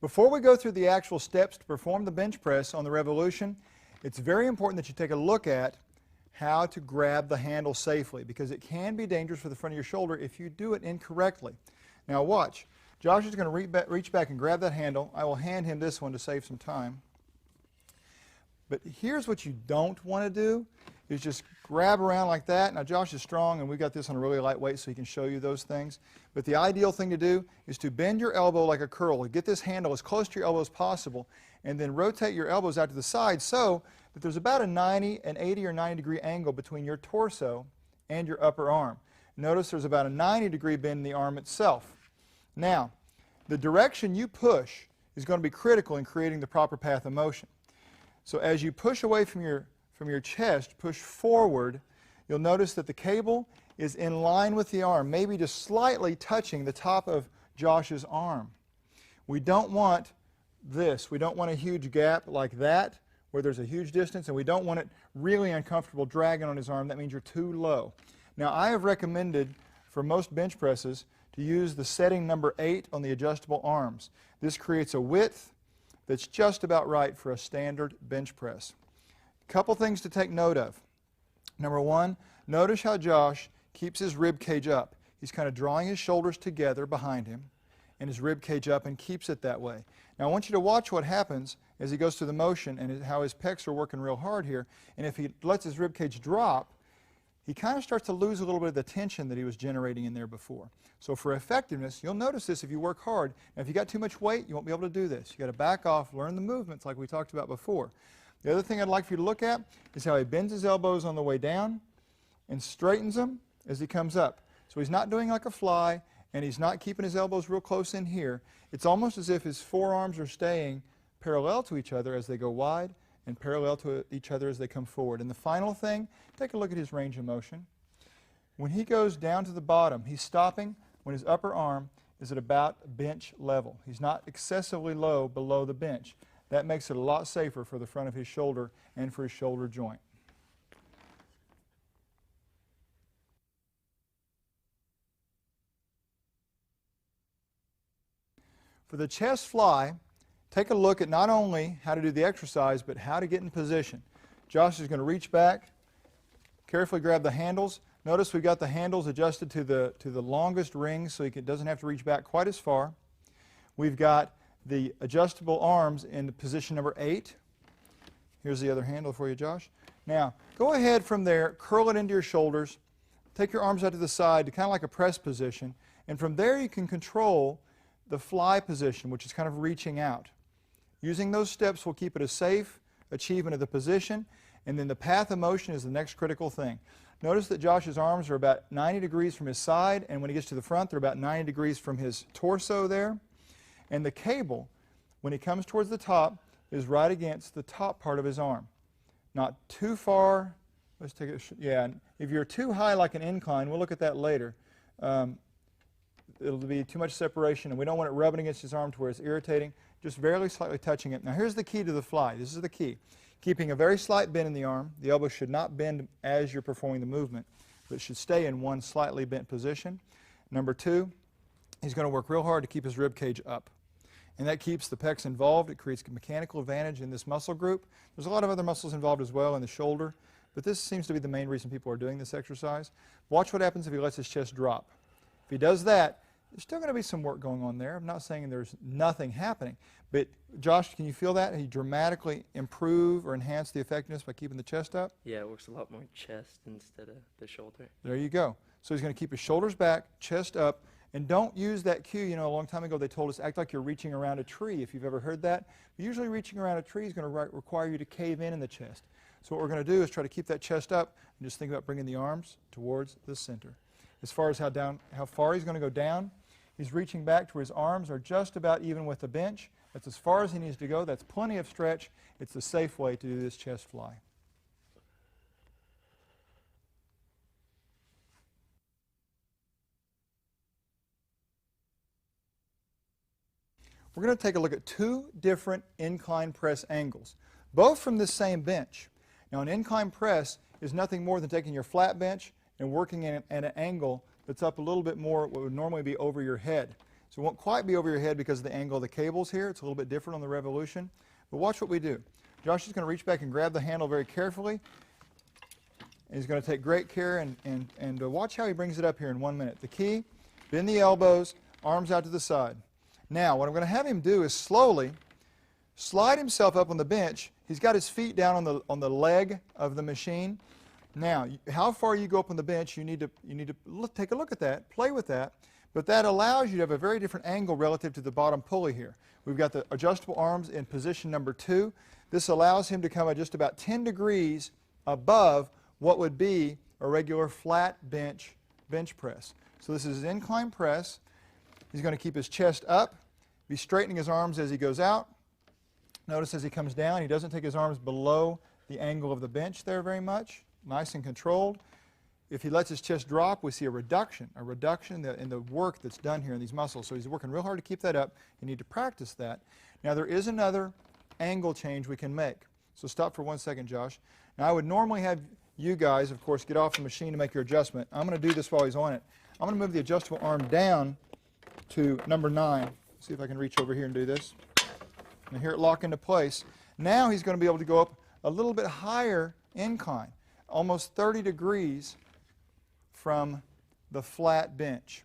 Before we go through the actual steps to perform the bench press on the Revolution, it's very important that you take a look at how to grab the handle safely, because it can be dangerous for the front of your shoulder if you do it incorrectly. Now watch. Josh is going to reach back and grab that handle. I will hand him this one to save some time. But here's what you don't want to do, is just grab around like that. Now Josh is strong, and we've got this on a really light weight so he can show you those things. But the ideal thing to do is to bend your elbow like a curl. Get this handle as close to your elbow as possible, and then rotate your elbows out to the side so that there's about a 90, an 80 or 90 degree angle between your torso and your upper arm. Notice there's about a 90 degree bend in the arm itself. Now, the direction you push is going to be critical in creating the proper path of motion. So as you push away from your chest, push forward, you'll notice that the cable is in line with the arm, maybe just slightly touching the top of Josh's arm. We don't want this. We don't want a huge gap like that, where there's a huge distance, and we don't want it really uncomfortable dragging on his arm. That means you're too low. Now, I have recommended for most bench presses to use the setting number 8 on the adjustable arms. This creates a width that's just about right for a standard bench press. A couple things to take note of. Number one, notice how Josh keeps his rib cage up. He's kind of drawing his shoulders together behind him and his rib cage up, and keeps it that way. Now I want you to watch what happens as he goes through the motion and how his pecs are working real hard here. And if he lets his rib cage drop, he kind of starts to lose a little bit of the tension that he was generating in there before. So for effectiveness, you'll notice this if you work hard. Now if you got too much weight, you won't be able to do this. You've got to back off, learn the movements like we talked about before. The other thing I'd like for you to look at is how he bends his elbows on the way down and straightens them as he comes up. So he's not doing like a fly, and he's not keeping his elbows real close in here. It's almost as if his forearms are staying parallel to each other as they go wide and parallel to each other as they come forward. And the final thing, take a look at his range of motion. When he goes down to the bottom, he's stopping when his upper arm is at about bench level. He's not excessively low below the bench. That makes it a lot safer for the front of his shoulder and for his shoulder joint. For the chest fly, take a look at not only how to do the exercise, but how to get in position. Josh is going to reach back, carefully grab the handles. Notice we've got the handles adjusted to the longest rings so he doesn't have to reach back quite as far. We've got the adjustable arms in position number 8. Here's the other handle for you, Josh. Now, go ahead from there, curl it into your shoulders, take your arms out to the side to kind of like a press position, and from there you can control the fly position, which is kind of reaching out. Using those steps will keep it a safe achievement of the position, and then the path of motion is the next critical thing. Notice that Josh's arms are about 90 degrees from his side, and when he gets to the front, they're about 90 degrees from his torso there. And the cable, when he comes towards the top, is right against the top part of his arm. Not too far. Let's take it. Yeah, if you're too high like an incline, we'll look at that later. It'll be too much separation, and we don't want it rubbing against his arm to where it's irritating. Just very slightly touching it. Now here's the key to the fly. This is the key. Keeping a very slight bend in the arm. The elbow should not bend as you're performing the movement, but it should stay in one slightly bent position. Number 2, he's going to work real hard to keep his rib cage up. And that keeps the pecs involved. It creates a mechanical advantage in this muscle group. There's a lot of other muscles involved as well in the shoulder, but this seems to be the main reason people are doing this exercise. Watch what happens if he lets his chest drop. If he does that, there's still going to be some work going on there. I'm not saying there's nothing happening, but Josh, can you feel that? He dramatically improve or enhance the effectiveness by keeping the chest up? Yeah, it works a lot more chest instead of the shoulder. There you go. So he's going to keep his shoulders back, chest up, and don't use that cue. You know, a long time ago they told us, act like you're reaching around a tree, if you've ever heard that. But usually reaching around a tree is going to require you to cave in the chest. So what we're going to do is try to keep that chest up and just think about bringing the arms towards the center. As far as how far he's going to go down, he's reaching back to where his arms are just about even with the bench. That's as far as he needs to go. That's plenty of stretch. It's the safe way to do this chest fly. We're going to take a look at 2 different incline press angles, both from this same bench. Now, an incline press is nothing more than taking your flat bench and working at an angle that's up a little bit more what would normally be over your head. So it won't quite be over your head because of the angle of the cables here. It's a little bit different on the Revolution. But watch what we do. Josh is going to reach back and grab the handle very carefully. And he's going to take great care and watch how he brings it up here in 1 minute. The key, bend the elbows, arms out to the side. Now, what I'm going to have him do is slowly slide himself up on the bench. He's got his feet down on the leg of the machine. Now, how far you go up on the bench, you need to take a look at that, play with that. But that allows you to have a very different angle relative to the bottom pulley here. We've got the adjustable arms in position number 2. This allows him to come at just about 10 degrees above what would be a regular flat bench press. So this is his incline press. He's going to keep his chest up, be straightening his arms as he goes out. Notice as he comes down, he doesn't take his arms below the angle of the bench there very much. Nice and controlled. If he lets his chest drop, we see a reduction in the work that's done here in these muscles. So he's working real hard to keep that up. You need to practice that. Now there is another angle change we can make. So stop for 1 second, Josh. Now I would normally have you guys, of course, get off the machine to make your adjustment. I'm going to do this while he's on it. I'm going to move the adjustable arm down to number 9. See if I can reach over here and do this. And hear it lock into place. Now he's going to be able to go up a little bit higher incline, almost 30 degrees from the flat bench.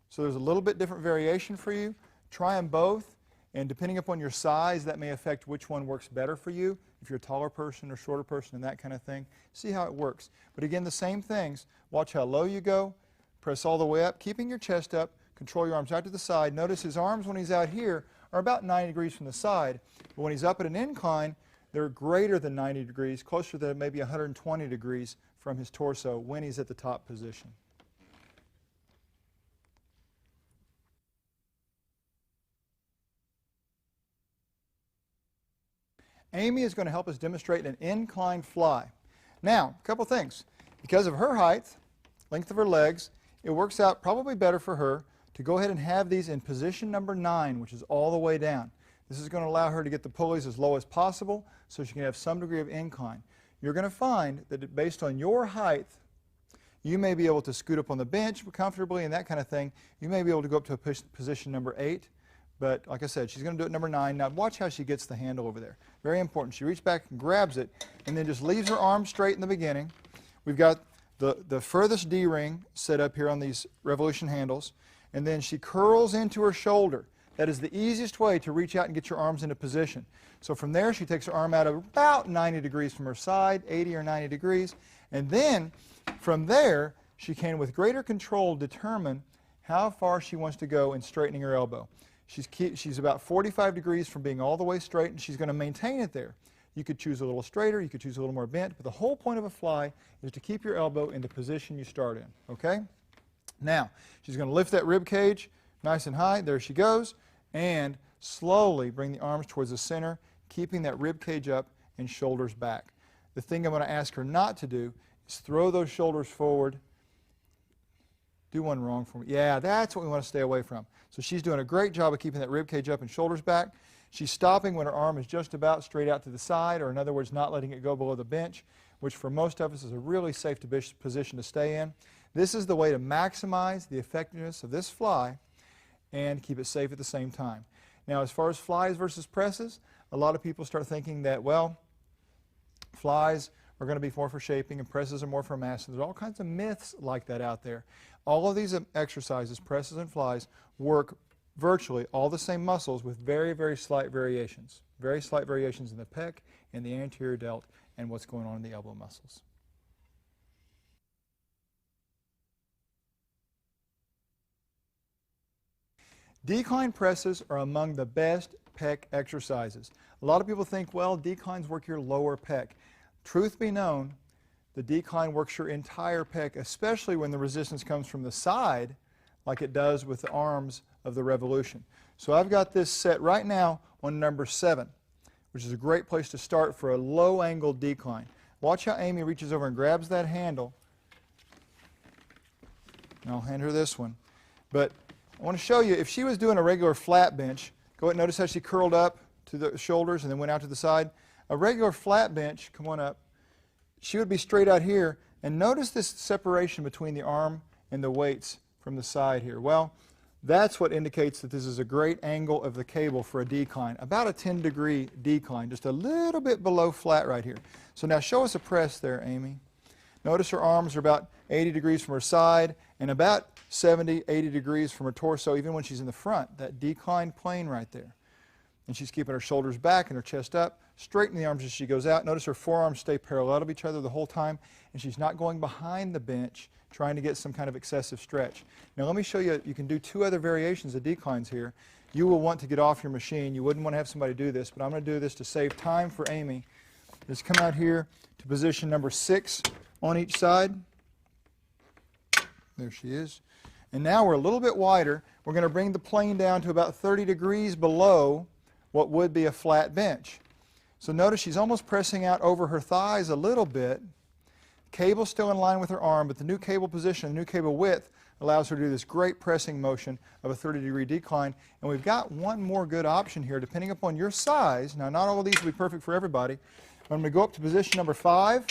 So there's a little bit different variation for you. Try them both, and depending upon your size, that may affect which one works better for you, if you're a taller person or shorter person and that kind of thing. See how it works. But again, the same things. Watch how low you go. Press all the way up, keeping your chest up. Control your arms out to the side. Notice his arms when he's out here are about 90 degrees from the side. But when he's up at an incline, they're greater than 90 degrees, closer to maybe 120 degrees from his torso when he's at the top position. Amy is going to help us demonstrate an incline fly. Now, a couple things. Because of her height, length of her legs, it works out probably better for her to go ahead and have these in position number 9, which is all the way down. This is going to allow her to get the pulleys as low as possible so she can have some degree of incline. You're going to find that based on your height, you may be able to scoot up on the bench comfortably and that kind of thing. You may be able to go up to a position number 8. But like I said, she's going to do it number 9. Now watch how she gets the handle over there. Very important. She reaches back and grabs it and then just leaves her arm straight in the beginning. We've got the furthest D-ring set up here on these Revolution handles. And then she curls into her shoulder. That is the easiest way to reach out and get your arms into position. So from there, she takes her arm out of about 90 degrees from her side, 80 or 90 degrees. And then from there, she can, with greater control, determine how far she wants to go in straightening her elbow. She's about 45 degrees from being all the way straight, and she's going to maintain it there. You could choose a little straighter, you could choose a little more bent, but the whole point of a fly is to keep your elbow in the position you start in, okay? Now, she's going to lift that rib cage nice and high. There she goes. And slowly bring the arms towards the center, keeping that rib cage up and shoulders back. The thing I'm going to ask her not to do is throw those shoulders forward. Do one wrong for me. Yeah, that's what we want to stay away from. So she's doing a great job of keeping that rib cage up and shoulders back. She's stopping when her arm is just about straight out to the side, or in other words, not letting it go below the bench, which for most of us is a really safe position to stay in. This is the way to maximize the effectiveness of this fly and keep it safe at the same time. Now, as far as flies versus presses, a lot of people start thinking that, well, flies are going to be more for shaping and presses are more for mass. There's all kinds of myths like that out there. All of these exercises, presses and flies, work virtually all the same muscles with very, very slight variations. Very slight variations in the pec, in the anterior delt, and what's going on in the elbow muscles. Decline presses are among the best pec exercises. A lot of people think, well, declines work your lower pec. Truth be known, the decline works your entire pec, especially when the resistance comes from the side, like it does with the arms of the Revolution. So I've got this set right now on number 7, which is a great place to start for a low-angle decline. Watch how Amy reaches over and grabs that handle. And I'll hand her this one. But I want to show you, if she was doing a regular flat bench, go ahead and notice how she curled up to the shoulders and then went out to the side. A regular flat bench, come on up, she would be straight out here. And notice this separation between the arm and the weights from the side here. Well, That's what indicates that this is a great angle of the cable for a decline, about a 10-degree decline, just a little bit below flat right here. So now show us a press there, Amy. Notice her arms are about 80 degrees from her side and about 70, 80 degrees from her torso, even when she's in the front, that declined plane right there. And she's keeping her shoulders back and her chest up, straighten the arms as she goes out. Notice her forearms stay parallel to each other the whole time, and she's not going behind the bench trying to get some kind of excessive stretch. Now let me show you, you can do two other variations of declines here. You will want to get off your machine. You wouldn't want to have somebody do this, but I'm going to do this to save time for Amy. Just come out here to position number 6 on each side. There she is. And now we're a little bit wider. We're going to bring the plane down to about 30 degrees below what would be a flat bench. So notice she's almost pressing out over her thighs a little bit. Cable still in line with her arm, but the new cable position, the new cable width, allows her to do this great pressing motion of a 30-degree decline. And we've got one more good option here, depending upon your size. Now, not all of these will be perfect for everybody. But I'm going to go up to position number 5.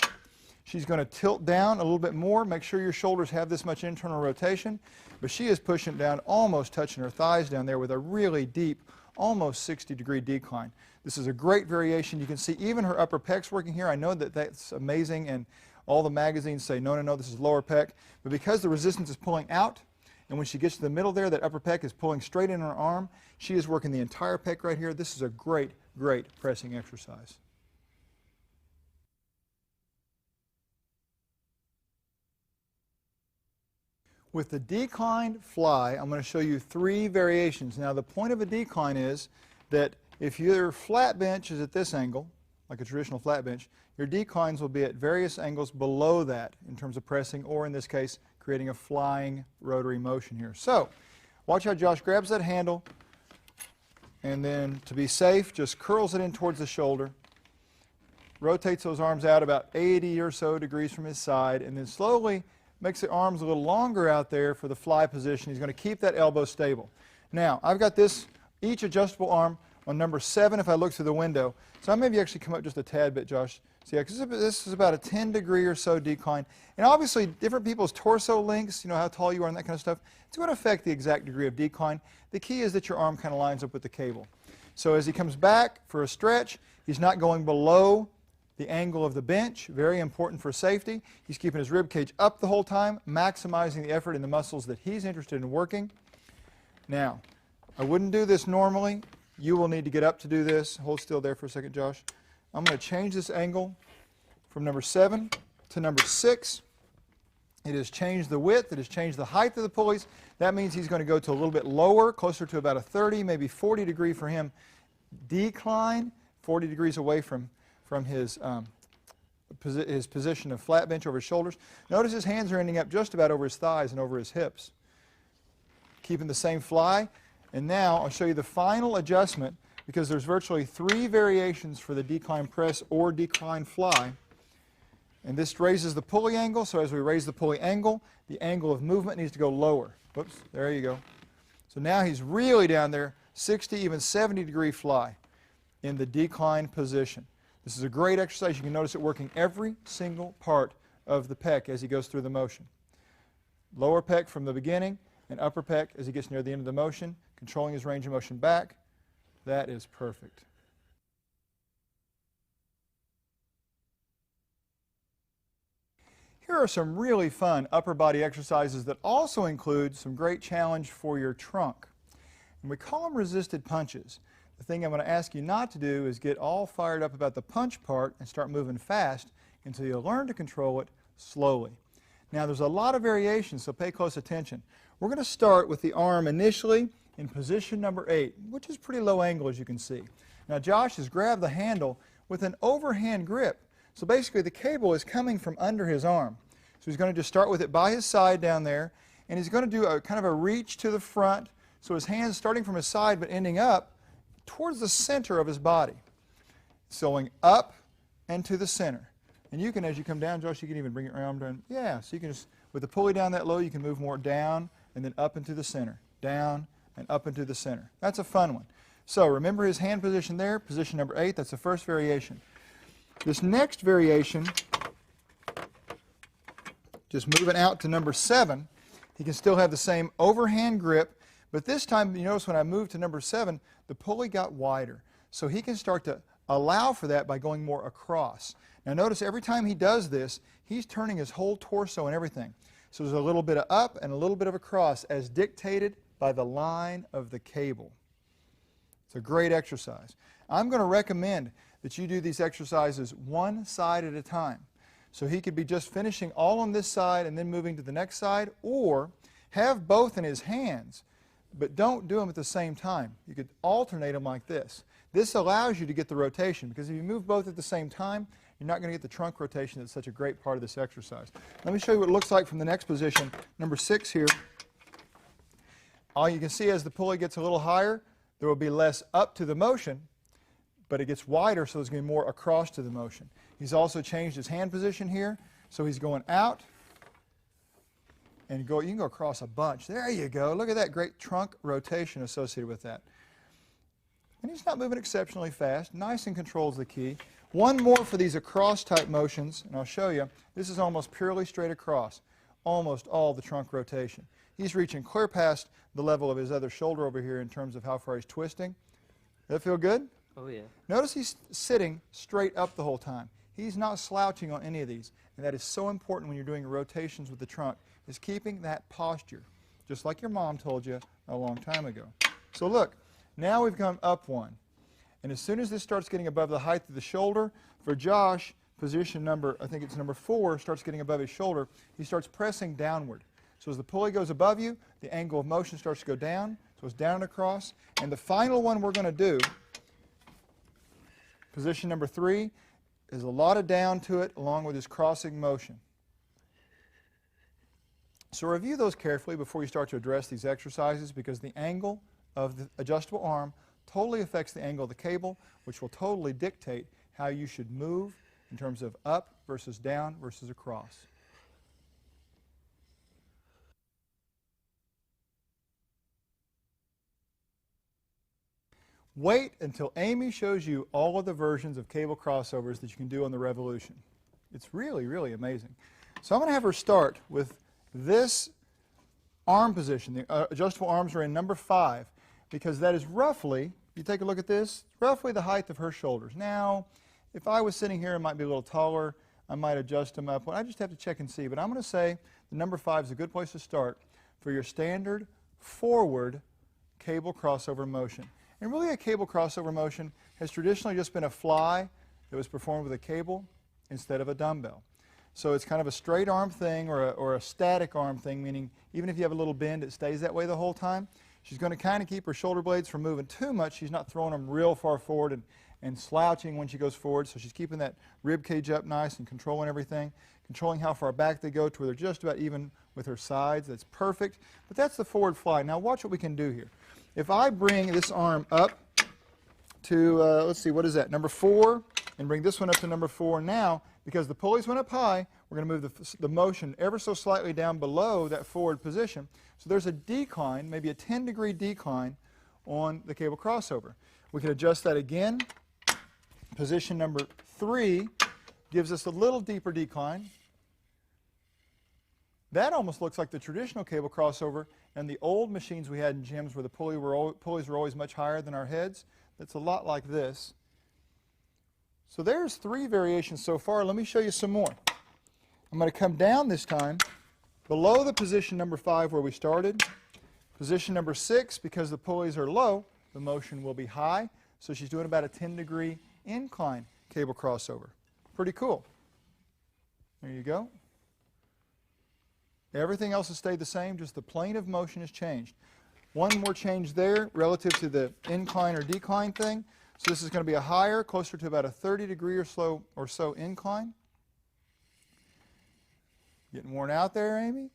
She's going to tilt down a little bit more. Make sure your shoulders have this much internal rotation. But she is pushing down, almost touching her thighs down there with a really deep, almost 60-degree decline. This is a great variation. You can see even her upper pecs working here. I know that that's amazing, and all the magazines say, no, no, no, this is lower pec. But because the resistance is pulling out, and when she gets to the middle there, that upper pec is pulling straight in her arm, she is working the entire pec right here. This is a great, great pressing exercise. With the declined fly, I'm going to show you 3 variations. Now, the point of a decline is that if your flat bench is at this angle, like a traditional flat bench, your declines will be at various angles below that in terms of pressing, or in this case, creating a flying rotary motion here. So, watch how Josh grabs that handle, and then to be safe, just curls it in towards the shoulder, rotates those arms out about 80 or so degrees from his side, and then slowly makes the arms a little longer out there for the fly position. He's going to keep that elbow stable. Now, I've got this, each adjustable arm on number 7 if I look through the window. So I maybe actually come up just a tad bit, Josh. So yeah, because this is about a 10-degree or so decline. And obviously, different people's torso lengths, you know, how tall you are and that kind of stuff, it's going to affect the exact degree of decline. The key is that your arm kind of lines up with the cable. So as he comes back for a stretch, he's not going below the angle of the bench, very important for safety. He's keeping his rib cage up the whole time, maximizing the effort in the muscles that he's interested in working. Now, I wouldn't do this normally. You will need to get up to do this. Hold still there for a second, Josh. I'm going to change this angle from number 7 to number 6. It has changed the width. It has changed the height of the pulleys. That means he's going to go to a little bit lower, closer to about a 30, maybe 40 degree for him decline, 40 degrees away from his position of flat bench over his shoulders. Notice his hands are ending up just about over his thighs and over his hips. Keeping the same fly. And now I'll show you the final adjustment, because there's virtually 3 variations for the decline press or decline fly. And this raises the pulley angle, so as we raise the pulley angle, the angle of movement needs to go lower. Whoops, there you go. So now he's really down there, 60, even 70 degree fly in the decline position. This is a great exercise. You can notice it working every single part of the pec as he goes through the motion. Lower pec from the beginning and upper pec as he gets near the end of the motion, controlling his range of motion back. That is perfect. Here are some really fun upper body exercises that also include some great challenge for your trunk. And we call them resisted punches. The thing I'm going to ask you not to do is get all fired up about the punch part and start moving fast until you learn to control it slowly. Now, there's a lot of variations, so pay close attention. We're going to start with the arm initially in position number 8, which is pretty low angle, as you can see. Now, Josh has grabbed the handle with an overhand grip. So basically, the cable is coming from under his arm. So he's going to just start with it by his side down there, and he's going to do a kind of a reach to the front, so his hands starting from his side but ending up towards the center of his body. So going up and to the center. And you can, as you come down, Josh, you can even bring your arm down. Yeah, so you can just, with the pulley down that low, you can move more down and then up into the center. Down and up into the center. That's a fun one. So remember his hand position there, position number 8, that's the first variation. This next variation, just moving out to number 7, he can still have the same overhand grip, But this time, you notice when I moved to number 7, the pulley got wider. So he can start to allow for that by going more across. Now notice every time he does this, he's turning his whole torso and everything. So there's a little bit of up and a little bit of across as dictated by the line of the cable. It's a great exercise. I'm going to recommend that you do these exercises one side at a time. So he could be just finishing all on this side and then moving to the next side, or have both in his hands, but don't do them at the same time. You could alternate them like this. This allows you to get the rotation, because if you move both at the same time, you're not going to get the trunk rotation that's such a great part of this exercise. Let me show you what it looks like from the next position, number 6 here. All you can see as the pulley gets a little higher, there will be less up to the motion, but it gets wider, so there's going to be more across to the motion. He's also changed his hand position here, so he's going out and go. You can go across a bunch. There you go. Look at that great trunk rotation associated with that. And he's not moving exceptionally fast. Nice and controls the key. One more for these across type motions, and I'll show you. This is almost purely straight across, almost all the trunk rotation. He's reaching clear past the level of his other shoulder over here in terms of how far he's twisting. Does that feel good? Oh, yeah. Notice he's sitting straight up the whole time. He's not slouching on any of these, and that is so important when you're doing rotations with the trunk, is keeping that posture, just like your mom told you a long time ago. So look, now we've gone up one, and as soon as this starts getting above the height of the shoulder, for Josh, position number, I think it's number 4, starts getting above his shoulder, he starts pressing downward. So as the pulley goes above you, the angle of motion starts to go down, so it's down and across, and the final one we're going to do, position number 3, is a lot of down to it along with his crossing motion. So review those carefully before you start to address these exercises, because the angle of the adjustable arm totally affects the angle of the cable, which will totally dictate how you should move in terms of up versus down versus across. Wait until Amy shows you all of the versions of cable crossovers that you can do on the Revolution. It's really, really amazing. So I'm going to have her start with this arm position. The adjustable arms are in number 5, because that is roughly, you take a look at this, roughly the height of her shoulders. Now, if I was sitting here, it might be a little taller. I might adjust them up. Well, I just have to check and see. But I'm going to say the number 5 is a good place to start for your standard forward cable crossover motion. And really, a cable crossover motion has traditionally just been a fly that was performed with a cable instead of a dumbbell. So it's kind of a straight arm thing, or a static arm thing, meaning even if you have a little bend, it stays that way the whole time. She's going to kind of keep her shoulder blades from moving too much. She's not throwing them real far forward and slouching when she goes forward. So she's keeping that rib cage up nice and controlling everything, controlling how far back they go to where they're just about even with her sides. That's perfect. But that's the forward fly. Now watch what we can do here. If I bring this arm up to, let's see, what is that, number 4, and bring this one up to number 4 now, because the pulleys went up high, we're going to move the motion ever so slightly down below that forward position. So there's a decline, maybe a 10-degree decline on the cable crossover. We can adjust that again. Position number 3 gives us a little deeper decline. That almost looks like the traditional cable crossover and the old machines we had in gyms where the pulleys were always much higher than our heads. That's a lot like this. So there's 3 variations so far. Let me show you some more. I'm going to come down this time below the position number 5 where we started. Position number 6, because the pulleys are low, the motion will be high. So she's doing about a 10-degree incline cable crossover. Pretty cool. There you go. Everything else has stayed the same, just the plane of motion has changed. One more change there relative to the incline or decline thing. So this is going to be a higher, closer to about a 30-degree or so incline. Getting worn out there, Amy?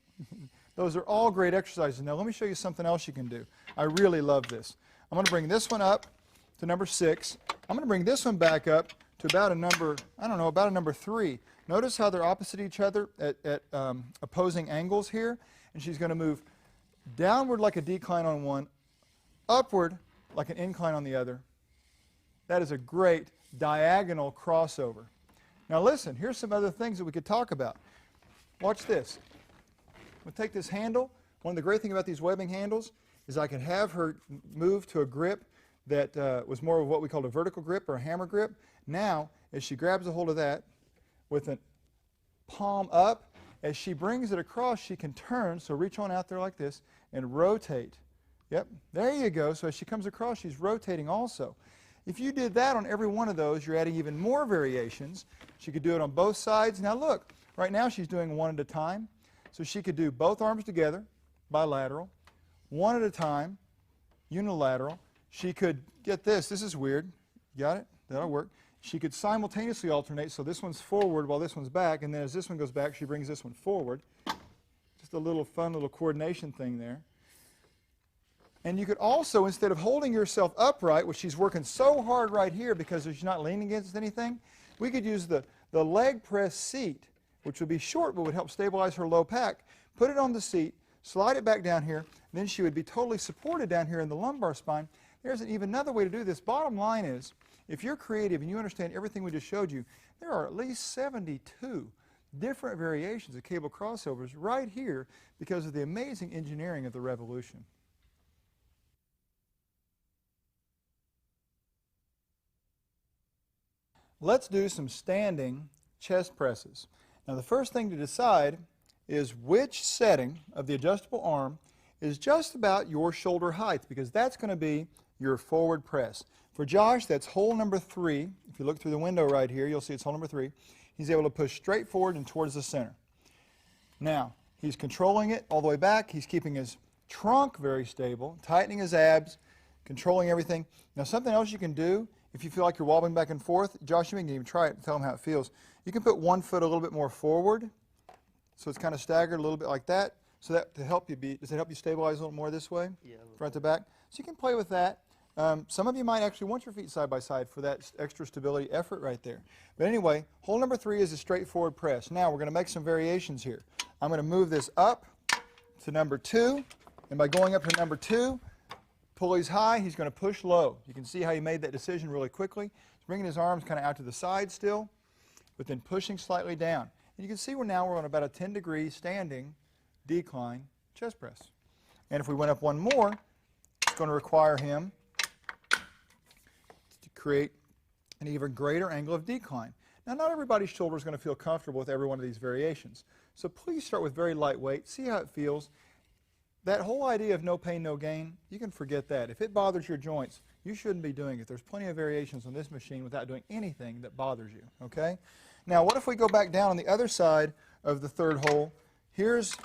Those are all great exercises. Now let me show you something else you can do. I really love this. I'm going to bring this one up to number 6. I'm going to bring this one back up to about a number, I don't know, about a number 3. Notice how they're opposite each other at opposing angles here. And she's going to move downward like a decline on one, upward like an incline on the other. That is a great diagonal crossover. Now listen, here's some other things that we could talk about. Watch this. We'll take this handle. One of the great things about these webbing handles is I could have her move to a grip that was more of what we called a vertical grip or a hammer grip. Now, as she grabs a hold of that with a palm up, as she brings it across, she can turn, so reach on out there like this, and rotate. Yep, there you go. So as she comes across, she's rotating also. If you did that on every one of those, you're adding even more variations. She could do it on both sides. Now look, right now she's doing one at a time. So she could do both arms together, bilateral, one at a time, unilateral. She could, get this is weird. Got it? That'll work. She could simultaneously alternate, so this one's forward while this one's back, and then as this one goes back, she brings this one forward. Just a little fun little coordination thing there. And you could also, instead of holding yourself upright, which she's working so hard right here because she's not leaning against anything, we could use the leg press seat, which would be short but would help stabilize her low back, put it on the seat, slide it back down here, and then she would be totally supported down here in the lumbar spine. There's even another way to do this. Bottom line is, if you're creative and you understand everything we just showed you, there are at least 72 different variations of cable crossovers right here because of the amazing engineering of the revolution. Let's do some standing chest presses. Now the first thing to decide is which setting of the adjustable arm is just about your shoulder height, because that's going to be your forward press. For Josh, that's hole number 3. If you look through the window right here, you'll see it's hole number 3. He's able to push straight forward and towards the center. Now, he's controlling it all the way back. He's keeping his trunk very stable, tightening his abs, controlling everything. Now something else you can do, if you feel like you're wobbling back and forth, Josh, you can even try it and tell him how it feels. You can put one foot a little bit more forward, so it's kind of staggered a little bit like that. So that to help you does it help you stabilize a little more this way? Yeah. Front to back? So you can play with that. Some of you might actually want your feet side by side for that extra stability effort right there. But anyway, hole number 3 is a straightforward press. Now we're going to make some variations here. I'm going to move this up to number 2, and by going up to number 2, pulley's high, he's going to push low. You can see how he made that decision really quickly. He's bringing his arms kind of out to the side still, but then pushing slightly down. And you can see we're on about a 10-degree standing decline chest press. And if we went up one more, it's going to require him to create an even greater angle of decline. Now, not everybody's shoulder is going to feel comfortable with every one of these variations. So please start with very lightweight, see how it feels. That whole idea of no pain, no gain, you can forget that. If it bothers your joints, you shouldn't be doing it. There's plenty of variations on this machine without doing anything that bothers you, okay? Now, what if we go back down on the other side of the third hole? Here's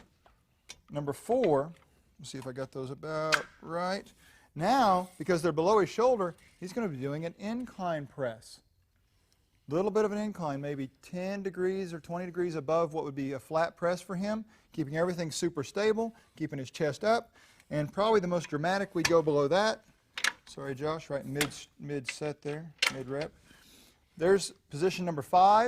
number 4. Let's see if I got those about right. Now, because they're below his shoulder, he's going to be doing an incline press. A little bit of an incline, maybe 10 degrees or 20 degrees above what would be a flat press for him, keeping everything super stable, keeping his chest up, and probably the most dramatic, we go below that. Sorry, Josh, right in mid-set there, mid-rep. There's position number 5,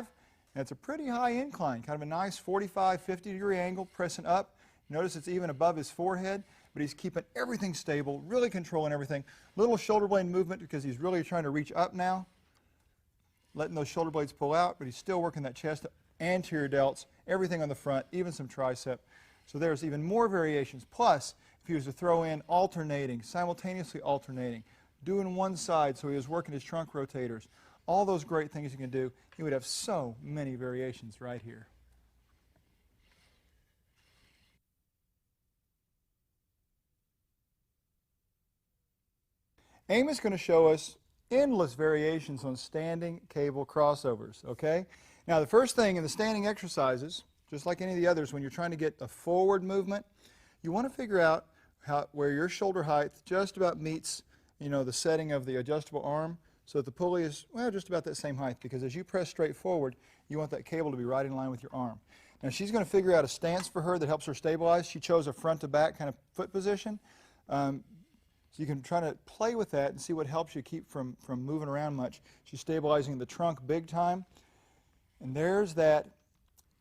and it's a pretty high incline, kind of a nice 45, 50-degree angle, pressing up. Notice it's even above his forehead, but he's keeping everything stable, really controlling everything. Little shoulder blade movement because he's really trying to reach up now, letting those shoulder blades pull out, but he's still working that chest, anterior delts, everything on the front, even some tricep. So there's even more variations. Plus, if he was to throw in alternating, simultaneously alternating, doing one side so he was working his trunk rotators, all those great things you can do, he would have so many variations right here. Amos is going to show us endless variations on standing cable crossovers, okay? Now the first thing in the standing exercises, just like any of the others, when you're trying to get a forward movement, you want to figure out where your shoulder height just about meets, the setting of the adjustable arm, so that the pulley is, well, just about that same height, because as you press straight forward, you want that cable to be right in line with your arm. Now she's going to figure out a stance for her that helps her stabilize. She chose a front to back kind of foot position. So you can try to play with that and see what helps you keep from moving around much. She's stabilizing the trunk big time. And there's that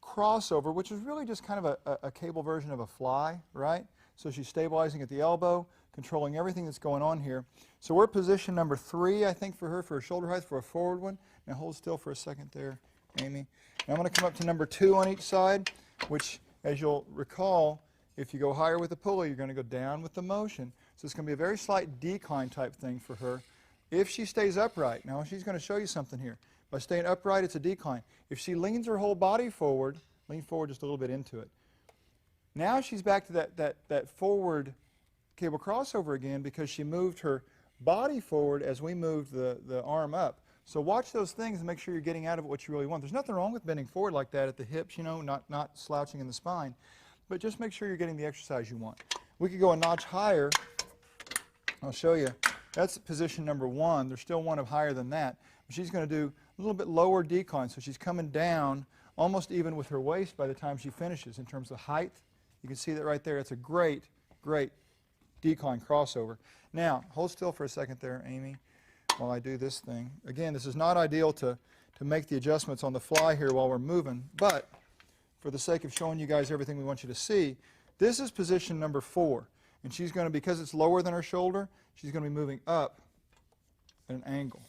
crossover, which is really just kind of a cable version of a fly, right? So she's stabilizing at the elbow, controlling everything that's going on here. So we're position number 3, I think, for her, for a shoulder height, for a forward one. Now hold still for a second there, Amy. Now I'm going to come up to number 2 on each side, which, as you'll recall, If you go higher with the pulley, you're going to go down with the motion. So it's going to be a very slight decline type thing for her. If she stays upright, now she's going to show you something here. By staying upright, it's a decline. If she leans her whole body forward, lean forward just a little bit into it. Now she's back to that forward cable crossover again because she moved her body forward as we moved the arm up. So watch those things and make sure you're getting out of it what you really want. There's nothing wrong with bending forward like that at the hips, you know, not slouching in the spine. But just make sure you're getting the exercise you want. We could go a notch higher. I'll show you. That's position number 1. There's still one of higher than that. But she's going to do a little bit lower decline. So she's coming down almost even with her waist by the time she finishes in terms of height. You can see that right there. It's a great, great decline crossover. Now, hold still for a second there, Amy, while I do this thing. Again, this is not ideal to make the adjustments on the fly here while we're moving, but for the sake of showing you guys everything we want you to see, this is position number 4. And she's going to, because it's lower than her shoulder, she's going to be moving up at an angle.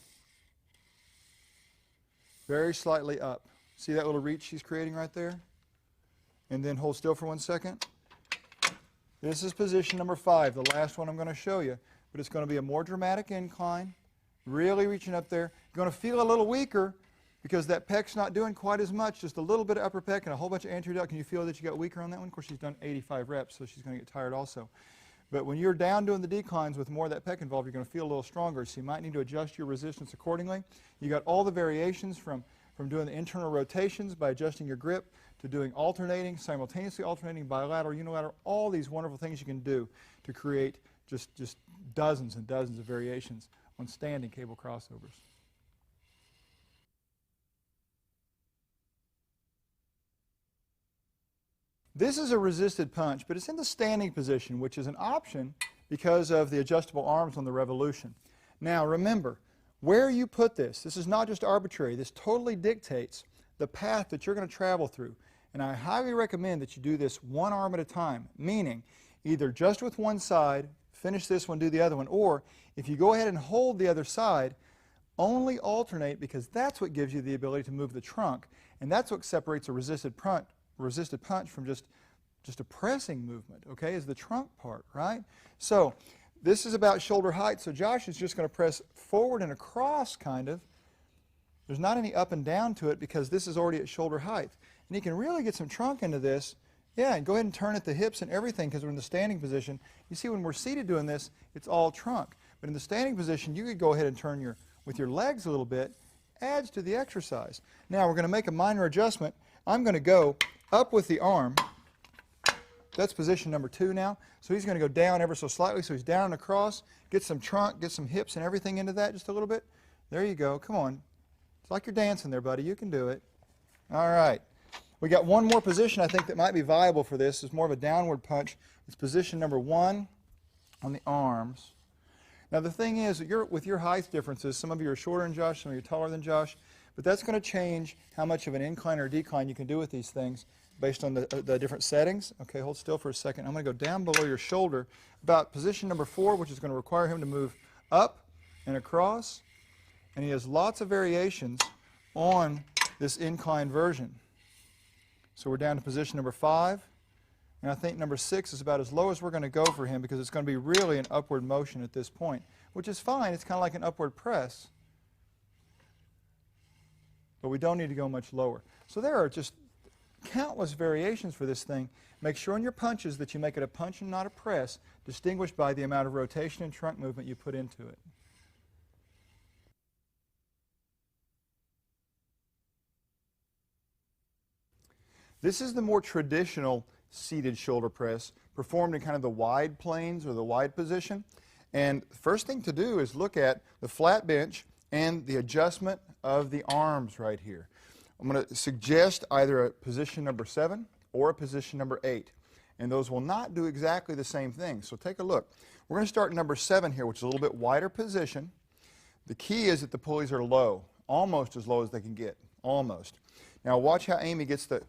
Very slightly up. See that little reach she's creating right there? And then hold still for 1 second. This is position number 5, the last one I'm going to show you. But it's going to be a more dramatic incline, really reaching up there. You're going to feel a little weaker because that pec's not doing quite as much, just a little bit of upper pec and a whole bunch of anterior delt. Can you feel that you got weaker on that one? Of course, she's done 85 reps, so she's going to get tired also. But when you're down doing the declines with more of that pec involved, you're going to feel a little stronger, so you might need to adjust your resistance accordingly. You got all the variations from doing the internal rotations by adjusting your grip to doing alternating, simultaneously alternating, bilateral, unilateral, all these wonderful things you can do to create just dozens and dozens of variations on standing cable crossovers. This is a resisted punch, but it's in the standing position, which is an option because of the adjustable arms on the Revolution. Now remember, where you put this is not just arbitrary. This totally dictates the path that you're going to travel through. And I highly recommend that you do this one arm at a time, meaning either just with one side, finish this one, do the other one, or if you go ahead and hold the other side, only alternate because that's what gives you the ability to move the trunk, and that's what separates a resisted punch from just a pressing movement, okay, is the trunk part, right? So this is about shoulder height, so Josh is just going to press forward and across, kind of. There's not any up and down to it because this is already at shoulder height. And you can really get some trunk into this. Yeah, and go ahead and turn at the hips and everything because we're in the standing position. You see, when we're seated doing this, it's all trunk. But in the standing position, you could go ahead and turn with your legs a little bit. Adds to the exercise. Now, we're going to make a minor adjustment. I'm going to go up with the arm. That's position number 2 now. So he's going to go down ever so slightly. So he's down and across. Get some trunk, get some hips and everything into that just a little bit. There you go. Come on. It's like you're dancing there, buddy. You can do it. All right. We got one more position I think that might be viable for this. It's more of a downward punch. It's position number 1 on the arms. Now the thing is, with your height differences, some of you are shorter than Josh, some of you are taller than Josh, but that's going to change how much of an incline or decline you can do with these things based on the different settings. Okay, hold still for a second. I'm going to go down below your shoulder, about position number 4, which is going to require him to move up and across, and he has lots of variations on this incline version. So we're down to position number 5, and I think number 6 is about as low as we're going to go for him because it's going to be really an upward motion at this point, which is fine. It's kind of like an upward press, but we don't need to go much lower. So there are just countless variations for this thing. Make sure in your punches that you make it a punch and not a press, distinguished by the amount of rotation and trunk movement you put into it. This is the more traditional seated shoulder press, performed in kind of the wide planes or the wide position. And the first thing to do is look at the flat bench and the adjustment of the arms right here. I'm going to suggest either a position number 7 or a position number 8. And those will not do exactly the same thing. So take a look. We're going to start number 7 here, which is a little bit wider position. The key is that the pulleys are low, almost as low as they can get, almost. Now watch how Amy gets the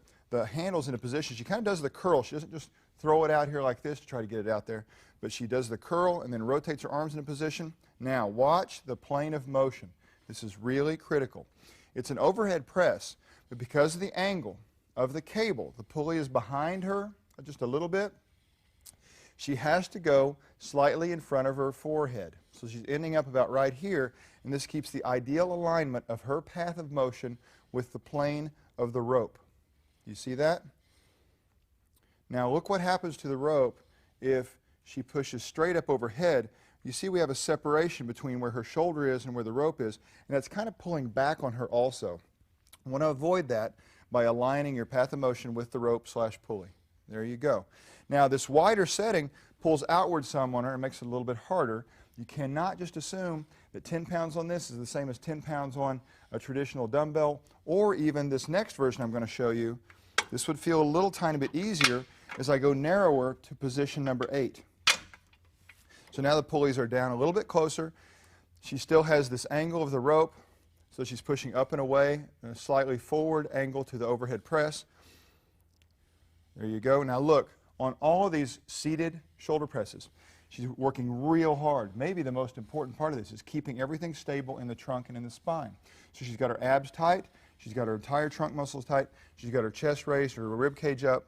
handles into position. She kind of does the curl. She doesn't just throw it out here like this to try to get it out there, but she does the curl and then rotates her arms into position. Now watch the plane of motion. This is really critical. It's an overhead press, but because of the angle of the cable, the pulley is behind her just a little bit, she has to go slightly in front of her forehead. So she's ending up about right here, and this keeps the ideal alignment of her path of motion with the plane of the rope. You see that? Now look what happens to the rope if she pushes straight up overhead. You see we have a separation between where her shoulder is and where the rope is, and that's kind of pulling back on her also. You want to avoid that by aligning your path of motion with the rope / pulley. There you go. Now this wider setting pulls outward some on her and makes it a little bit harder. You cannot just assume that 10 pounds on this is the same as 10 pounds on a traditional dumbbell, or even this next version I'm going to show you. This would feel a little tiny bit easier as I go narrower to position number 8. So now the pulleys are down a little bit closer. She still has this angle of the rope, so she's pushing up and away, and a slightly forward angle to the overhead press. There you go. Now look, on all of these seated shoulder presses, she's working real hard. Maybe the most important part of this is keeping everything stable in the trunk and in the spine. So she's got her abs tight, she's got her entire trunk muscles tight, she's got her chest raised, her rib cage up.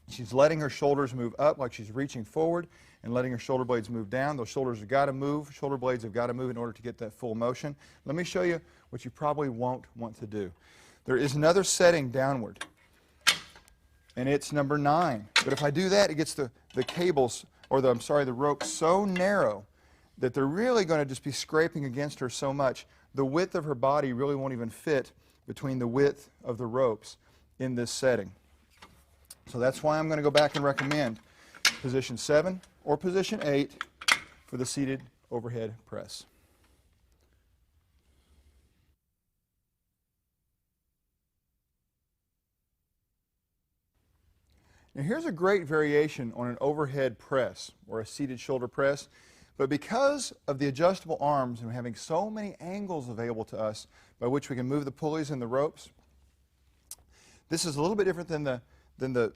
She's letting her shoulders move up like she's reaching forward and letting her shoulder blades move down. Those shoulders have got to move, shoulder blades have got to move in order to get that full motion. Let me show you what you probably won't want to do. There is another setting downward, and it's number 9. But if I do that, it gets the cables, or the rope so narrow that they're really going to just be scraping against her so much. The width of her body really won't even fit between the width of the ropes in this setting. So that's why I'm going to go back and recommend position 7 or position 8 for the seated overhead press. Now here's a great variation on an overhead press or a seated shoulder press, but because of the adjustable arms and having so many angles available to us by which we can move the pulleys and the ropes, this is a little bit different than the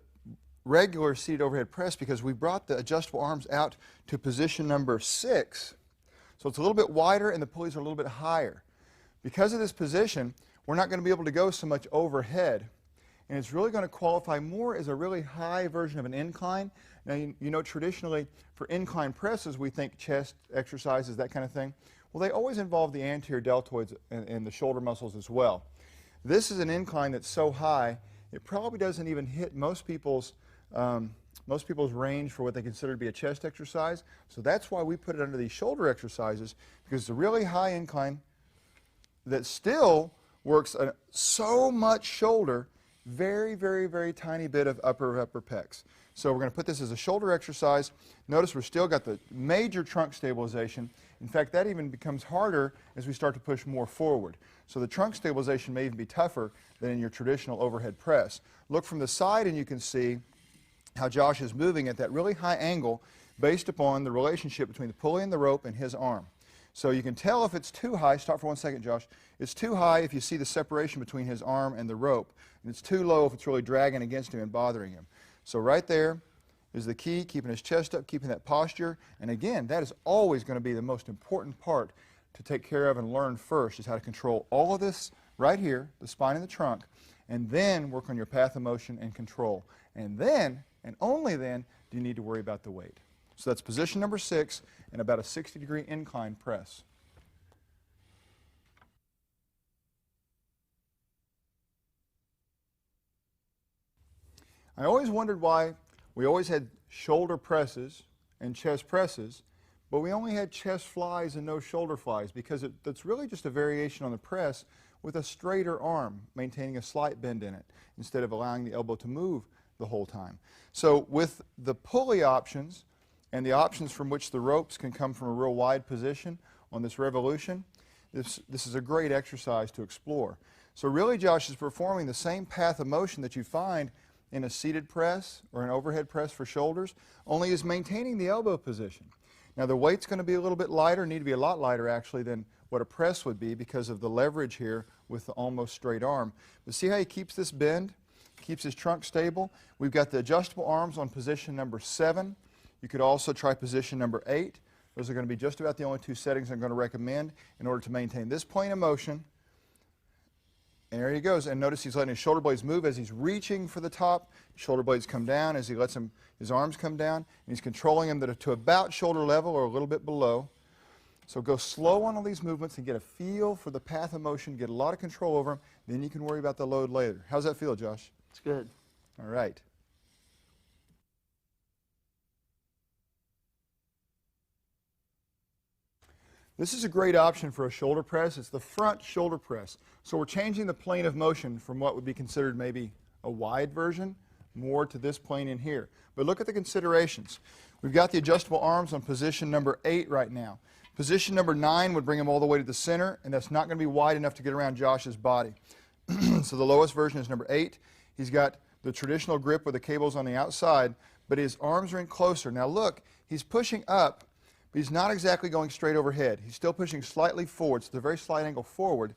regular seated overhead press because we brought the adjustable arms out to position number 6. So it's a little bit wider and the pulleys are a little bit higher. Because of this position, we're not going to be able to go so much overhead, and it's really going to qualify more as a really high version of an incline. Now you know traditionally for incline presses we think chest exercises, that kind of thing. Well, they always involve the anterior deltoids and the shoulder muscles as well. This is an incline that's so high it probably doesn't even hit most people's range for what they consider to be a chest exercise. So that's why we put it under these shoulder exercises, because it's a really high incline that still works so much shoulder, very, very, very tiny bit of upper pecs. So we're going to put this as a shoulder exercise. Notice we've still got the major trunk stabilization. In fact, that even becomes harder as we start to push more forward. So the trunk stabilization may even be tougher than in your traditional overhead press. Look from the side and you can see how Josh is moving at that really high angle based upon the relationship between the pulley and the rope and his arm. So you can tell if it's too high. Stop for 1 second, Josh. It's too high if you see the separation between his arm and the rope. And it's too low if it's really dragging against him and bothering him. So right there is the key, keeping his chest up, keeping that posture. And again, that is always going to be the most important part to take care of and learn first, is how to control all of this right here, the spine and the trunk, and then work on your path of motion and control. And then, and only then, do you need to worry about the weight. So that's position number 6 and about a 60-degree incline press. I always wondered why we always had shoulder presses and chest presses, but we only had chest flies and no shoulder flies, because that's really just a variation on the press with a straighter arm, maintaining a slight bend in it, instead of allowing the elbow to move the whole time. So with the pulley options and the options from which the ropes can come from a real wide position on this revolution, this is a great exercise to explore. So really Josh is performing the same path of motion that you find in a seated press or an overhead press for shoulders, only is maintaining the elbow position. Now the weight's going to be a little bit lighter, need to be a lot lighter actually than what a press would be because of the leverage here with the almost straight arm. But see how he keeps this bend, keeps his trunk stable? We've got the adjustable arms on position number 7. You could also try position number 8. Those are going to be just about the only 2 settings I'm going to recommend in order to maintain this plane of motion There he goes, and notice he's letting his shoulder blades move as he's reaching for the top. Shoulder blades come down as he lets his arms come down, and he's controlling them to about shoulder level or a little bit below. So go slow on all these movements and get a feel for the path of motion, get a lot of control over them, then you can worry about the load later. How's that feel, Josh? It's good. All right. This is a great option for a shoulder press. It's the front shoulder press. So we're changing the plane of motion from what would be considered maybe a wide version more to this plane in here. But look at the considerations. We've got the adjustable arms on position number 8 right now. Position number 9 would bring him all the way to the center, and that's not going to be wide enough to get around Josh's body. So the lowest version is number 8. He's got the traditional grip with the cables on the outside, but his arms are in closer. Now look, he's pushing up, but he's not exactly going straight overhead. He's still pushing slightly forward, so it's a very slight angle forward.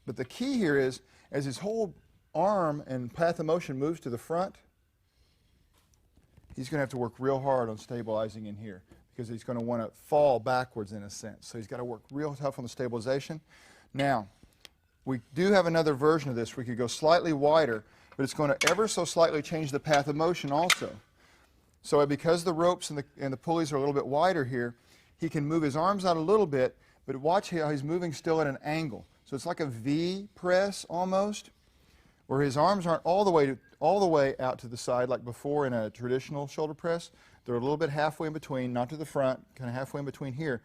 But the key here is, as his whole arm and path of motion moves to the front, he's going to have to work real hard on stabilizing in here because he's going to want to fall backwards in a sense. So he's got to work real tough on the stabilization. Now, we do have another version of this. We could go slightly wider, but it's going to ever so slightly change the path of motion also. So because the ropes and the pulleys are a little bit wider here, he can move his arms out a little bit, but watch how he's moving still at an angle. So it's like a V press almost, where his arms aren't all the way out to the side like before in a traditional shoulder press. They're a little bit halfway in between, not to the front, kind of halfway in between here.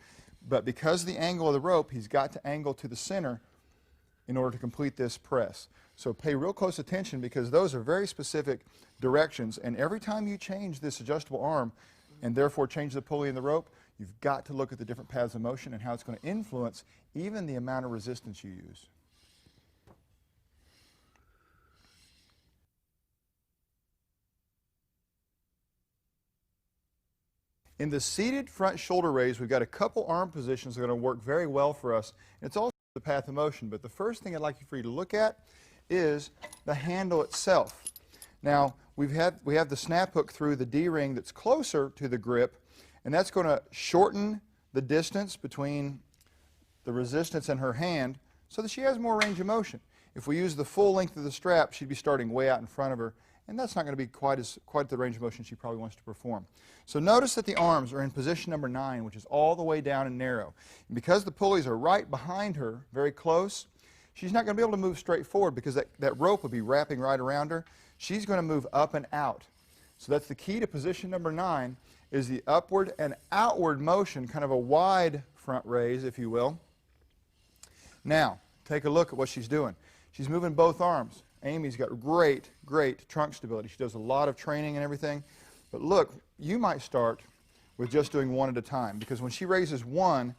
But because of the angle of the rope, he's got to angle to the center in order to complete this press. So pay real close attention because those are very specific directions, and every time you change this adjustable arm and therefore change the pulley and the rope, you've got to look at the different paths of motion and how it's going to influence even the amount of resistance you use. In the seated front shoulder raise, we've got a couple arm positions that are going to work very well for us. And it's also the path of motion, but the first thing I'd like for you to look at is the handle itself. Now, we have the snap hook through the D-ring that's closer to the grip, and that's going to shorten the distance between the resistance and her hand so that she has more range of motion. If we use the full length of the strap, she'd be starting way out in front of her, and that's not going to be quite the range of motion she probably wants to perform. So notice that the arms are in position number 9, which is all the way down and narrow. And because the pulleys are right behind her, very close, she's not going to be able to move straight forward because that rope will be wrapping right around her. She's going to move up and out. So that's the key to position number 9, is the upward and outward motion, kind of a wide front raise, if you will. Now, take a look at what she's doing. She's moving both arms. Amy's got great trunk stability. She does a lot of training and everything. But look, you might start with just doing one at a time, because when she raises one,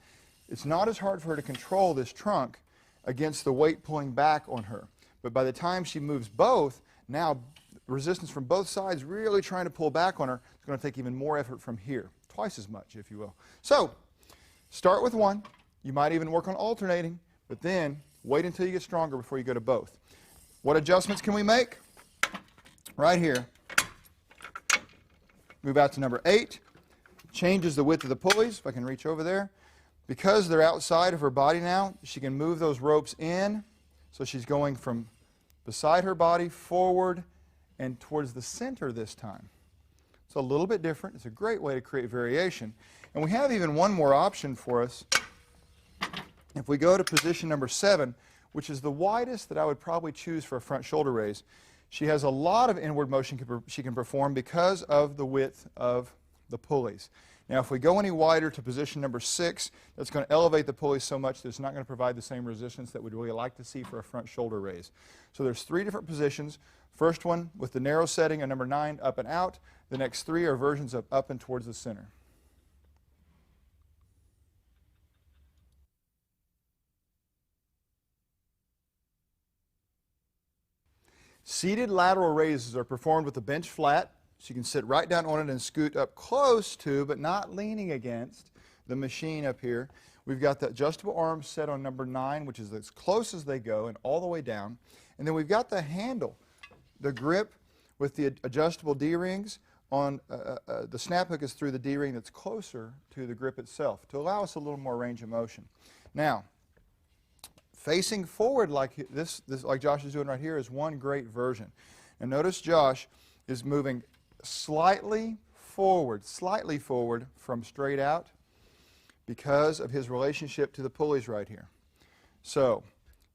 it's not as hard for her to control this trunk against the weight pulling back on her. But by the time she moves both, now resistance from both sides really trying to pull back on her, it's going to take even more effort from here, twice as much, if you will. So start with one. You might even work on alternating, but then wait until you get stronger before you go to both. What adjustments can we make? Right here. Move out to number 8. Changes the width of the pulleys, if I can reach over there. Because they're outside of her body now, she can move those ropes in. So she's going from beside her body, forward, and towards the center this time. It's a little bit different. It's a great way to create variation. And we have even one more option for us. If we go to position number 7, which is the widest that I would probably choose for a front shoulder raise, she has a lot of inward motion she can perform because of the width of the pulleys. Now, if we go any wider to position number 6, that's going to elevate the pulleys so much that it's not going to provide the same resistance that we'd really like to see for a front shoulder raise. So there's 3 different positions. First one with the narrow setting of number 9, up and out. The next 3 are versions of up and towards the center. Seated lateral raises are performed with the bench flat. So you can sit right down on it and scoot up close to, but not leaning against, the machine up here. We've got the adjustable arms set on number 9, which is as close as they go and all the way down. And then we've got the handle, the grip with the adjustable D-rings. On the snap hook is through the D-ring that's closer to the grip itself to allow us a little more range of motion. Now, Facing forward like this, like Josh is doing right here, is one great version. And notice Josh is moving slightly forward from straight out because of his relationship to the pulleys right here. So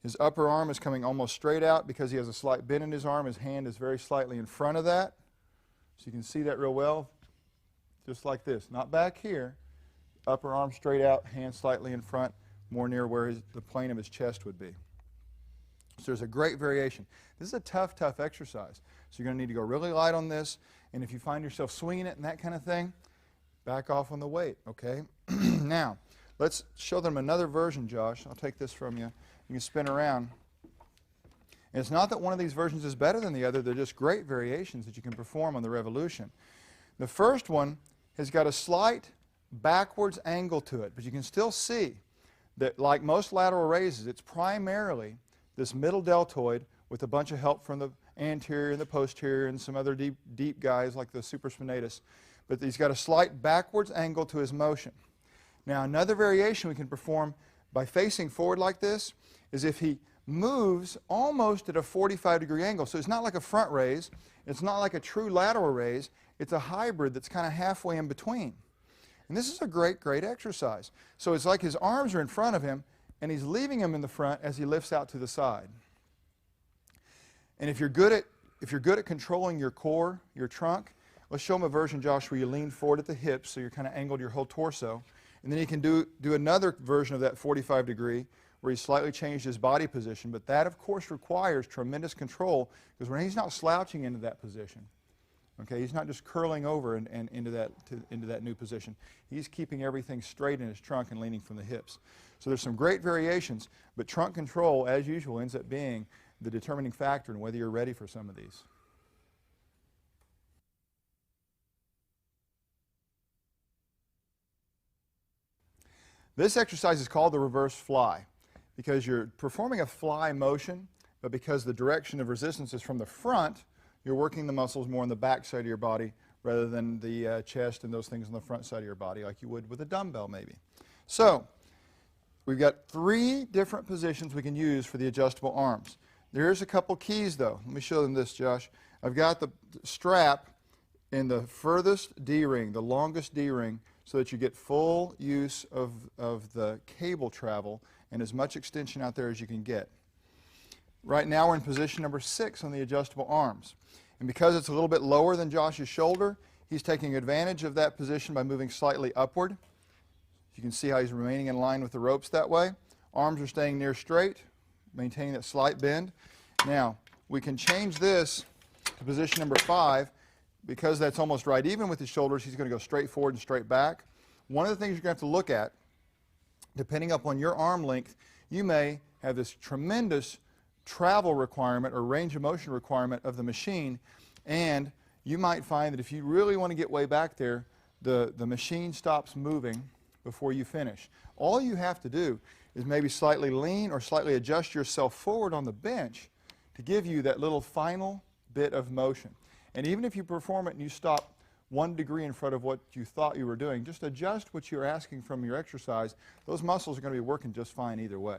his upper arm is coming almost straight out because he has a slight bend in his arm. His hand is very slightly in front of that. So you can see that real well, just like this. Not back here. Upper arm straight out, hand slightly in front, more near where the plane of his chest would be. So there's a great variation. This is a tough, tough exercise. So you're going to need to go really light on this. And if you find yourself swinging it and that kind of thing, back off on the weight, okay? Now, let's show them another version, Josh. I'll take this from you. You can spin around. And it's not that one of these versions is better than the other. They're just great variations that you can perform on the Revolution. The first one has got a slight backwards angle to it, but you can still see that, like most lateral raises, it's primarily this middle deltoid with a bunch of help from the anterior and the posterior and some other deep guys like the supraspinatus. But he's got a slight backwards angle to his motion. Now, another variation we can perform by facing forward like this is if he moves almost at a 45-degree angle. So it's not like a front raise. It's not like a true lateral raise. It's a hybrid that's kind of halfway in between. And this is a great, great exercise. So it's like his arms are in front of him, and he's leaving them in the front as he lifts out to the side. And if you're good at controlling your core, your trunk, let's show him a version, Josh, where you lean forward at the hips, so you're kind of angled your whole torso. And then you can do another version of that 45 degree where he slightly changed his body position. But that, of course, requires tremendous control because when he's not slouching into that position, okay, he's not just curling over and into that new position. He's keeping everything straight in his trunk and leaning from the hips. So there's some great variations, but trunk control, as usual, ends up being the determining factor in whether you're ready for some of these. This exercise is called the reverse fly because you're performing a fly motion, but because the direction of resistance is from the front, you're working the muscles more on the back side of your body rather than the chest and those things on the front side of your body like you would with a dumbbell maybe. So we've got 3 different positions we can use for the adjustable arms. There's a couple keys though. Let me show them this, Josh. I've got the strap in the furthest D-ring, the longest D-ring, so that you get full use of the cable travel and as much extension out there as you can get. Right now we're in position number 6 on the adjustable arms. And because it's a little bit lower than Josh's shoulder, he's taking advantage of that position by moving slightly upward. You can see how he's remaining in line with the ropes that way. Arms are staying near straight, maintaining that slight bend. Now, we can change this to position number 5. Because that's almost right even with his shoulders, he's going to go straight forward and straight back. One of the things you're going to have to look at, depending upon your arm length, you may have this tremendous travel requirement or range of motion requirement of the machine, and you might find that if you really want to get way back there, the machine stops moving before you finish. All you have to do is maybe slightly lean or slightly adjust yourself forward on the bench to give you that little final bit of motion. And even if you perform it and you stop 1 degree in front of what you thought you were doing, just adjust what you're asking from your exercise. Those muscles are going to be working just fine either way.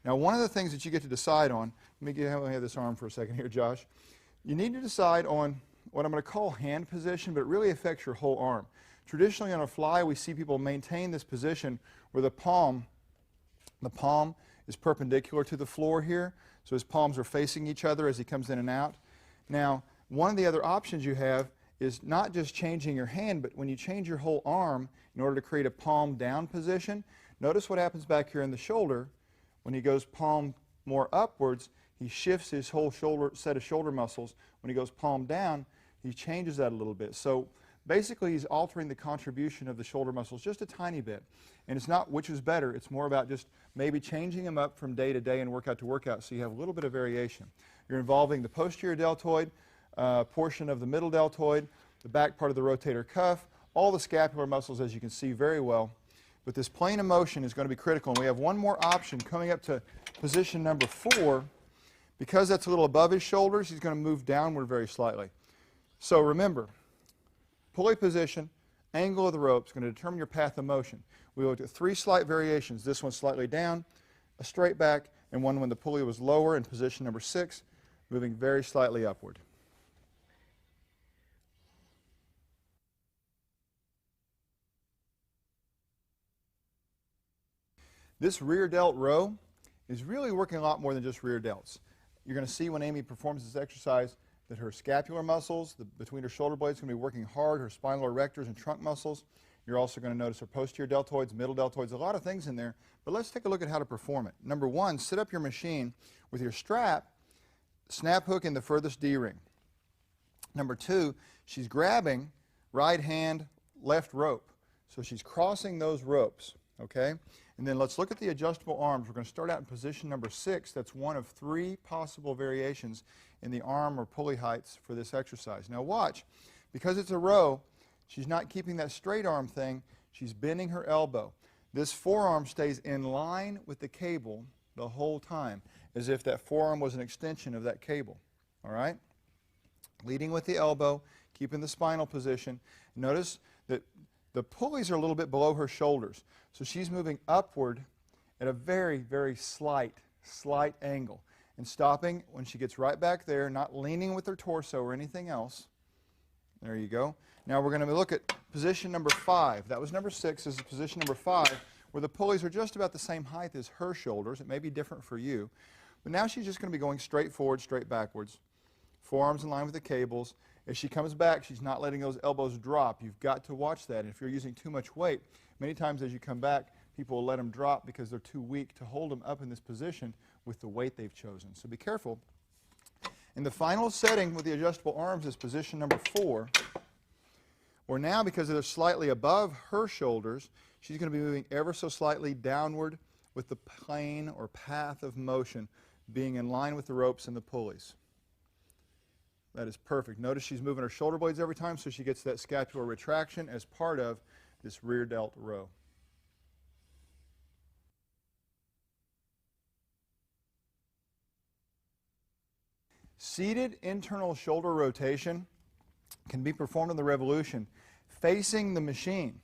Now, one of the things that you get to decide on, let me have this arm for a second here, Josh. You need to decide on what I'm going to call hand position, but it really affects your whole arm. Traditionally on a fly, we see people maintain this position where the palm is perpendicular to the floor here, so his palms are facing each other as he comes in and out. Now, one of the other options you have is not just changing your hand, but when you change your whole arm in order to create a palm down position, notice what happens back here in the shoulder. When he goes palm more upwards, he shifts his whole set of shoulder muscles. When he goes palm down, he changes that a little bit. So basically he's altering the contribution of the shoulder muscles just a tiny bit. And it's not which is better, it's more about just maybe changing them up from day to day and workout to workout so you have a little bit of variation. You're involving the posterior deltoid, portion of the middle deltoid, the back part of the rotator cuff, all the scapular muscles as you can see very well. But this plane of motion is going to be critical. And we have one more option coming up to position number 4. Because that's a little above his shoulders, he's going to move downward very slightly. So remember, pulley position, angle of the rope is going to determine your path of motion. We looked at 3 slight variations. This one slightly down, a straight back, and one when the pulley was lower in position number 6, moving very slightly upward. This rear delt row is really working a lot more than just rear delts. You're going to see when Amy performs this exercise that her scapular muscles between her shoulder blades are going to be working hard, her spinal erectors and trunk muscles. You're also going to notice her posterior deltoids, middle deltoids, a lot of things in there. But let's take a look at how to perform it. Number 1, sit up your machine with your strap, snap hook in the furthest D-ring. Number 2, she's grabbing right hand, left rope. So she's crossing those ropes, okay? And then let's look at the adjustable arms. We're going to start out in position number 6. That's one of 3 possible variations in the arm or pulley heights for this exercise. Now watch, because it's a row, she's not keeping that straight arm thing. She's bending her elbow. This forearm stays in line with the cable the whole time, as if that forearm was an extension of that cable. All right? Leading with the elbow, keeping the spinal position. Notice that the pulleys are a little bit below her shoulders. So she's moving upward at a very, very slight angle. And stopping when she gets right back there, not leaning with her torso or anything else. There you go. Now we're going to look at position number 5. That was number 6. This is position number 5, where the pulleys are just about the same height as her shoulders. It may be different for you. But now she's just going to be going straight forward, straight backwards. Forearms in line with the cables. As she comes back, she's not letting those elbows drop. You've got to watch that. And if you're using too much weight, many times as you come back, people will let them drop because they're too weak to hold them up in this position with the weight they've chosen. So be careful. And the final setting with the adjustable arms is position number 4, where now, because they're slightly above her shoulders, she's going to be moving ever so slightly downward with the plane or path of motion being in line with the ropes and the pulleys. That is perfect. Notice she's moving her shoulder blades every time, so she gets that scapular retraction as part of this rear delt row. Seated internal shoulder rotation can be performed in the revolution facing the machine.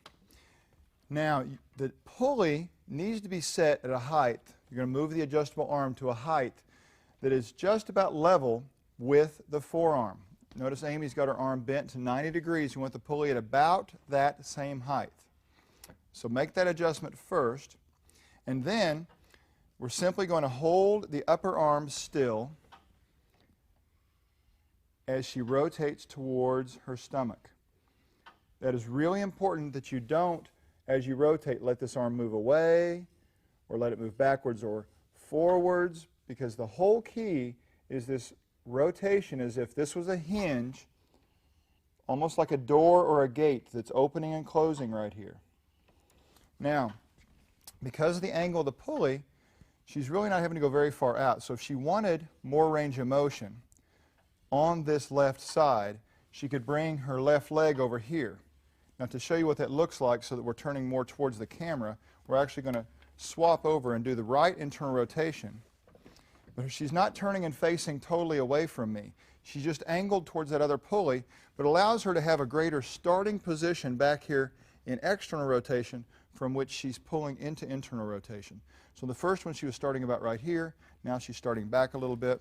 Now, the pulley needs to be set at a height. You're going to move the adjustable arm to a height that is just about level with the forearm. Notice Amy's got her arm bent to 90 degrees. You want the pulley at about that same height. So make that adjustment first, and then we're simply going to hold the upper arm still as she rotates towards her stomach. That is really important that you don't, as you rotate, let this arm move away or let it move backwards or forwards, because the whole key is this rotation as if this was a hinge, almost like a door or a gate that's opening and closing right here. Now, because of the angle of the pulley, she's really not having to go very far out. So if she wanted more range of motion on this left side, she could bring her left leg over here. Now, to show you what that looks like so that we're turning more towards the camera, we're actually going to swap over and do the right internal rotation. But she's not turning and facing totally away from me. She's just angled towards that other pulley, but allows her to have a greater starting position back here in external rotation from which she's pulling into internal rotation. So the first one she was starting about right here. Now she's starting back a little bit,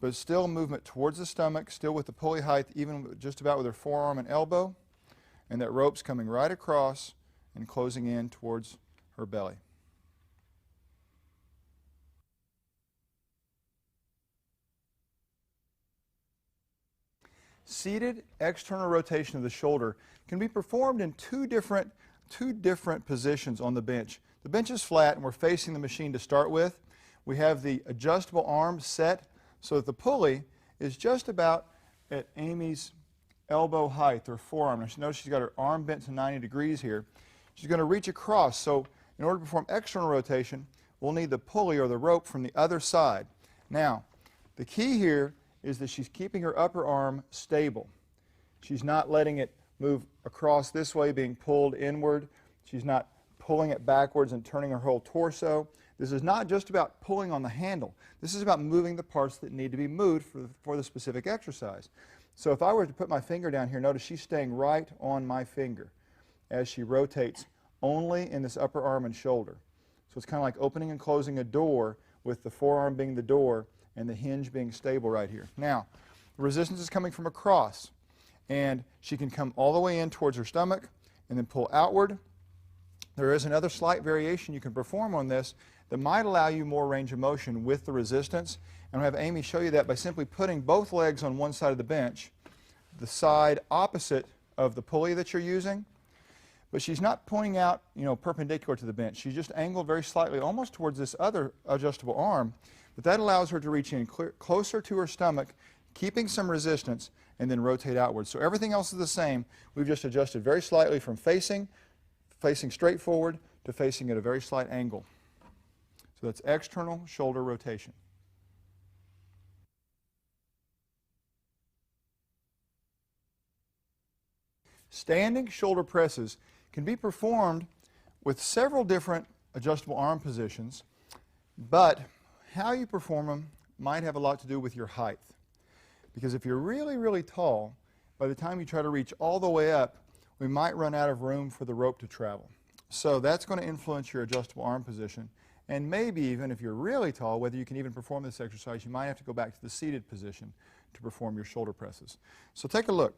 but still movement towards the stomach, still with the pulley height, even just about with her forearm and elbow, and that rope's coming right across and closing in towards her belly. Seated external rotation of the shoulder can be performed in two different positions on the bench. The bench is flat and we're facing the machine to start with. We have the adjustable arm set so that the pulley is just about at Amy's elbow height or forearm. Now, notice she's got her arm bent to 90 degrees here. She's going to reach across. So in order to perform external rotation, we'll need the pulley or the rope from the other side. Now, the key here is that she's keeping her upper arm stable. She's not letting it move across this way, being pulled inward. She's not pulling it backwards and turning her whole torso. This is not just about pulling on the handle. This is about moving the parts that need to be moved for the specific exercise. So if I were to put my finger down here, notice she's staying right on my finger as she rotates only in this upper arm and shoulder. So it's kind of like opening and closing a door with the forearm being the door and the hinge being stable right here. Now, the resistance is coming from across, and she can come all the way in towards her stomach and then pull outward. There is another slight variation you can perform on this that might allow you more range of motion with the resistance. And I'll have Amy show you that by simply putting both legs on one side of the bench, the side opposite of the pulley that you're using. But she's not pointing out, perpendicular to the bench. She's just angled very slightly, almost towards this other adjustable arm. But that allows her to reach in closer to her stomach, keeping some resistance, and then rotate outward. So everything else is the same. We've just adjusted very slightly from facing straight forward to facing at a very slight angle. So that's external shoulder rotation. Standing shoulder presses can be performed with several different adjustable arm positions, but how you perform them might have a lot to do with your height. Because if you're really, really tall, by the time you try to reach all the way up, we might run out of room for the rope to travel. So that's going to influence your adjustable arm position. And maybe even if you're really tall, whether you can even perform this exercise, you might have to go back to the seated position to perform your shoulder presses. So take a look.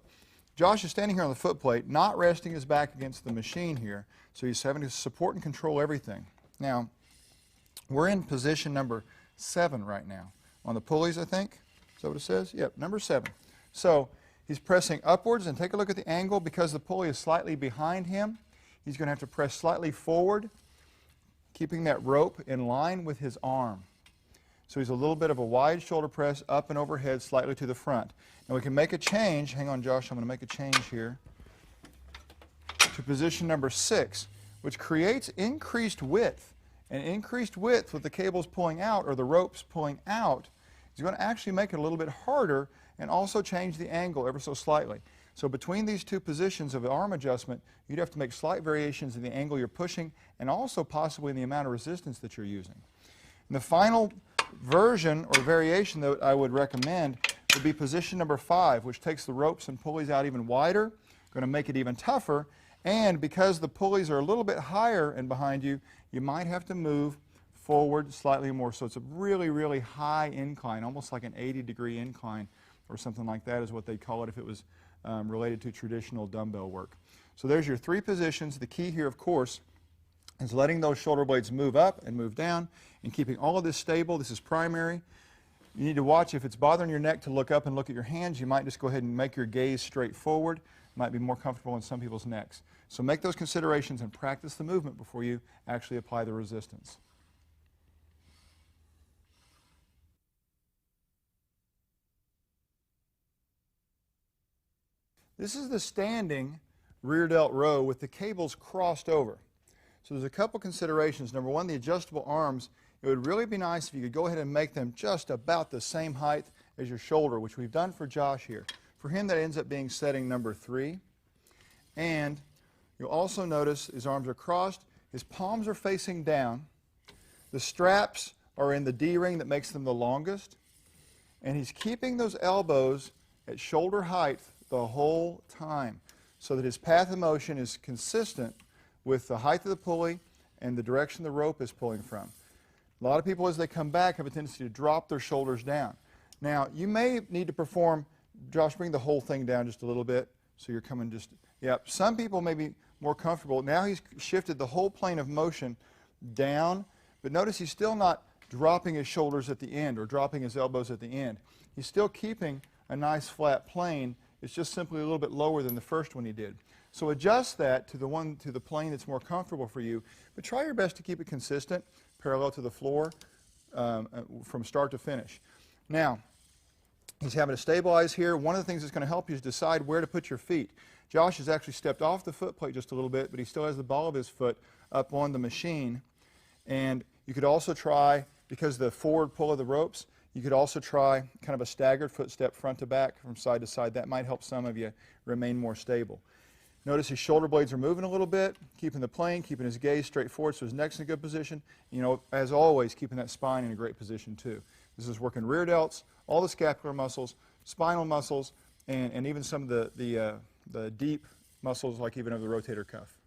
Josh is standing here on the foot plate, not resting his back against the machine here, so he's having to support and control everything. Now, we're in position number 7 right now. On the pulleys, I think. Is that what it says? Yep, number 7. So he's pressing upwards, and take a look at the angle. Because the pulley is slightly behind him, he's going to have to press slightly forward, keeping that rope in line with his arm. So he's a little bit of a wide shoulder press up and overhead, slightly to the front. Now we can make a change. Hang on, Josh, I'm going to make a change here to position number 6, which creates increased width. And increased width with the cables pulling out or the ropes pulling out is going to actually make it a little bit harder and also change the angle ever so slightly. So between these two positions of the arm adjustment, you'd have to make slight variations in the angle you're pushing and also possibly in the amount of resistance that you're using. And the final version or variation that I would recommend would be position number 5, which takes the ropes and pulleys out even wider, going to make it even tougher, and because the pulleys are a little bit higher and behind you, you might have to move forward slightly more. So it's a really, really high incline, almost like an 80-degree incline or something like that is what they'd call it if it was related to traditional dumbbell work. So there's your 3 positions. The key here, of course, is letting those shoulder blades move up and move down and keeping all of this stable. This is primary. You need to watch if it's bothering your neck to look up and look at your hands. You might just go ahead and make your gaze straight forward. It might be more comfortable in some people's necks. So make those considerations and practice the movement before you actually apply the resistance. This is the standing rear delt row with the cables crossed over. So there's a couple considerations. Number 1, the adjustable arms. It would really be nice if you could go ahead and make them just about the same height as your shoulder, which we've done for Josh here. For him, that ends up being setting number 3. And you'll also notice his arms are crossed, his palms are facing down, the straps are in the D-ring that makes them the longest, and he's keeping those elbows at shoulder height the whole time so that his path of motion is consistent with the height of the pulley and the direction the rope is pulling from. A lot of people, as they come back, have a tendency to drop their shoulders down. Now, you may need to perform, Josh, bring the whole thing down just a little bit so you're coming just, yep. Some people may be more comfortable. Now he's shifted the whole plane of motion down, but notice he's still not dropping his shoulders at the end or dropping his elbows at the end. He's still keeping a nice flat plane. It's just simply a little bit lower than the first one he did. So adjust that to the plane that's more comfortable for you, but try your best to keep it consistent, parallel to the floor from start to finish. Now, he's having to stabilize here. One of the things that's going to help you is decide where to put your feet. Josh has actually stepped off the foot plate just a little bit, but he still has the ball of his foot up on the machine. And you could also try, because of the forward pull of the ropes, you could also try kind of a staggered footstep front to back from side to side. That might help some of you remain more stable. Notice his shoulder blades are moving a little bit, keeping the plane, keeping his gaze straight forward so his neck's in a good position. You know, as always, keeping that spine in a great position too. This is working rear delts, all the scapular muscles, spinal muscles, and even some of the deep muscles like even of the rotator cuff.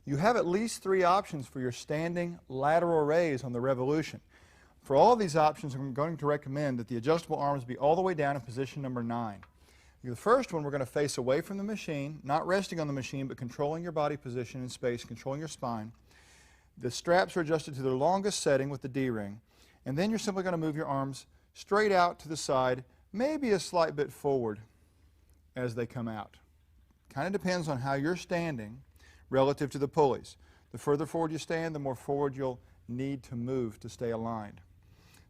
You have at least 3 options for your standing lateral raise on the Revolution. For all of these options, I'm going to recommend that the adjustable arms be all the way down in position number 9. The first one, we're going to face away from the machine, not resting on the machine, but controlling your body position in space, controlling your spine. The straps are adjusted to their longest setting with the D-ring. And then you're simply going to move your arms straight out to the side, maybe a slight bit forward as they come out. Kind of depends on how you're standing relative to the pulleys. The further forward you stand, the more forward you'll need to move to stay aligned.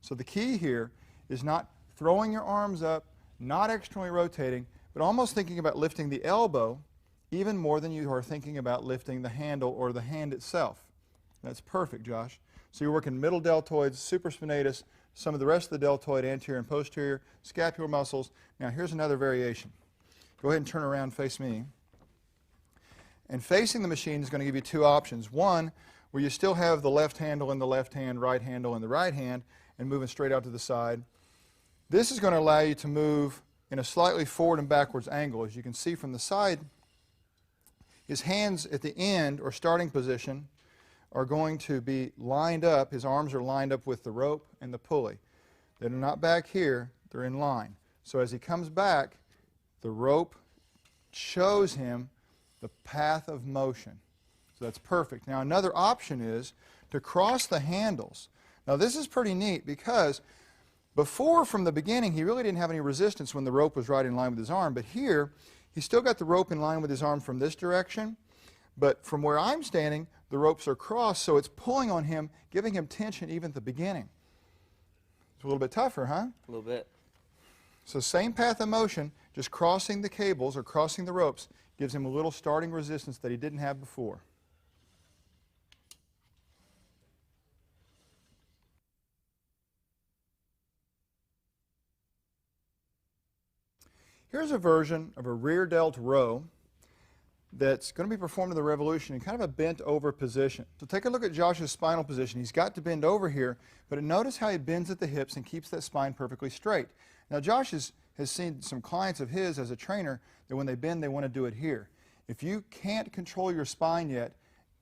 So the key here is not throwing your arms up, not externally rotating, but almost thinking about lifting the elbow even more than you are thinking about lifting the handle or the hand itself. That's perfect, Josh. So you're working middle deltoids, supraspinatus, some of the rest of the deltoid, anterior and posterior, scapular muscles. Now here's another variation. Go ahead and turn around and face me. And facing the machine is going to give you 2 options. One, where you still have the left handle in the left hand, right handle in the right hand, and moving straight out to the side. This is going to allow you to move in a slightly forward and backwards angle. As you can see from the side, his hands at the end or starting position are going to be lined up. His arms are lined up with the rope and the pulley. They're not back here, they're in line. So as he comes back, the rope shows him the path of motion. So that's perfect. Now another option is to cross the handles. Now this is pretty neat because before, from the beginning, he really didn't have any resistance when the rope was right in line with his arm, but here he's still got the rope in line with his arm from this direction, but from where I'm standing, the ropes are crossed, so it's pulling on him, giving him tension even at the beginning. It's a little bit tougher, huh? A little bit. So same path of motion, just crossing the cables or crossing the ropes gives him a little starting resistance that he didn't have before. Here's a version of a rear delt row that's going to be performed in the Revolution in kind of a bent over position. So take a look at Josh's spinal position. He's got to bend over here, but notice how he bends at the hips and keeps that spine perfectly straight. Now Josh has seen some clients of his as a trainer that when they bend, they want to do it here. If you can't control your spine yet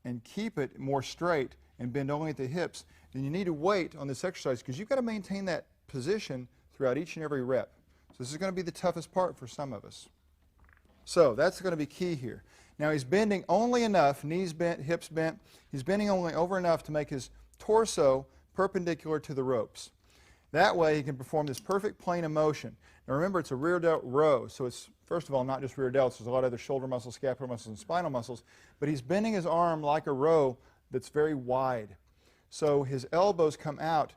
and keep it more straight and bend only at the hips, then you need to wait on this exercise because you've got to maintain that position throughout each and every rep. So this is going to be the toughest part for some of us. So that's going to be key here. Now he's bending only enough, knees bent, hips bent. He's bending only over enough to make his torso perpendicular to the ropes. That way he can perform this perfect plane of motion. Now remember, it's a rear delt row, so it's, first of all, not just rear delts. There's a lot of other shoulder muscles, scapular muscles, and spinal muscles. But he's bending his arm like a row that's very wide. So his elbows come out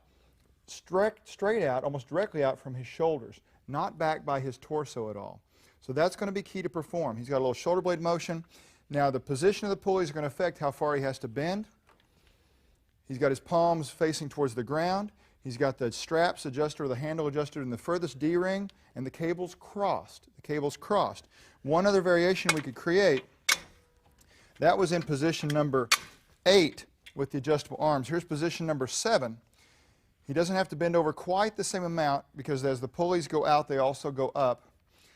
straight out, almost directly out from his shoulders, not back by his torso at all. So that's going to be key to perform. He's got a little shoulder blade motion. Now the position of the pulley is going to affect how far he has to bend. He's got his palms facing towards the ground. He's got the straps adjusted or the handle adjusted in the furthest D-ring, and the cable's crossed. The cable's crossed. One other variation we could create, that was in position number 8 with the adjustable arms. Here's position number 7. He doesn't have to bend over quite the same amount because as the pulleys go out, they also go up.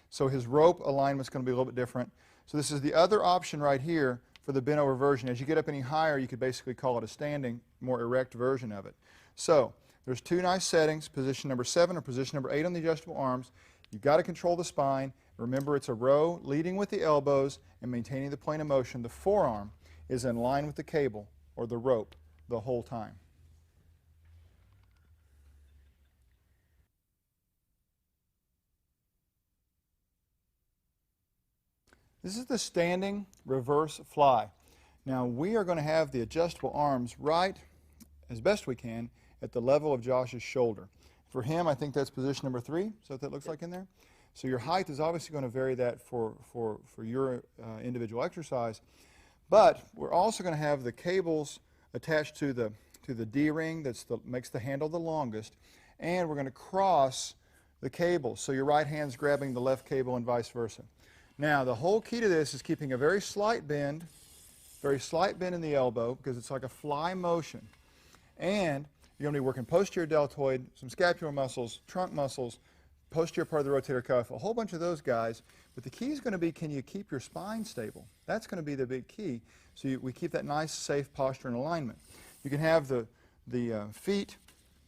So his rope alignment's going to be a little bit different. So this is the other option right here for the bent over version. As you get up any higher, you could basically call it a standing, more erect version of it. So there's 2 nice settings, position number 7 or position number 8 on the adjustable arms. You've got to control the spine. Remember, it's a row leading with the elbows and maintaining the plane of motion. The forearm is in line with the cable or the rope the whole time. This is the standing reverse fly. Now we are going to have the adjustable arms right, as best we can, at the level of Josh's shoulder. For him, I think that's position number 3. So that looks like in there. So your height is obviously going to vary that for your individual exercise. But we're also going to have the cables attached to the D-ring that makes the handle the longest. And we're going to cross the cables. So your right hand's grabbing the left cable and vice versa. Now, the whole key to this is keeping a very slight bend in the elbow because it's like a fly motion. And you're going to be working posterior deltoid, some scapular muscles, trunk muscles, posterior part of the rotator cuff, a whole bunch of those guys. But the key is going to be, can you keep your spine stable? That's going to be the big key. So we keep that nice, safe posture and alignment. You can have the feet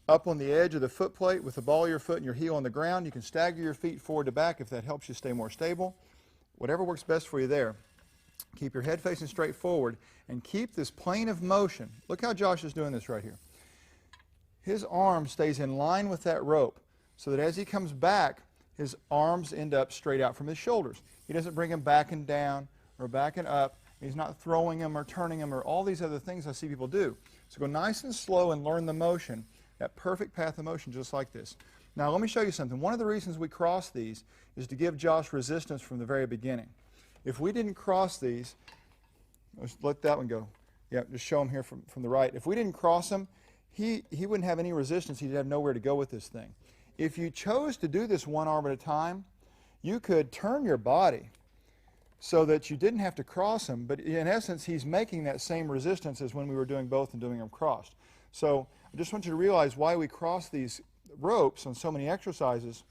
up on the edge of the foot plate with the ball of your foot and your heel on the ground. You can stagger your feet forward to back if that helps you stay more stable. Whatever works best for you there. Keep your head facing straight forward and keep this plane of motion. Look how Josh is doing this right here. His arm stays in line with that rope so that as he comes back, his arms end up straight out from his shoulders. He doesn't bring them back and down or back and up. He's not throwing them or turning them or all these other things I see people do. So go nice and slow and learn the motion, that perfect path of motion just like this. Now let me show you something. One of the reasons we cross these is to give Josh resistance from the very beginning. If we didn't cross these, let's let that one go. Yeah, just show him here from the right. If we didn't cross them, he wouldn't have any resistance. He'd have nowhere to go with this thing. If you chose to do this one arm at a time, you could turn your body so that you didn't have to cross him, but in essence, he's making that same resistance as when we were doing both and doing them crossed. So I just want you to realize why we cross these ropes on so many exercises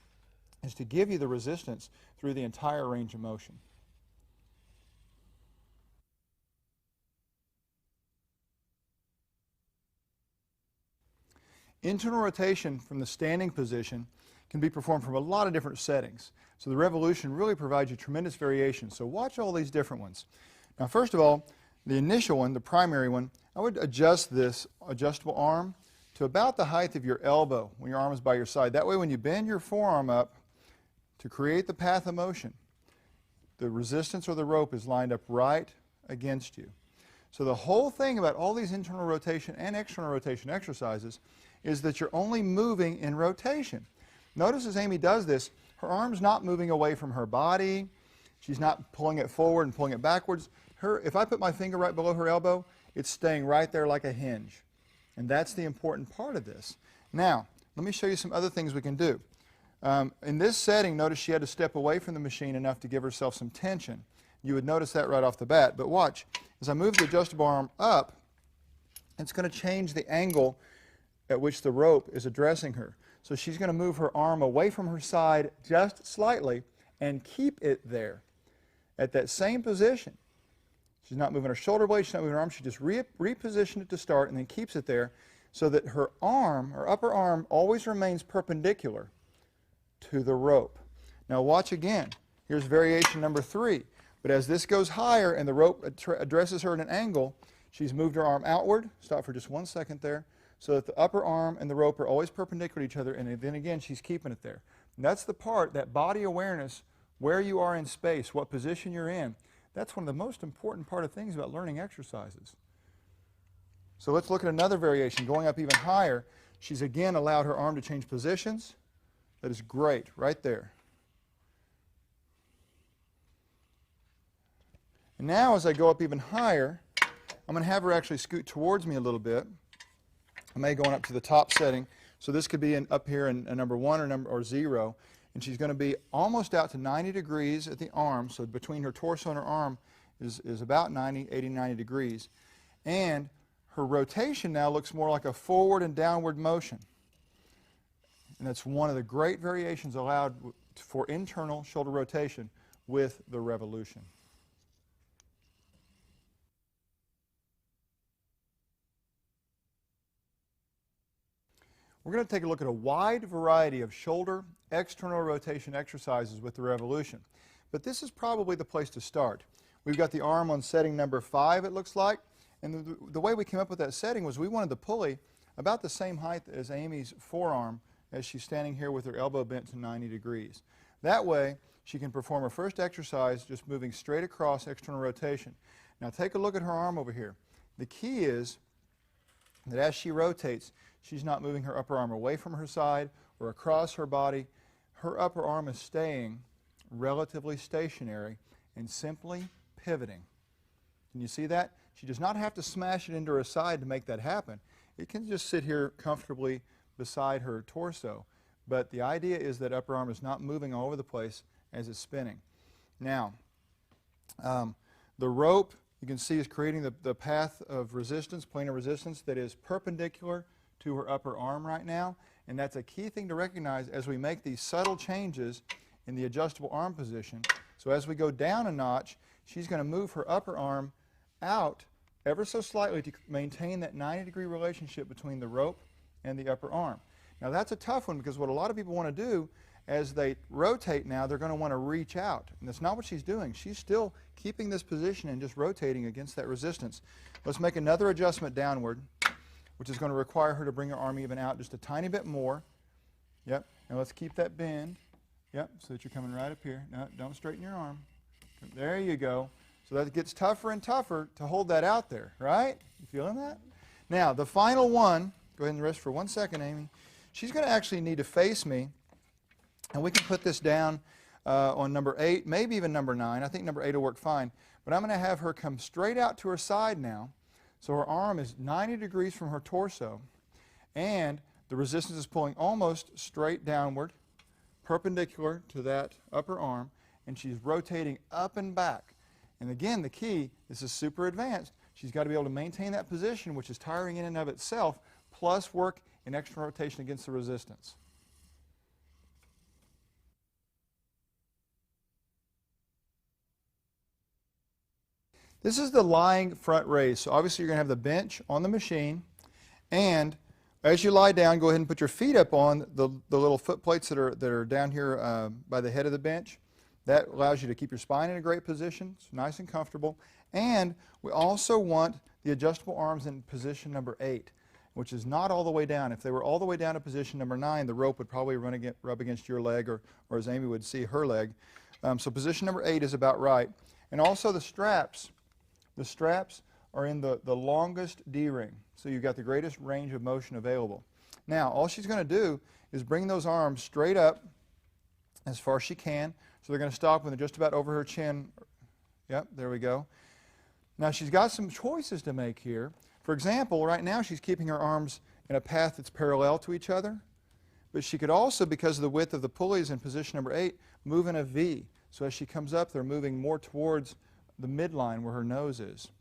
is to give you the resistance through the entire range of motion. Internal rotation from the standing position can be performed from a lot of different settings. So the Revolution really provides you tremendous variation. So watch all these different ones. Now first of all, the initial one, the primary one, I would adjust this adjustable arm to about the height of your elbow when your arm is by your side. That way when you bend your forearm up to create the path of motion, the resistance or the rope is lined up right against you. So the whole thing about all these internal rotation and external rotation exercises is that you're only moving in rotation. Notice as Amy does this, her arm's not moving away from her body. She's not pulling it forward and pulling it backwards. If I put my finger right below her elbow, it's staying right there like a hinge. And that's the important part of this. Now, let me show you some other things we can do. In this setting, notice she had to step away from the machine enough to give herself some tension. You would notice that right off the bat. But watch, as I move the adjustable arm up, it's going to change the angle at which the rope is addressing her. So she's going to move her arm away from her side just slightly and keep it there at that same position. She's not moving her shoulder blade, she's not moving her arm, she just repositions it to start and then keeps it there so that her arm, her upper arm, always remains perpendicular to the rope. Now watch again. Here's variation number 3. But as this goes higher and the rope addresses her at an angle, she's moved her arm outward. Stop for just 1 second there. So that the upper arm and the rope are always perpendicular to each other, and then again she's keeping it there. And that's the part, that body awareness, where you are in space, what position you're in. That's one of the most important part of things about learning exercises. So let's look at another variation, going up even higher. She's again allowed her arm to change positions. That is great, right there. And now as I go up even higher, I'm going to have her actually scoot towards me a little bit. I may go on up to the top setting. So this could be up here in number 1 or 0. And she's going to be almost out to 90 degrees at the arm. So between her torso and her arm is about 80, 90 degrees. And her rotation now looks more like a forward and downward motion. And that's one of the great variations allowed for internal shoulder rotation with the Revolution. We're going to take a look at a wide variety of shoulder external rotation exercises with the Revolution. But this is probably the place to start. We've got the arm on setting number 5, it looks like. And the way we came up with that setting was we wanted the pulley about the same height as Amy's forearm as she's standing here with her elbow bent to 90 degrees. That way, she can perform her first exercise just moving straight across external rotation. Now take a look at her arm over here. The key is that as she rotates, she's not moving her upper arm away from her side or across her body. Her upper arm is staying relatively stationary and simply pivoting. Can you see that? She does not have to smash it into her side to make that happen. It can just sit here comfortably beside her torso. But the idea is that upper arm is not moving all over the place as it's spinning. Now, the rope, you can see, is creating the path of resistance, plane of resistance, that is perpendicular to her upper arm right now. And that's a key thing to recognize as we make these subtle changes in the adjustable arm position. So as we go down a notch, she's going to move her upper arm out ever so slightly to maintain that 90-degree relationship between the rope and the upper arm. Now that's a tough one because what a lot of people want to do as they rotate now, they're going to want to reach out. And that's not what she's doing. She's still keeping this position and just rotating against that resistance. Let's make another adjustment downward, which is going to require her to bring her arm even out just a tiny bit more. Yep. And let's keep that bend. Yep. So that you're coming right up here. No, don't straighten your arm. There you go. So that gets tougher and tougher to hold that out there, right? You feeling that? Now, the final one, go ahead and rest for 1 second, Amy. She's going to actually need to face me. And we can put this down on number 8, maybe even number 9. I think number 8 will work fine. But I'm going to have her come straight out to her side now. So her arm is 90 degrees from her torso. And the resistance is pulling almost straight downward, perpendicular to that upper arm. And she's rotating up and back. And again, the key, this is super advanced. She's got to be able to maintain that position, which is tiring in and of itself, plus work in extra rotation against the resistance. This is the lying front raise. So obviously you're going to have the bench on the machine, and as you lie down, go ahead and put your feet up on the little foot plates that are down here by the head of the bench. That allows you to keep your spine in a great position. It's nice and comfortable. And we also want the adjustable arms in position number 8, which is not all the way down. If they were all the way down to position number 9, the rope would probably rub against your leg, or as Amy would see, her leg. So position number 8 is about right. And also the straps. The straps are in the longest D-ring, so you've got the greatest range of motion available. Now, all she's going to do is bring those arms straight up as far as she can. So they're going to stop when they're just about over her chin. Yep, there we go. Now, she's got some choices to make here. For example, right now she's keeping her arms in a path that's parallel to each other. But she could also, because of the width of the pulleys in position number 8, move in a V. So as she comes up, they're moving more towards the midline where her nose is.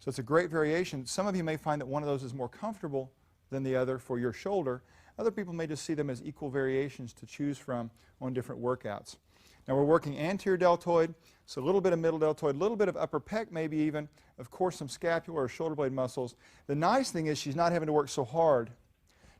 So it's a great variation. Some of you may find that one of those is more comfortable than the other for your shoulder. Other people may just see them as equal variations to choose from on different workouts. Now we're working anterior deltoid, so a little bit of middle deltoid, a little bit of upper pec maybe even, of course some scapular or shoulder blade muscles. The nice thing is she's not having to work so hard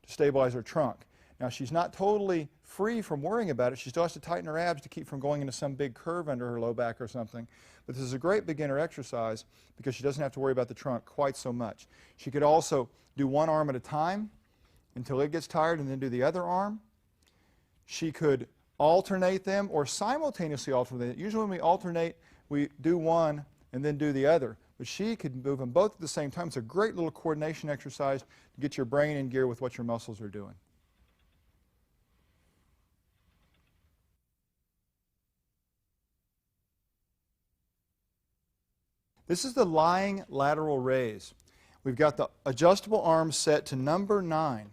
to stabilize her trunk. Now she's not totally free from worrying about it. She still has to tighten her abs to keep from going into some big curve under her low back or something. But this is a great beginner exercise because she doesn't have to worry about the trunk quite so much. She could also do one arm at a time until it gets tired and then do the other arm. She could alternate them or simultaneously alternate. Usually when we alternate, we do one and then do the other. But she could move them both at the same time. It's a great little coordination exercise to get your brain in gear with what your muscles are doing. This is the lying lateral raise. We've got the adjustable arms set to number 9.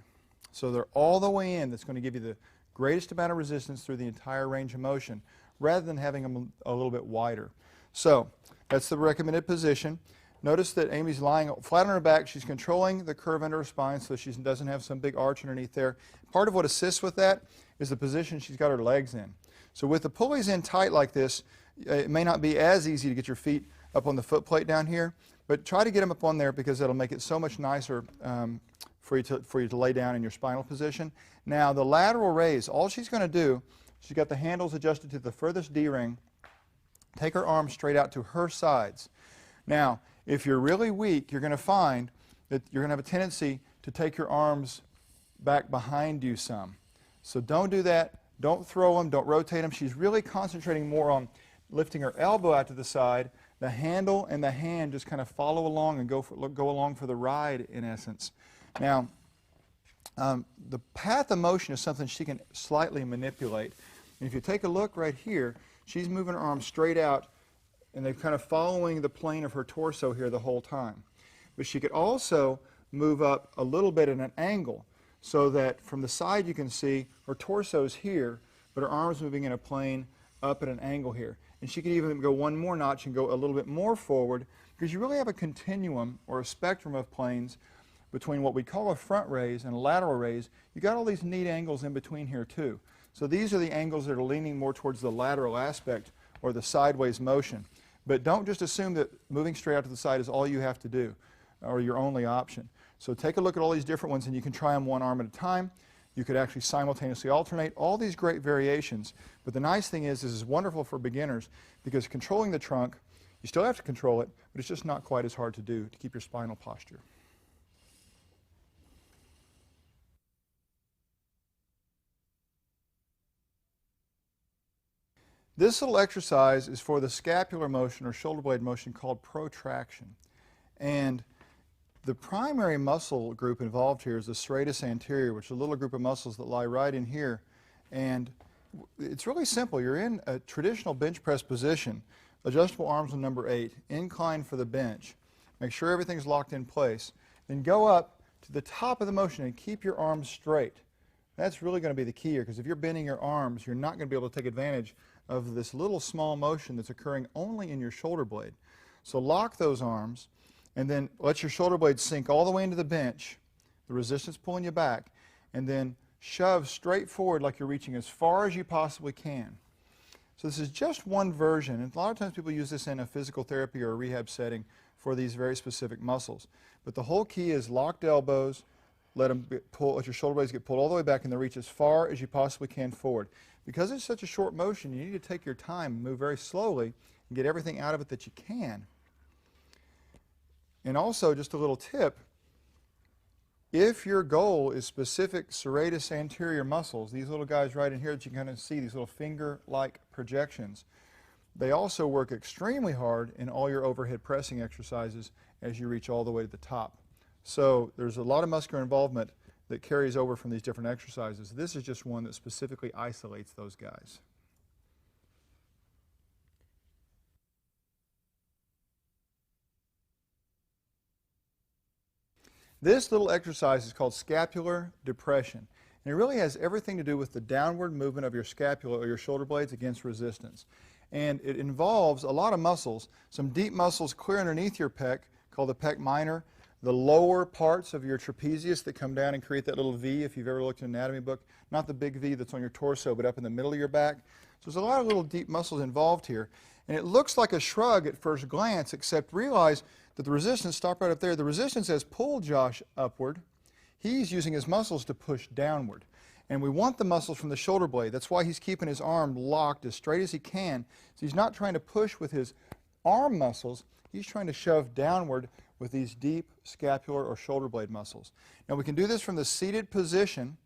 So they're all the way in. That's going to give you the greatest amount of resistance through the entire range of motion, rather than having them a little bit wider. So that's the recommended position. Notice that Amy's lying flat on her back. She's controlling the curve under her spine so she doesn't have some big arch underneath there. Part of what assists with that is the position she's got her legs in. So with the pulleys in tight like this, it may not be as easy to get your feet up on the foot plate down here, but try to get them up on there because that'll make it so much nicer for you to lay down in your spinal position. Now the lateral raise, all she's going to do, she's got the handles adjusted to the furthest D-ring, take her arms straight out to her sides. Now if you're really weak, you're going to find that you're going to have a tendency to take your arms back behind you some. So don't do that. Don't throw them. Don't rotate them. She's really concentrating more on lifting her elbow out to the side. The handle and the hand just kind of follow along and go along for the ride, in essence. Now, the path of motion is something she can slightly manipulate. And if you take a look right here, she's moving her arms straight out, and they're kind of following the plane of her torso here the whole time. But she could also move up a little bit at an angle, so that from the side you can see her torso's here, but her arms moving in a plane up at an angle here. And she could even go one more notch and go a little bit more forward, because you really have a continuum or a spectrum of planes between what we call a front raise and a lateral raise, you got all these neat angles in between here too. So these are the angles that are leaning more towards the lateral aspect or the sideways motion. But don't just assume that moving straight out to the side is all you have to do or your only option. So take a look at all these different ones, and you can try them one arm at a time. You could actually simultaneously alternate, all these great variations. But the nice thing is this is wonderful for beginners because controlling the trunk, you still have to control it, but it's just not quite as hard to do to keep your spinal posture. This little exercise is for the scapular motion or shoulder blade motion called protraction. And the primary muscle group involved here is the serratus anterior, which is a little group of muscles that lie right in here. And it's really simple. You're in a traditional bench press position, adjustable arms on number 8, incline for the bench. Make sure everything's locked in place. Then go up to the top of the motion and keep your arms straight. That's really going to be the key here, because if you're bending your arms, you're not going to be able to take advantage of this little small motion that's occurring only in your shoulder blade. So lock those arms, and then let your shoulder blade sink all the way into the bench, the resistance pulling you back, and then shove straight forward like you're reaching as far as you possibly can. So this is just one version, and a lot of times people use this in a physical therapy or a rehab setting for these very specific muscles. But the whole key is locked elbows, let your shoulder blades get pulled all the way back, and then reach as far as you possibly can forward. Because it's such a short motion, you need to take your time, move very slowly, and get everything out of it that you can. And also, just a little tip, if your goal is specific serratus anterior muscles, these little guys right in here that you can kind of see, these little finger-like projections, they also work extremely hard in all your overhead pressing exercises as you reach all the way to the top. So there's a lot of muscular involvement that carries over from these different exercises. This is just one that specifically isolates those guys. This little exercise is called Scapular Depression, and it really has everything to do with the downward movement of your scapula or your shoulder blades against resistance. And it involves a lot of muscles, some deep muscles clear underneath your pec called the pec minor, the lower parts of your trapezius that come down and create that little V if you've ever looked at an anatomy book, not the big V that's on your torso but up in the middle of your back. So there's a lot of little deep muscles involved here. And it looks like a shrug at first glance, except realize that the resistance, stop right up there, the resistance has pulled Josh upward. He's using his muscles to push downward. And we want the muscles from the shoulder blade. That's why he's keeping his arm locked as straight as he can. So he's not trying to push with his arm muscles. He's trying to shove downward with these deep scapular or shoulder blade muscles. Now we can do this from the seated position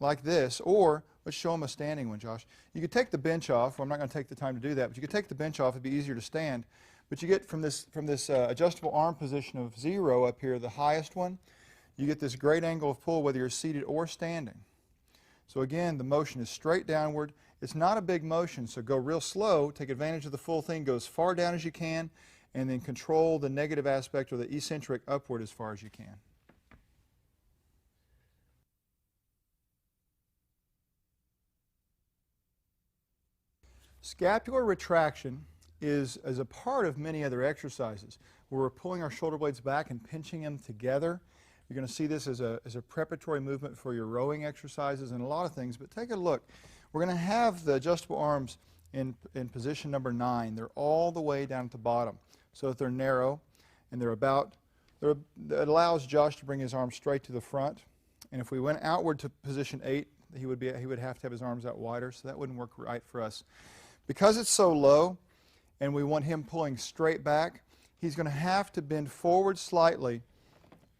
like this, or let's show him a standing one, Josh. You could take the bench off. Well, I'm not going to take the time to do that, but you could take the bench off. It'd be easier to stand. But you get from this adjustable arm position of 0 up here, the highest one, you get this great angle of pull whether you're seated or standing. So again, the motion is straight downward. It's not a big motion, so go real slow, take advantage of the full thing, go as far down as you can, and then control the negative aspect or the eccentric upward as far as you can. Scapular retraction is a part of many other exercises where we're pulling our shoulder blades back and pinching them together. You're going to see this as a preparatory movement for your rowing exercises and a lot of things, but take a look. We're going to have the adjustable arms in position number 9. They're all the way down at the bottom. So that they're narrow and it allows Josh to bring his arms straight to the front. And if we went outward to position 8, he would have to have his arms out wider, so that wouldn't work right for us. Because it's so low and we want him pulling straight back, he's going to have to bend forward slightly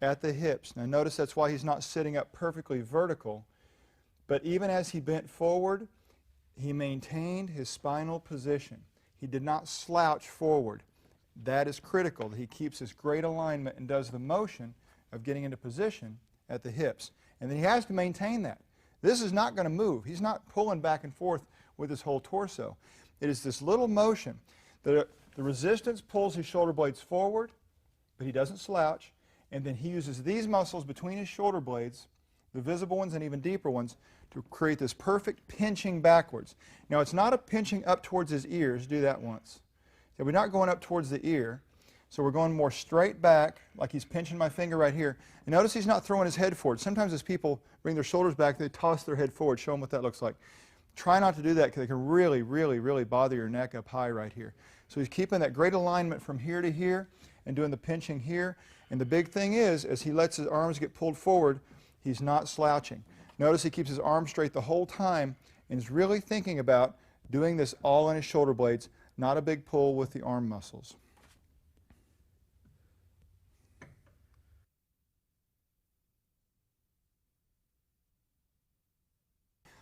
at the hips. Now notice that's why he's not sitting up perfectly vertical, but even as he bent forward, he maintained his spinal position. He did not slouch forward. That is critical, that he keeps this great alignment and does the motion of getting into position at the hips. And then he has to maintain that. This is not going to move. He's not pulling back and forth with his whole torso. It is this little motion. The resistance pulls his shoulder blades forward, but he doesn't slouch. And then he uses these muscles between his shoulder blades, the visible ones and even deeper ones, to create this perfect pinching backwards. Now it's not a pinching up towards his ears. Do that once. So we're not going up towards the ear. So we're going more straight back, like he's pinching my finger right here. And notice he's not throwing his head forward. Sometimes as people bring their shoulders back, they toss their head forward. Show them what that looks like. Try not to do that because it can really, really, really bother your neck up high right here. So he's keeping that great alignment from here to here and doing the pinching here. And the big thing is, as he lets his arms get pulled forward, he's not slouching. Notice he keeps his arms straight the whole time and is really thinking about doing this all in his shoulder blades, not a big pull with the arm muscles.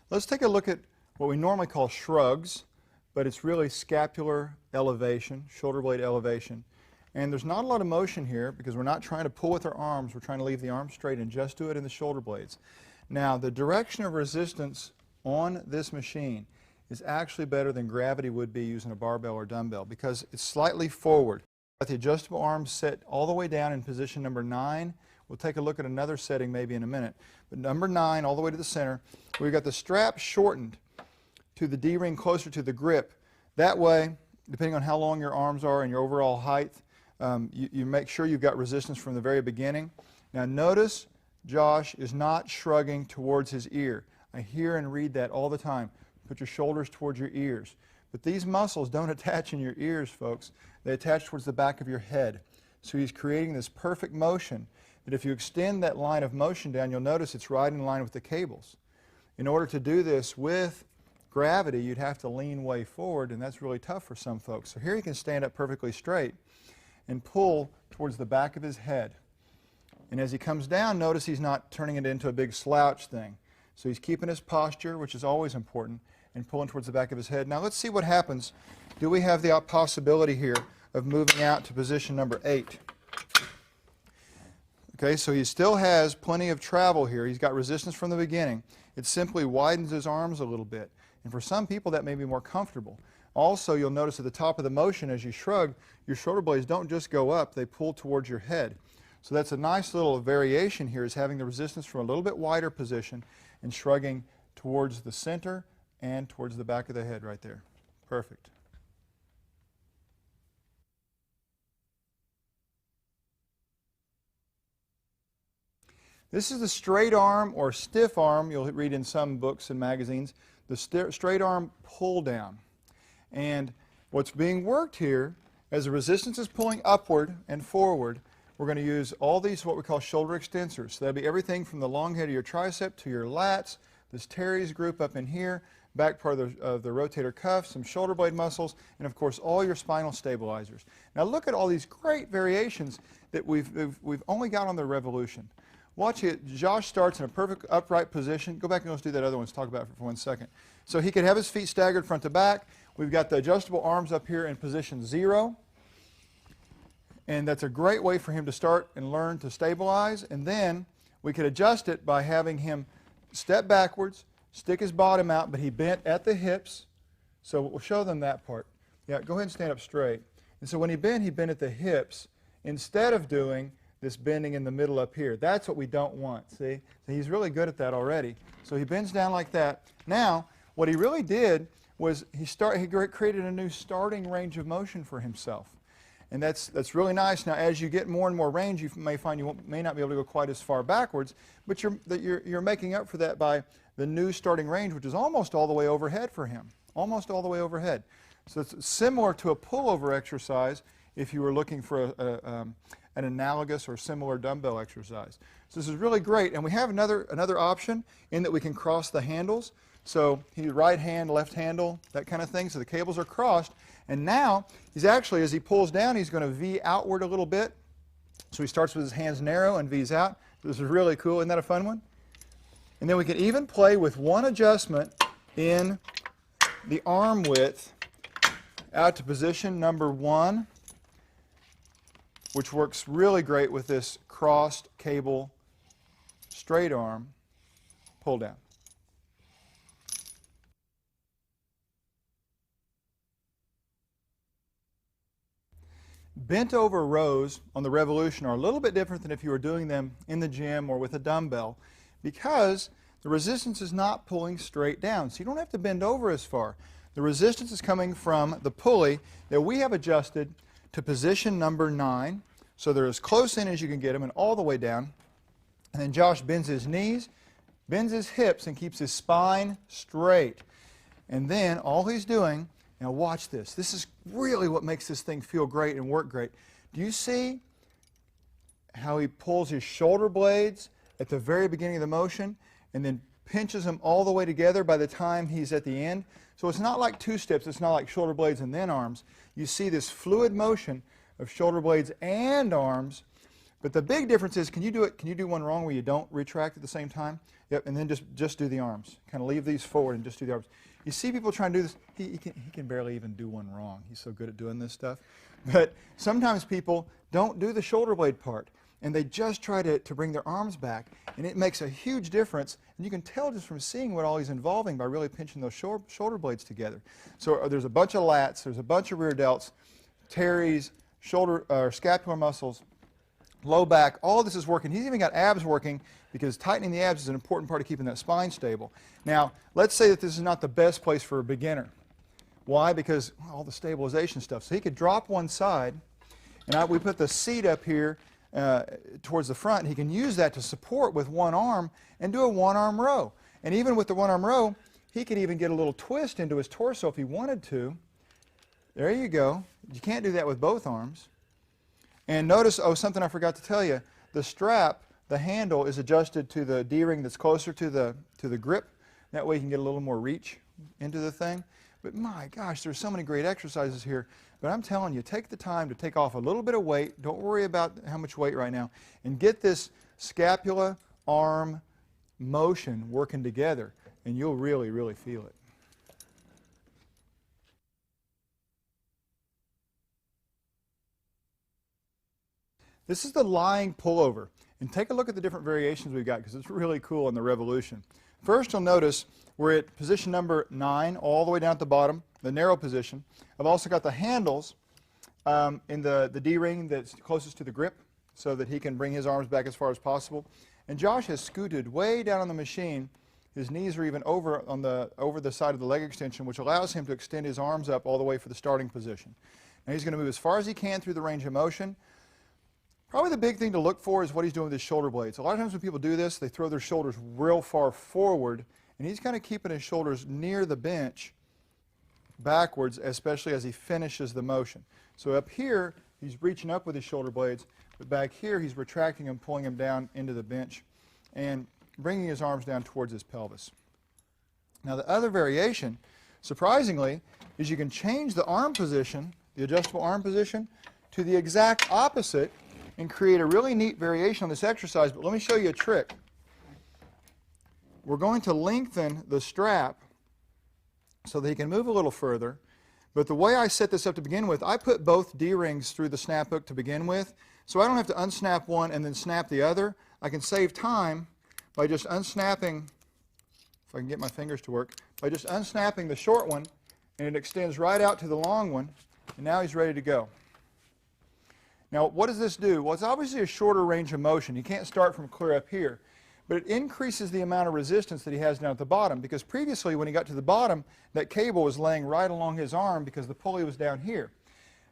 Let's take a look at what we normally call shrugs, but it's really scapular elevation, shoulder blade elevation. And there's not a lot of motion here because we're not trying to pull with our arms. We're trying to leave the arms straight and just do it in the shoulder blades. Now, the direction of resistance on this machine is actually better than gravity would be using a barbell or dumbbell because it's slightly forward. Got the adjustable arms set all the way down in position number 9. We'll take a look at another setting maybe in a minute. But number 9 all the way to the center, we've got the strap shortened to the D-ring closer to the grip. That way, depending on how long your arms are and your overall height, you make sure you've got resistance from the very beginning. Now notice Josh is not shrugging towards his ear. I hear and read that all the time. Put your shoulders towards your ears. But these muscles don't attach in your ears, folks. They attach towards the back of your head. So he's creating this perfect motion that if you extend that line of motion down, you'll notice it's right in line with the cables. In order to do this with gravity, you'd have to lean way forward, and that's really tough for some folks. So here he can stand up perfectly straight and pull towards the back of his head. And as he comes down, notice he's not turning it into a big slouch thing. So he's keeping his posture, which is always important, and pulling towards the back of his head. Now let's see what happens. Do we have the possibility here of moving out to position number 8? Okay, so he still has plenty of travel here. He's got resistance from the beginning. It simply widens his arms a little bit. And for some people, that may be more comfortable. Also, you'll notice at the top of the motion, as you shrug, your shoulder blades don't just go up, they pull towards your head. So that's a nice little variation here, is having the resistance from a little bit wider position and shrugging towards the center and towards the back of the head right there. Perfect. This is the straight arm or stiff arm, you'll read in some books and magazines, the straight arm pull down. And what's being worked here, as the resistance is pulling upward and forward, we're going to use all these what we call shoulder extensors. So that'll be everything from the long head of your tricep to your lats, this teres group up in here, back part of the rotator cuff, some shoulder blade muscles, and of course all your spinal stabilizers. Now look at all these great variations that we've only got on the Revolution. Watch it. Josh starts in a perfect upright position. Go back and let's do that other one. Let's talk about it for 1 second. So he could have his feet staggered front to back. We've got the adjustable arms up here in position 0. And that's a great way for him to start and learn to stabilize. And then we could adjust it by having him step backwards, stick his bottom out, but he bent at the hips. So we'll show them that part. Yeah, go ahead and stand up straight. And so when he bent at the hips instead of doing this bending in the middle up here. That's what we don't want, see? So he's really good at that already. So he bends down like that. Now, what he really did was he created a new starting range of motion for himself. And that's really nice. Now, as you get more and more range, you may find you may not be able to go quite as far backwards, but you're making up for that by the new starting range, which is almost all the way overhead for him. Almost all the way overhead. So it's similar to a pullover exercise if you were looking for an analogous or similar dumbbell exercise. So this is really great. And we have another option in that we can cross the handles. So he's right hand, left handle, that kind of thing. So the cables are crossed. And now he's actually, as he pulls down, he's going to V outward a little bit. So he starts with his hands narrow and V's out. This is really cool. Isn't that a fun one? And then we can even play with one adjustment in the arm width out to position number 1, which works really great with this crossed cable straight arm pull down. Bent over rows on the Revolution are a little bit different than if you were doing them in the gym or with a dumbbell because the resistance is not pulling straight down. So you don't have to bend over as far. The resistance is coming from the pulley that we have adjusted to position number 9. So they're as close in as you can get them and all the way down. And then Josh bends his knees, bends his hips, and keeps his spine straight. And then all he's doing, now watch this. This is really what makes this thing feel great and work great. Do you see how he pulls his shoulder blades at the very beginning of the motion and then pinches them all the way together by the time he's at the end? So it's not like two steps. It's not like shoulder blades and then arms. You see this fluid motion of shoulder blades and arms. But the big difference is, can you do it? Can you do one wrong where you don't retract at the same time? Yep, and then just do the arms. Kind of leave these forward and just do the arms. You see people trying to do this. He can barely even do one wrong. He's so good at doing this stuff. But sometimes people don't do the shoulder blade part, and they just try to bring their arms back, and it makes a huge difference. And you can tell just from seeing what all he's involving by really pinching those shoulder blades together. So there's a bunch of lats, there's a bunch of rear delts, teres, shoulder or scapular muscles, low back. All this is working. He's even got abs working, because tightening the abs is an important part of keeping that spine stable. Now, let's say that this is not the best place for a beginner. Why? Because all the stabilization stuff. So he could drop one side, and we put the seat up here towards the front. He can use that to support with one arm and do a one-arm row. And even with the one-arm row, he could even get a little twist into his torso if he wanted to. There you go. You can't do that with both arms. And notice, oh, something I forgot to tell you. The strap, the handle, is adjusted to the D-ring that's closer to the grip. That way you can get a little more reach into the thing. But my gosh, there's so many great exercises here. But I'm telling you, take the time to take off a little bit of weight. Don't worry about how much weight right now. And get this scapula arm motion working together. And you'll really, really feel it. This is the lying pullover. And take a look at the different variations we've got, because it's really cool in the Revolution. First, you'll notice we're at position number 9, all the way down at the bottom, the narrow position. I've also got the handles in the D-ring that's closest to the grip, so that he can bring his arms back as far as possible. And Josh has scooted way down on the machine. His knees are even over the side of the leg extension, which allows him to extend his arms up all the way for the starting position. Now he's going to move as far as he can through the range of motion. Probably the big thing to look for is what he's doing with his shoulder blades. A lot of times when people do this, they throw their shoulders real far forward, and he's kind of keeping his shoulders near the bench backwards, especially as he finishes the motion. So up here, he's reaching up with his shoulder blades, but back here, he's retracting them, pulling them down into the bench, and bringing his arms down towards his pelvis. Now the other variation, surprisingly, is you can change the arm position, the adjustable arm position, to the exact opposite, and create a really neat variation on this exercise. But let me show you a trick. We're going to lengthen the strap so that he can move a little further. But the way I set this up to begin with, I put both D-rings through the snap hook to begin with, so I don't have to unsnap one and then snap the other. I can save time by just unsnapping, if I can get my fingers to work, by just unsnapping the short one, and it extends right out to the long one, and now he's ready to go. Now, what does this do? Well, it's obviously a shorter range of motion. You can't start from clear up here. But it increases the amount of resistance that he has down at the bottom, because previously when he got to the bottom, that cable was laying right along his arm because the pulley was down here.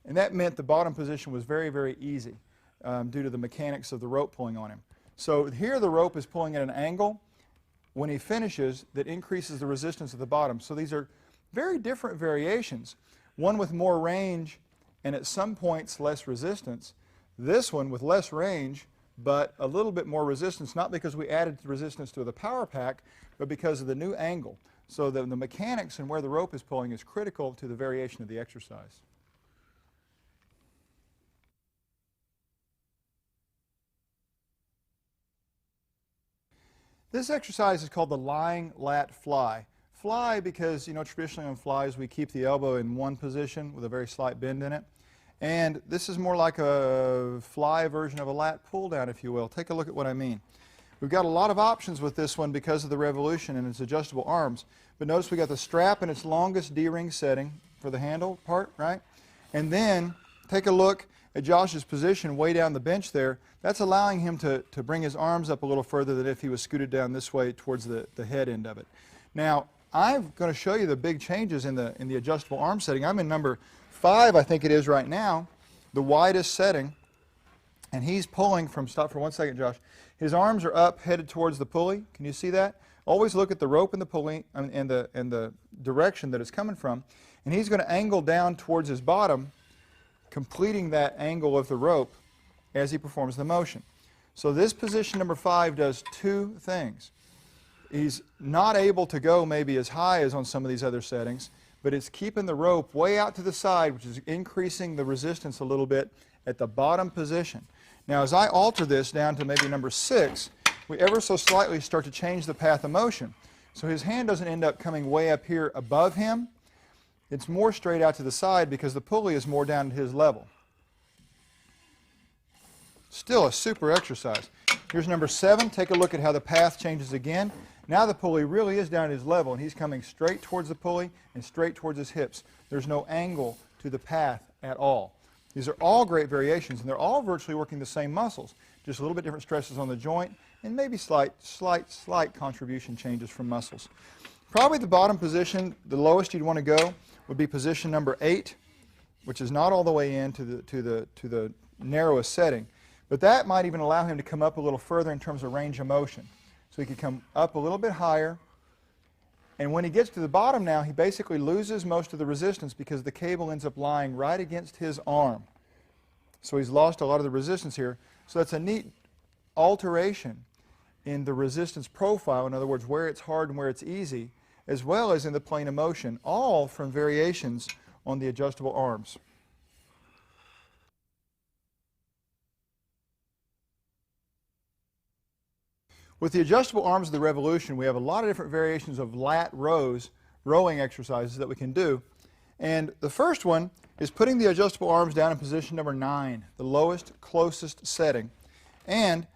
And that meant the bottom position was very, very easy due to the mechanics of the rope pulling on him. So here the rope is pulling at an angle. When he finishes, that increases the resistance at the bottom. So these are very different variations. One with more range and at some points less resistance. This one with less range but a little bit more resistance, not because we added resistance to the power pack, but because of the new angle. So the mechanics and where the rope is pulling is critical to the variation of the exercise. This exercise is called the lying lat fly. Fly because, you know, traditionally on flies we keep the elbow in one position with a very slight bend in it. And this is more like a fly version of a lat pull down, if you will. Take a look at what I mean. We've got a lot of options with this one because of the Revolution and its adjustable arms. But notice we got the strap in its longest D-ring setting for the handle part, right? And then take a look at Josh's position way down the bench there. That's allowing him to bring his arms up a little further than if he was scooted down this way towards the head end of it. Now, I'm going to show you the big changes in the adjustable arm setting. I'm in number 5, I think it is right now. the widest setting, and he's pulling from, stop for 1 second, Josh. His arms are up, headed towards the pulley. Can you see that? Always look at the rope and the pulley and the direction that it's coming from. And he's going to angle down towards his bottom, completing that angle of the rope as he performs the motion. So this position number 5 does two things. He's not able to go maybe as high as on some of these other settings, but it's keeping the rope way out to the side, which is increasing the resistance a little bit at the bottom position. Now, as I alter this down to maybe number 6, we ever so slightly start to change the path of motion. So his hand doesn't end up coming way up here above him. It's more straight out to the side because the pulley is more down at his level. Still a super exercise. Here's number 7. Take a look at how the path changes again. Now the pulley really is down at his level, and he's coming straight towards the pulley and straight towards his hips. There's no angle to the path at all. These are all great variations, and they're all virtually working the same muscles, just a little bit different stresses on the joint, and maybe slight contribution changes from muscles. Probably the bottom position, the lowest you'd want to go, would be position number 8, which is not all the way in to the narrowest setting. But that might even allow him to come up a little further in terms of range of motion. So he could come up a little bit higher. And when he gets to the bottom now, he basically loses most of the resistance because the cable ends up lying right against his arm. So he's lost a lot of the resistance here. So that's a neat alteration in the resistance profile, in other words, where it's hard and where it's easy, as well as in the plane of motion, all from variations on the adjustable arms. With the adjustable arms of the Revolution, we have a lot of different variations of lat rows, rowing exercises that we can do. And the first one is putting the adjustable arms down in position number 9, the lowest, closest setting. And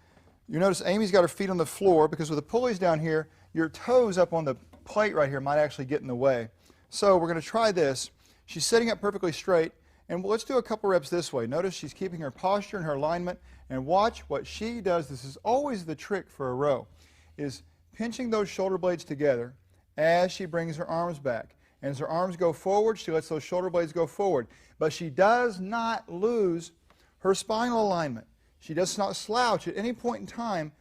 you notice Amy's got her feet on the floor because with the pulleys down here, your toes up on the plate right here might actually get in the way. So we're going to try this. She's sitting up perfectly straight, and let's do a couple reps this way. Notice she's keeping her posture and her alignment, and watch what she does. This is always the trick for a row, is pinching those shoulder blades together as she brings her arms back. And as her arms go forward, she lets those shoulder blades go forward. But she does not lose her spinal alignment. She does not slouch at any point in time,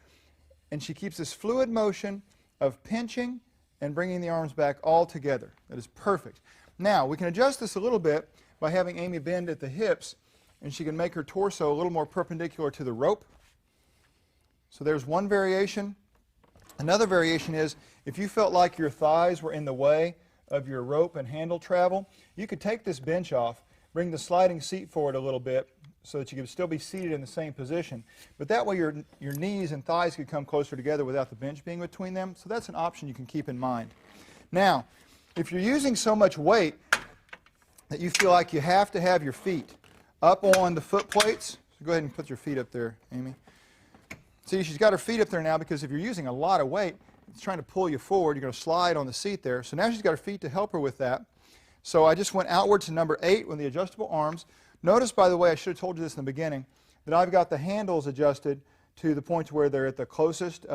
and she keeps this fluid motion of pinching and bringing the arms back all together. That is perfect. Now, we can adjust this a little bit by having Amy bend at the hips, and she can make her torso a little more perpendicular to the rope. So there's one variation. Another variation is if you felt like your thighs were in the way of your rope and handle travel, you could take this bench off, bring the sliding seat forward a little bit so that you could still be seated in the same position. But that way your knees and thighs could come closer together without the bench being between them. So that's an option you can keep in mind. Now, if you're using so much weight that you feel like you have to have your feet up on the foot plates, so go ahead and put your feet up there, Amy. See, she's got her feet up there now because if you're using a lot of weight, it's trying to pull you forward. You're going to slide on the seat there. So now she's got her feet to help her with that. So I just went outward to number 8 with the adjustable arms. Notice, by the way, I should have told you this in the beginning, that I've got the handles adjusted to the point where they're at the closest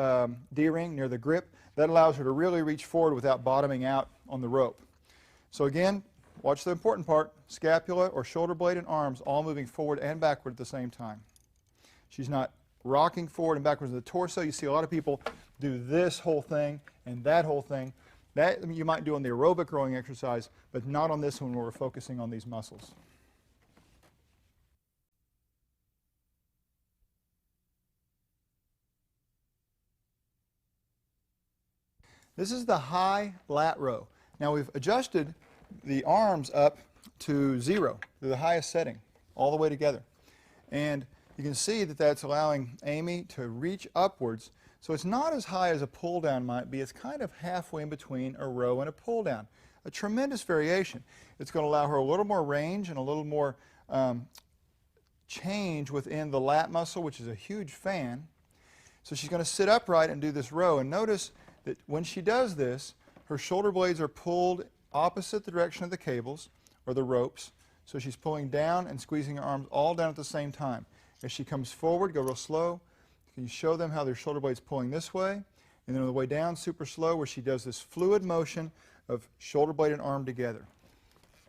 D-ring near the grip. That allows her to really reach forward without bottoming out on the rope. So again, watch the important part, scapula or shoulder blade and arms all moving forward and backward at the same time. She's not rocking forward and backwards in the torso. You see a lot of people do this whole thing and that whole thing. That you might do on the aerobic rowing exercise, but not on this one where we're focusing on these muscles. This is the high lat row. Now we've adjusted the arms up to 0, to the highest setting, all the way together. And you can see that that's allowing Amy to reach upwards. So it's not as high as a pull down might be. It's kind of halfway in between a row and a pull down. A tremendous variation. It's going to allow her a little more range and a little more change within the lat muscle, which is a huge fan. So she's going to sit upright and do this row. And notice that when she does this, her shoulder blades are pulled opposite the direction of the cables or the ropes. So she's pulling down and squeezing her arms all down at the same time. As she comes forward, go real slow. Can you show them how their shoulder blades pulling this way? And then on the way down, super slow, where she does this fluid motion of shoulder blade and arm together.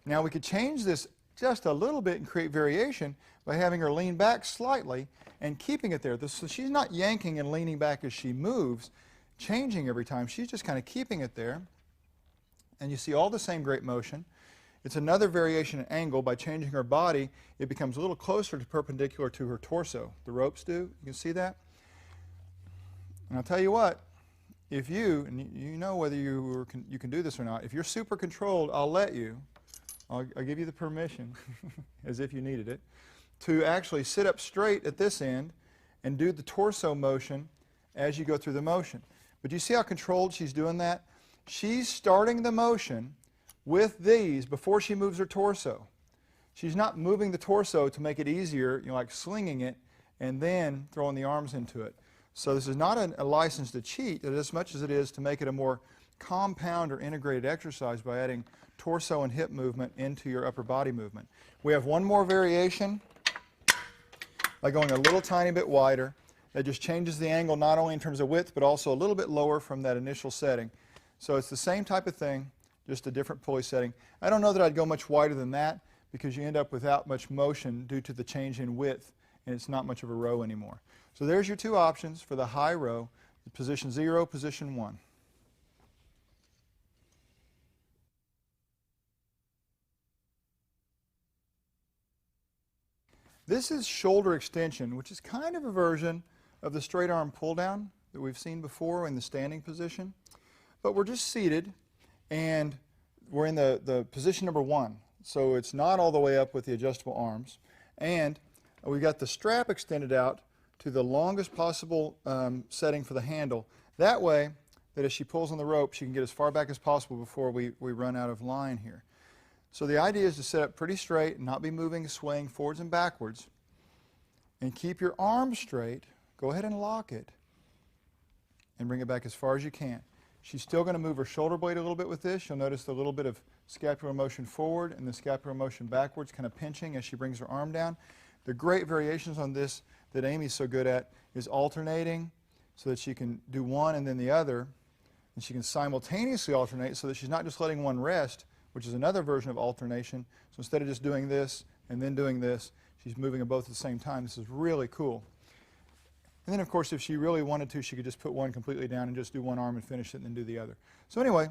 Now we could change this just a little bit and create variation by having her lean back slightly and keeping it there. So she's not yanking and leaning back as she moves, changing every time. She's just kind of keeping it there. And you see all the same great motion. It's another variation in angle. By changing her body, it becomes a little closer to perpendicular to her torso. The ropes do. You can see that? And I'll tell you what, if you, and you know whether you can do this or not, if you're super controlled, I'll let you, I'll give you the permission, as if you needed it, to actually sit up straight at this end and do the torso motion as you go through the motion. But do you see how controlled she's doing that? She's starting the motion with these before she moves her torso. She's not moving the torso to make it easier, like slinging it and then throwing the arms into it. So this is not a license to cheat as much as it is to make it a more compound or integrated exercise by adding torso and hip movement into your upper body movement. We have one more variation by going a little tiny bit wider. That just changes the angle not only in terms of width but also a little bit lower from that initial setting. So it's the same type of thing, just a different pulley setting. I don't know that I'd go much wider than that because you end up without much motion due to the change in width and it's not much of a row anymore. So there's your two options for the high row, position 0, position 1. This is shoulder extension, which is kind of a version of the straight arm pull down that we've seen before in the standing position. But we're just seated and we're in the position number 1. So it's not all the way up with the adjustable arms. And we've got the strap extended out to the longest possible setting for the handle. That way, that as she pulls on the rope, she can get as far back as possible before we run out of line here. So the idea is to sit up pretty straight and not be moving, swaying forwards and backwards. And keep your arms straight. Go ahead and lock it. And bring it back as far as you can. She's still going to move her shoulder blade a little bit with this. You'll notice the little bit of scapular motion forward and the scapular motion backwards, kind of pinching as she brings her arm down. The great variations on this that Amy's so good at is alternating so that she can do one and then the other. And she can simultaneously alternate so that she's not just letting one rest, which is another version of alternation. So instead of just doing this and then doing this, she's moving them both at the same time. This is really cool. And then, of course, if she really wanted to, she could just put one completely down and just do one arm and finish it and then do the other. So anyway,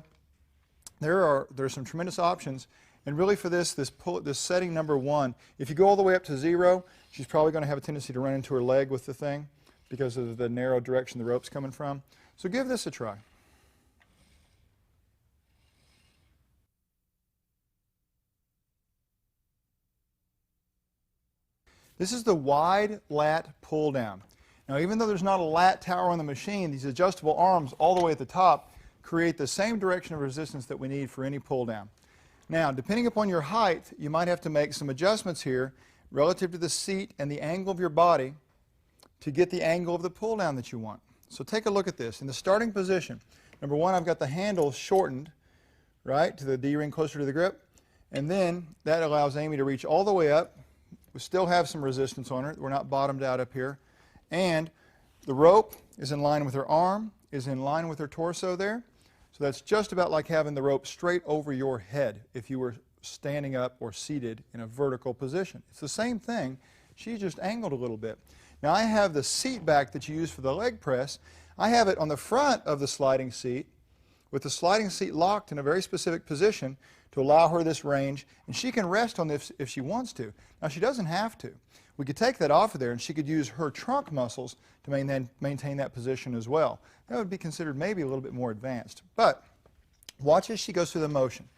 there's some tremendous options. And really for this setting number 1, if you go all the way up to 0, she's probably going to have a tendency to run into her leg with the thing because of the narrow direction the rope's coming from. So give this a try. This is the wide lat pull down. Now, even though there's not a lat tower on the machine, these adjustable arms all the way at the top create the same direction of resistance that we need for any pull down. Now, depending upon your height, you might have to make some adjustments here relative to the seat and the angle of your body to get the angle of the pull down that you want. So take a look at this. In the starting position, number 1, I've got the handle shortened, right, to the D-ring closer to the grip. And then that allows Amy to reach all the way up. We still have some resistance on her. We're not bottomed out up here. And the rope is in line with her arm, is in line with her torso there. So that's just about like having the rope straight over your head if you were standing up or seated in a vertical position. It's the same thing. She's just angled a little bit. Now I have the seat back that you use for the leg press. I have it on the front of the sliding seat with the sliding seat locked in a very specific position to allow her this range, and she can rest on this if she wants to. Now she doesn't have to. We could take that off of there and she could use her trunk muscles to maintain that position as well. That would be considered maybe a little bit more advanced. But watch as she goes through the motion.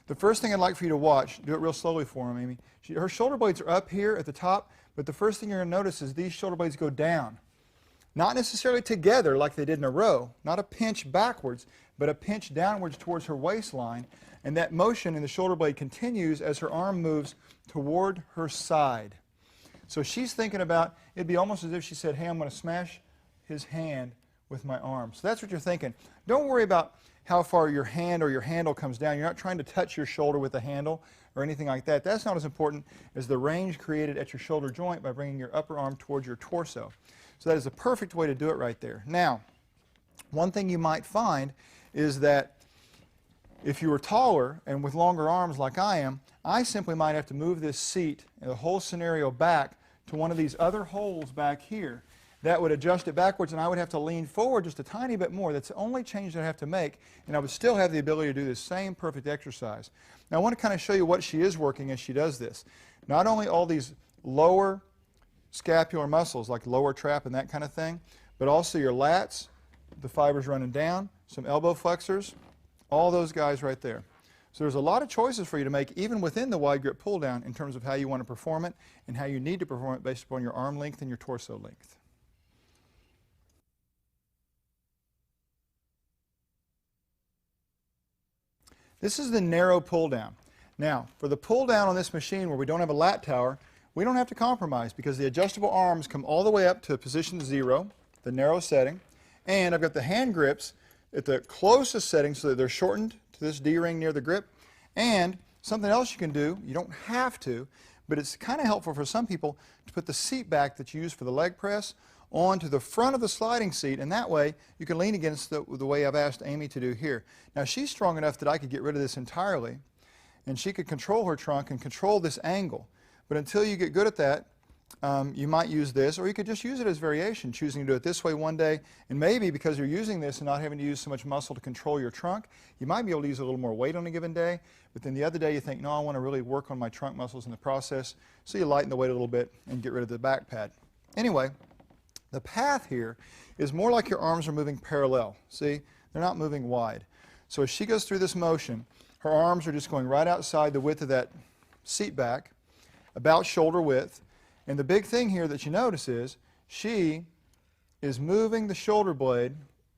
The first thing I'd like for you to watch, do it real slowly for him, Amy. Her shoulder blades are up here at the top, but the first thing you're going to notice is these shoulder blades go down. Not necessarily together like they did in a row, not a pinch backwards, but a pinch downwards towards her waistline. And that motion in the shoulder blade continues as her arm moves toward her side. So she's thinking about, it'd be almost as if she said, hey, I'm going to smash his hand with my arm. So that's what you're thinking. Don't worry about how far your hand or your handle comes down. You're not trying to touch your shoulder with the handle or anything like that. That's not as important as the range created at your shoulder joint by bringing your upper arm towards your torso. So that is a perfect way to do it right there. Now, one thing you might find is that If you were taller and with longer arms like I am, I simply might have to move this seat and the whole scenario back to one of these other holes back here. That would adjust it backwards, and I would have to lean forward just a tiny bit more. That's the only change that I have to make, and I would still have the ability to do this same perfect exercise. Now I want to kind of show you what she is working as she does this. Not only all these lower scapular muscles like lower trap and that kind of thing, but also your lats, the fibers running down, some elbow flexors, all those guys right there. So there's a lot of choices for you to make even within the wide grip pull down in terms of how you want to perform it and how you need to perform it based upon your arm length and your torso length. This is the narrow pull down. Now, for the pull down on this machine where we don't have a lat tower, we don't have to compromise because the adjustable arms come all the way up to position 0, the narrow setting, and I've got the hand grips at the closest setting so that they're shortened to this D-ring near the grip. And something else you can do, you don't have to, but it's kind of helpful for some people to put the seat back that you use for the leg press onto the front of the sliding seat, and that way you can lean against the way I've asked Amy to do here. Now she's strong enough that I could get rid of this entirely, and she could control her trunk and control this angle. But until you get good at that, you might use this, or you could just use it as variation, choosing to do it this way one day, and maybe because you're using this and not having to use so much muscle to control your trunk, you might be able to use a little more weight on a given day, but then the other day you think, no, I want to really work on my trunk muscles in the process, so you lighten the weight a little bit and get rid of the back pad. Anyway, the path here is more like your arms are moving parallel. See, they're not moving wide. So as she goes through this motion, her arms are just going right outside the width of that seat back, about shoulder width. And the big thing here that you notice is she is moving the shoulder blade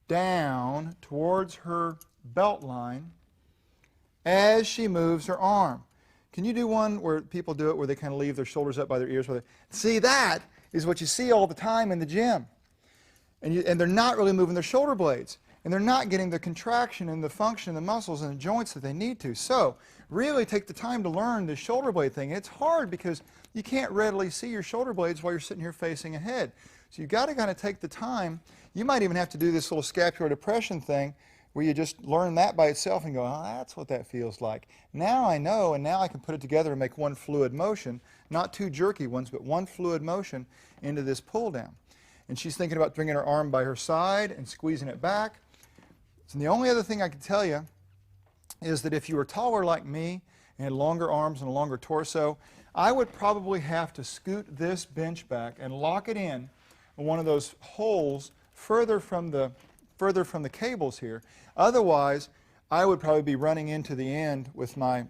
down towards her belt line as she moves her arm. Can you do one where people do it where they kind of leave their shoulders up by their ears? See, that is what you see all the time in the gym. And they're not really moving their shoulder blades. And they're not getting the contraction and the function and the muscles and the joints that they need to. So really take the time to learn the shoulder blade thing. It's hard because you can't readily see your shoulder blades while you're sitting here facing ahead. So you've got to kind of take the time. You might even have to do this little scapular depression thing where you just learn that by itself and go, oh, that's what that feels like. Now I know, and now I can put it together and make one fluid motion, not two jerky ones, but one fluid motion into this pull down. And she's thinking about bringing her arm by her side and squeezing it back. And the only other thing I can tell you is that if you were taller like me and had longer arms and a longer torso, I would probably have to scoot this bench back and lock it in one of those holes further from the cables here. Otherwise, I would probably be running into the end with my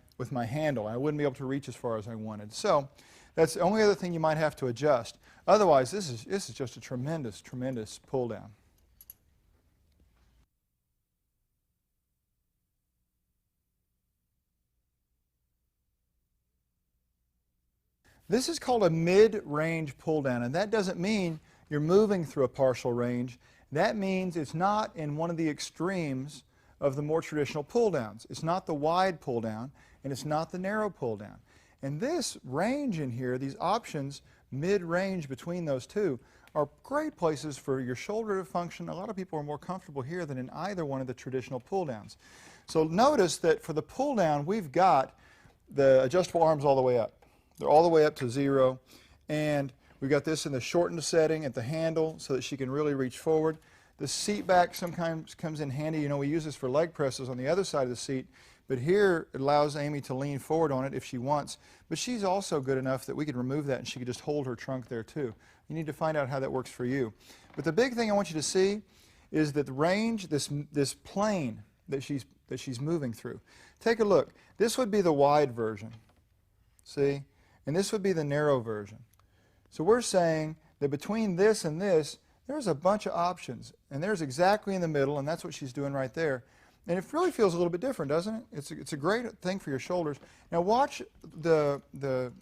handle. I wouldn't be able to reach as far as I wanted. So that's the only other thing you might have to adjust. Otherwise, this is just a tremendous, tremendous pull down. This is called a mid-range pull down, and that doesn't mean you're moving through a partial range. That means it's not in one of the extremes of the more traditional pull downs. It's not the wide pull down, and it's not the narrow pull down. And this range in here, these options, mid-range between those two, are great places for your shoulder to function. A lot of people are more comfortable here than in either one of the traditional pull downs. So notice that for the pull down, we've got the adjustable arms all the way up. They're all the way up to 0, and we've got this in the shortened setting at the handle so that she can really reach forward. The seat back sometimes comes in handy. You know, we use this for leg presses on the other side of the seat, but here it allows Amy to lean forward on it if she wants. But she's also good enough that we could remove that and she could just hold her trunk there too. You need to find out how that works for you. But the big thing I want you to see is that the range, this plane that she's moving through. Take a look. This would be the wide version. See? And this would be the narrow version. So we're saying that between this and this, there's a bunch of options. And there's exactly in the middle, and that's what she's doing right there. And it really feels a little bit different, doesn't it? It's a great thing for your shoulders. Now watch the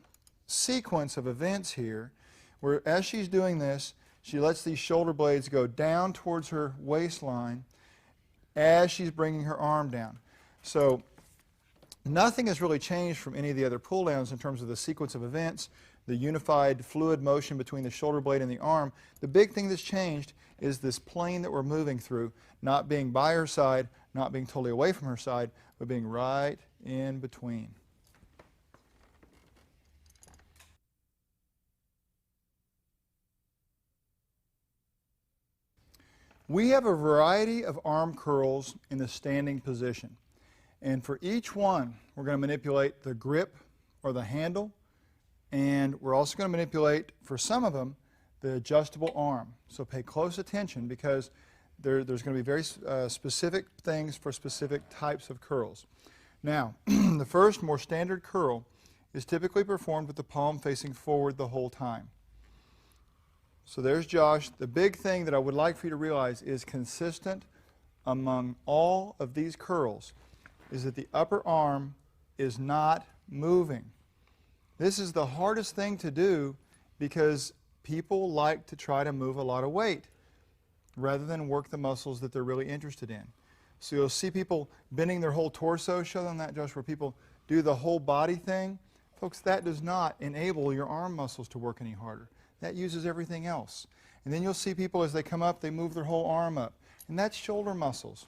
sequence of events here, where as she's doing this, she lets these shoulder blades go down towards her waistline as she's bringing her arm down. So nothing has really changed from any of the other pull downs in terms of the sequence of events. the unified fluid motion between the shoulder blade and the arm. The big thing that's changed is this plane that we're moving through, not being by her side, not being totally away from her side, but being right in between. We have a variety of arm curls in the standing position. And for each one, we're going to manipulate the grip or the handle, and we're also going to manipulate, for some of them, the adjustable arm. So pay close attention because there's going to be very specific things for specific types of curls. Now, the first, more standard curl is typically performed with the palm facing forward the whole time. So there's Josh. The big thing that I would like for you to realize is consistent among all of these curls is that the upper arm is not moving. This is the hardest thing to do because people like to try to move a lot of weight rather than work the muscles that they're really interested in. So you'll see people bending their whole torso. Show them that, Josh, where people do the whole body thing. Folks, that does not enable your arm muscles to work any harder. That uses everything else. And then you'll see people as they come up, they move their whole arm up. And that's shoulder muscles.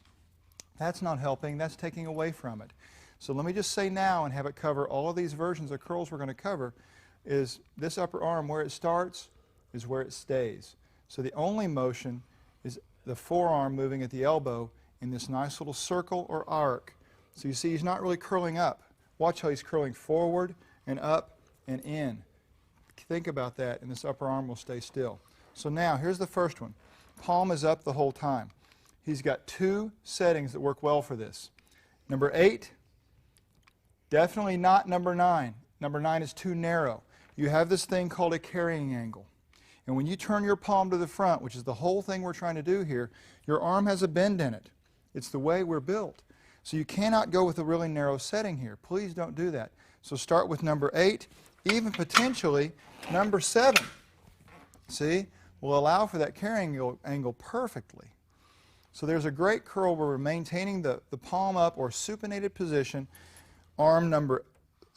That's not helping. That's taking away from it. So let me just say now and have it cover all of these versions of curls we're going to cover is this upper arm, where it starts is where it stays. So the only motion is the forearm moving at the elbow in this nice little circle or arc. So you see he's not really curling up. Watch how he's curling forward and up and in. Think about that, and this upper arm will stay still. So now, here's the first one. Palm is up the whole time. He's got two settings that work well for this. Number 8, definitely not number 9. Number 9 is too narrow. You have this thing called a carrying angle. And when you turn your palm to the front, which is the whole thing we're trying to do here, your arm has a bend in it. It's the way we're built. So you cannot go with a really narrow setting here. Please don't do that. So start with number 8, even potentially number 7. See? Will allow for that carrying angle perfectly. So there's a great curl where we're maintaining the palm up or supinated position, arm number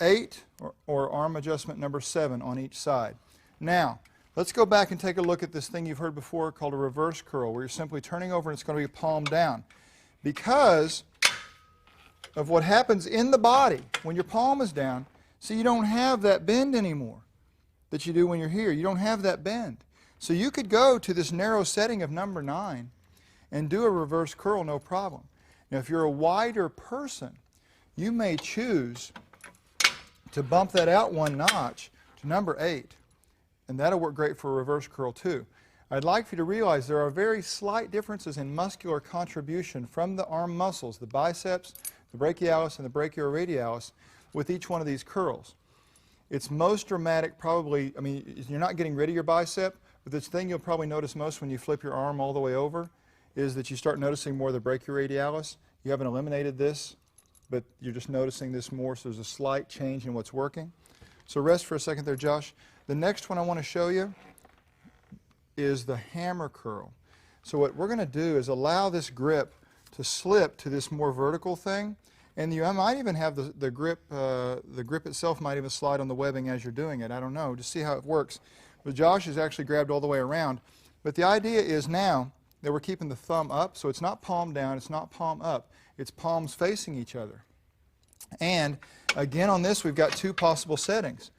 8 or arm adjustment number 7 on each side. Now, let's go back and take a look at this thing you've heard before called a reverse curl, where you're simply turning over and it's going to be palm down. Because of what happens in the body when your palm is down, see, you don't have that bend anymore that you do when you're here. You don't have that bend. So you could go to this narrow setting of number 9 and do a reverse curl, no problem. Now, if you're a wider person, you may choose to bump that out one notch to number 8, and that'll work great for a reverse curl too. I'd like for you to realize there are very slight differences in muscular contribution from the arm muscles, the biceps, the brachialis, and the brachioradialis, with each one of these curls. It's most dramatic probably, I mean, you're not getting rid of your bicep, but this thing you'll probably notice most when you flip your arm all the way over is that you start noticing more of the brachioradialis. You haven't eliminated this, but you're just noticing this more, so there's a slight change in what's working. So rest for a second there, Josh. The next one I want to show you is the hammer curl. So what we're going to do is allow this grip to slip to this more vertical thing, and you might even have the grip itself might even slide on the webbing as you're doing it. I don't know. Just see how it works. But Josh has actually grabbed all the way around. But the idea is now that we're keeping the thumb up, so it's not palm down, it's not palm up. It's palms facing each other. And again on this, we've got two possible settings.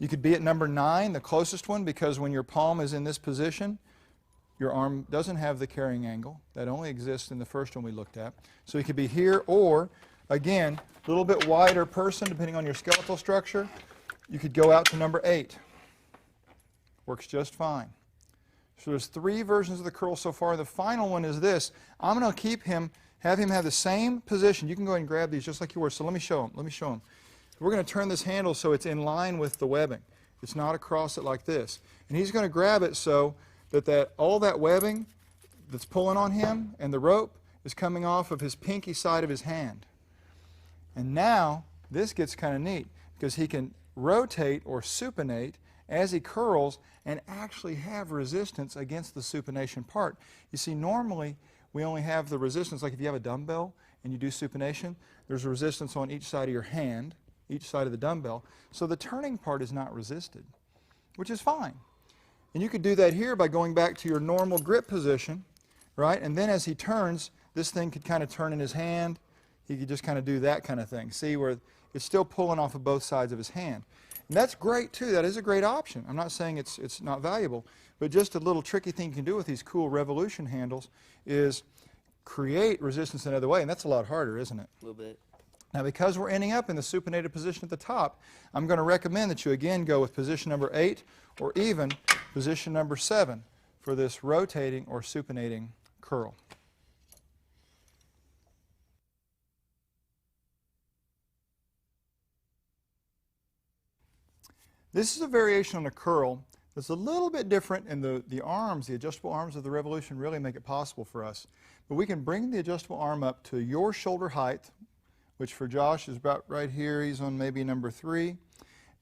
You could be at number 9, the closest one, because when your palm is in this position, your arm doesn't have the carrying angle. That only exists in the first one we looked at. So you could be here, or, again, a little bit wider person, depending on your skeletal structure, you could go out to number 8. Works just fine. So there's 3 versions of the curl so far. The final one is this. I'm going to have him have the same position. You can go ahead and grab these just like you were. So let me show him. We're going to turn this handle so it's in line with the webbing. It's not across it like this. And he's going to grab it so that all that webbing that's pulling on him and the rope is coming off of his pinky side of his hand. And now this gets kind of neat because he can rotate or supinate as he curls and actually have resistance against the supination part. You see, normally we only have the resistance, like if you have a dumbbell and you do supination, there's a resistance on each side of your hand, each side of the dumbbell. So the turning part is not resisted, which is fine. And you could do that here by going back to your normal grip position, right? And then as he turns, this thing could kind of turn in his hand. He could just kind of do that kind of thing. See where it's still pulling off of both sides of his hand. And that's great too. That is a great option. I'm not saying it's not valuable, but just a little tricky thing you can do with these cool revolution handles is create resistance another way, and that's a lot harder, isn't it? A little bit. Now, because we're ending up in the supinated position at the top, I'm going to recommend that you again go with position number 8 or even position number 7 for this rotating or supinating curl. This is a variation on a curl that's a little bit different, and the arms, the adjustable arms of the Revolution really make it possible for us. But we can bring the adjustable arm up to your shoulder height, which for Josh is about right here. He's on maybe number 3.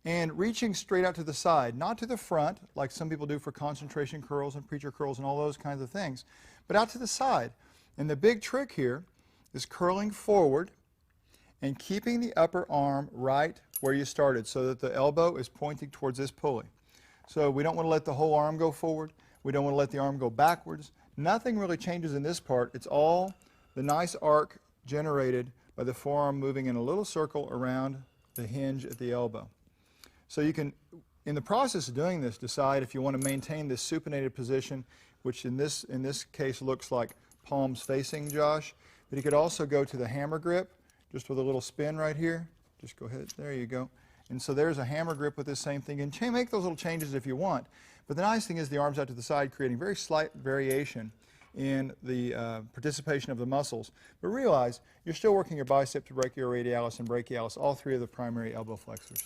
And reaching straight out to the side, not to the front, like some people do for concentration curls and preacher curls and all those kinds of things, but out to the side. And the big trick here is curling forward and keeping the upper arm right where you started so that the elbow is pointing towards this pulley. So we don't want to let the whole arm go forward. We don't want to let the arm go backwards. Nothing really changes in this part. It's all the nice arc generated by the forearm moving in a little circle around the hinge at the elbow. So you can, in the process of doing this, decide if you want to maintain this supinated position, which in this case looks like palms facing Josh. But you could also go to the hammer grip, just with a little spin right here. Just go ahead, there you go. And so there's a hammer grip with this same thing. And make those little changes if you want. But the nice thing is the arms out to the side, creating very slight variation in the participation of the muscles. But realize you're still working your bicep, brachioradialis, and brachialis, all 3 of the primary elbow flexors.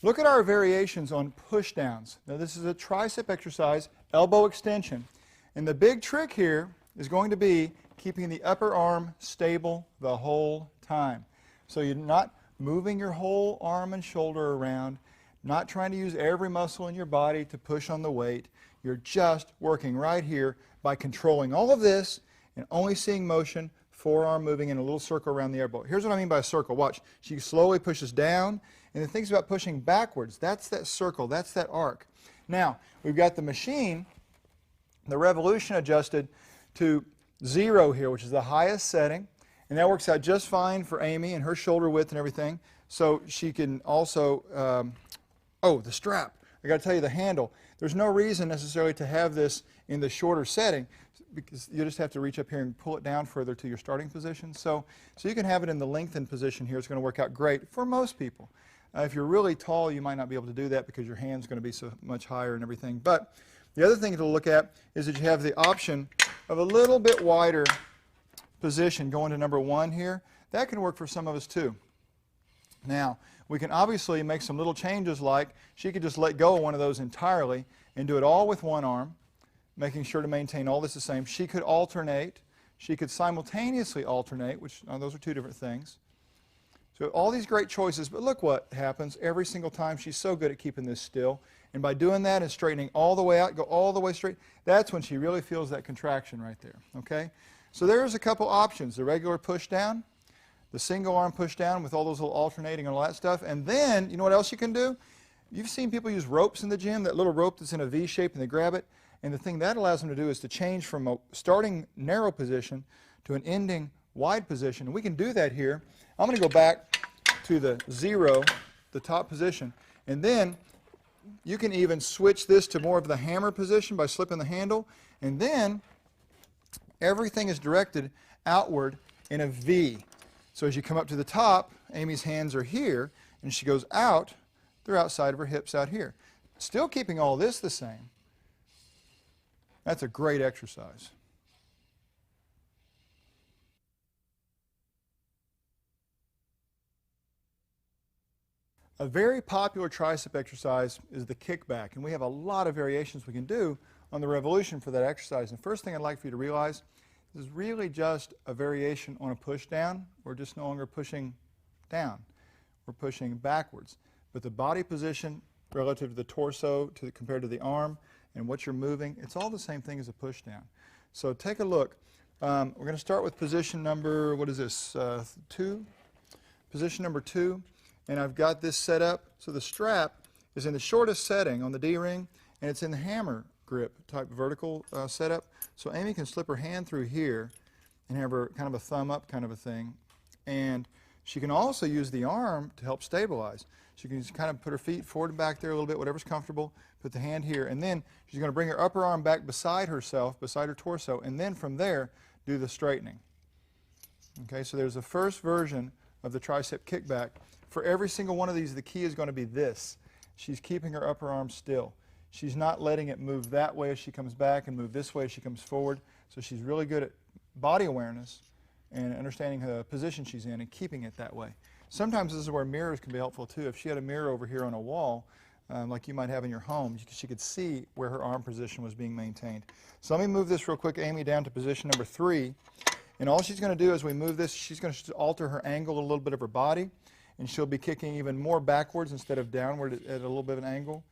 Look at our variations on push downs. Now this is a tricep exercise, elbow extension. And the big trick here is going to be keeping the upper arm stable the whole time. So you're not moving your whole arm and shoulder around, not trying to use every muscle in your body to push on the weight. You're just working right here by controlling all of this and only seeing motion, forearm moving in a little circle around the elbow. Here's what I mean by a circle. Watch. She slowly pushes down and then thinks about pushing backwards. That's that circle. That's that arc. Now, we've got the machine, the Revolution, adjusted to 0 here, which is the highest setting. And that works out just fine for Amy and her shoulder width and everything. So she can also, oh, the strap. I got to tell you, the handle. There's no reason necessarily to have this in the shorter setting, because you just have to reach up here and pull it down further to your starting position. So you can have it in the lengthened position here. It's going to work out great for most people. If you're really tall, you might not be able to do that because your hand's going to be so much higher and everything. But the other thing to look at is that you have the option of a little bit wider position going to number 1 here. That can work for some of us too. Now, we can obviously make some little changes, like she could just let go of one of those entirely and do it all with one arm, making sure to maintain all this the same. She could alternate. She could simultaneously alternate, which those are 2 different things. So all these great choices, but look what happens every single time. She's so good at keeping this still. And by doing that and straightening all the way out, go all the way straight, that's when she really feels that contraction right there, okay? So there's a couple options: the regular push down, the single arm push down with all those little alternating and all that stuff. And then, you know what else you can do? You've seen people use ropes in the gym, that little rope that's in a V shape and they grab it. And the thing that allows them to do is to change from a starting narrow position to an ending wide position. And we can do that here. I'm going to go back to the 0, the top position. And then you can even switch this to more of the hammer position by slipping the handle. And then everything is directed outward in a V. So as you come up to the top, Amy's hands are here, and she goes out, they're outside of her hips out here. Still keeping all this the same. That's a great exercise. A very popular tricep exercise is the kickback, and we have a lot of variations we can do on the Revolution for that exercise. And the first thing I'd like for you to realize is really just a variation on a push down. We're just no longer pushing down. We're pushing backwards. But the body position relative to the torso compared to the arm and what you're moving, it's all the same thing as a push down. So take a look. We're going to start with position number, what is this, 2? Position number 2. And I've got this set up so the strap is in the shortest setting on the D-ring, and it's in the hammer grip type vertical setup. So Amy can slip her hand through here and have her kind of a thumb up kind of a thing. And she can also use the arm to help stabilize. She can just kind of put her feet forward and back there a little bit, whatever's comfortable, put the hand here, and then she's going to bring her upper arm back beside herself, beside her torso, and then from there do the straightening. Okay, so there's the first version of the tricep kickback. For every single one of these, the key is going to be this. She's keeping her upper arm still. She's not letting it move that way as she comes back and move this way as she comes forward. So she's really good at body awareness and understanding the position she's in and keeping it that way. Sometimes this is where mirrors can be helpful too. If she had a mirror over here on a wall, like you might have in your home, she could see where her arm position was being maintained. So let me move this real quick, Amy, down to position number 3. And all she's going to do as we move this, she's going to alter her angle a little bit of her body, and she'll be kicking even more backwards instead of downward at a little bit of an angle.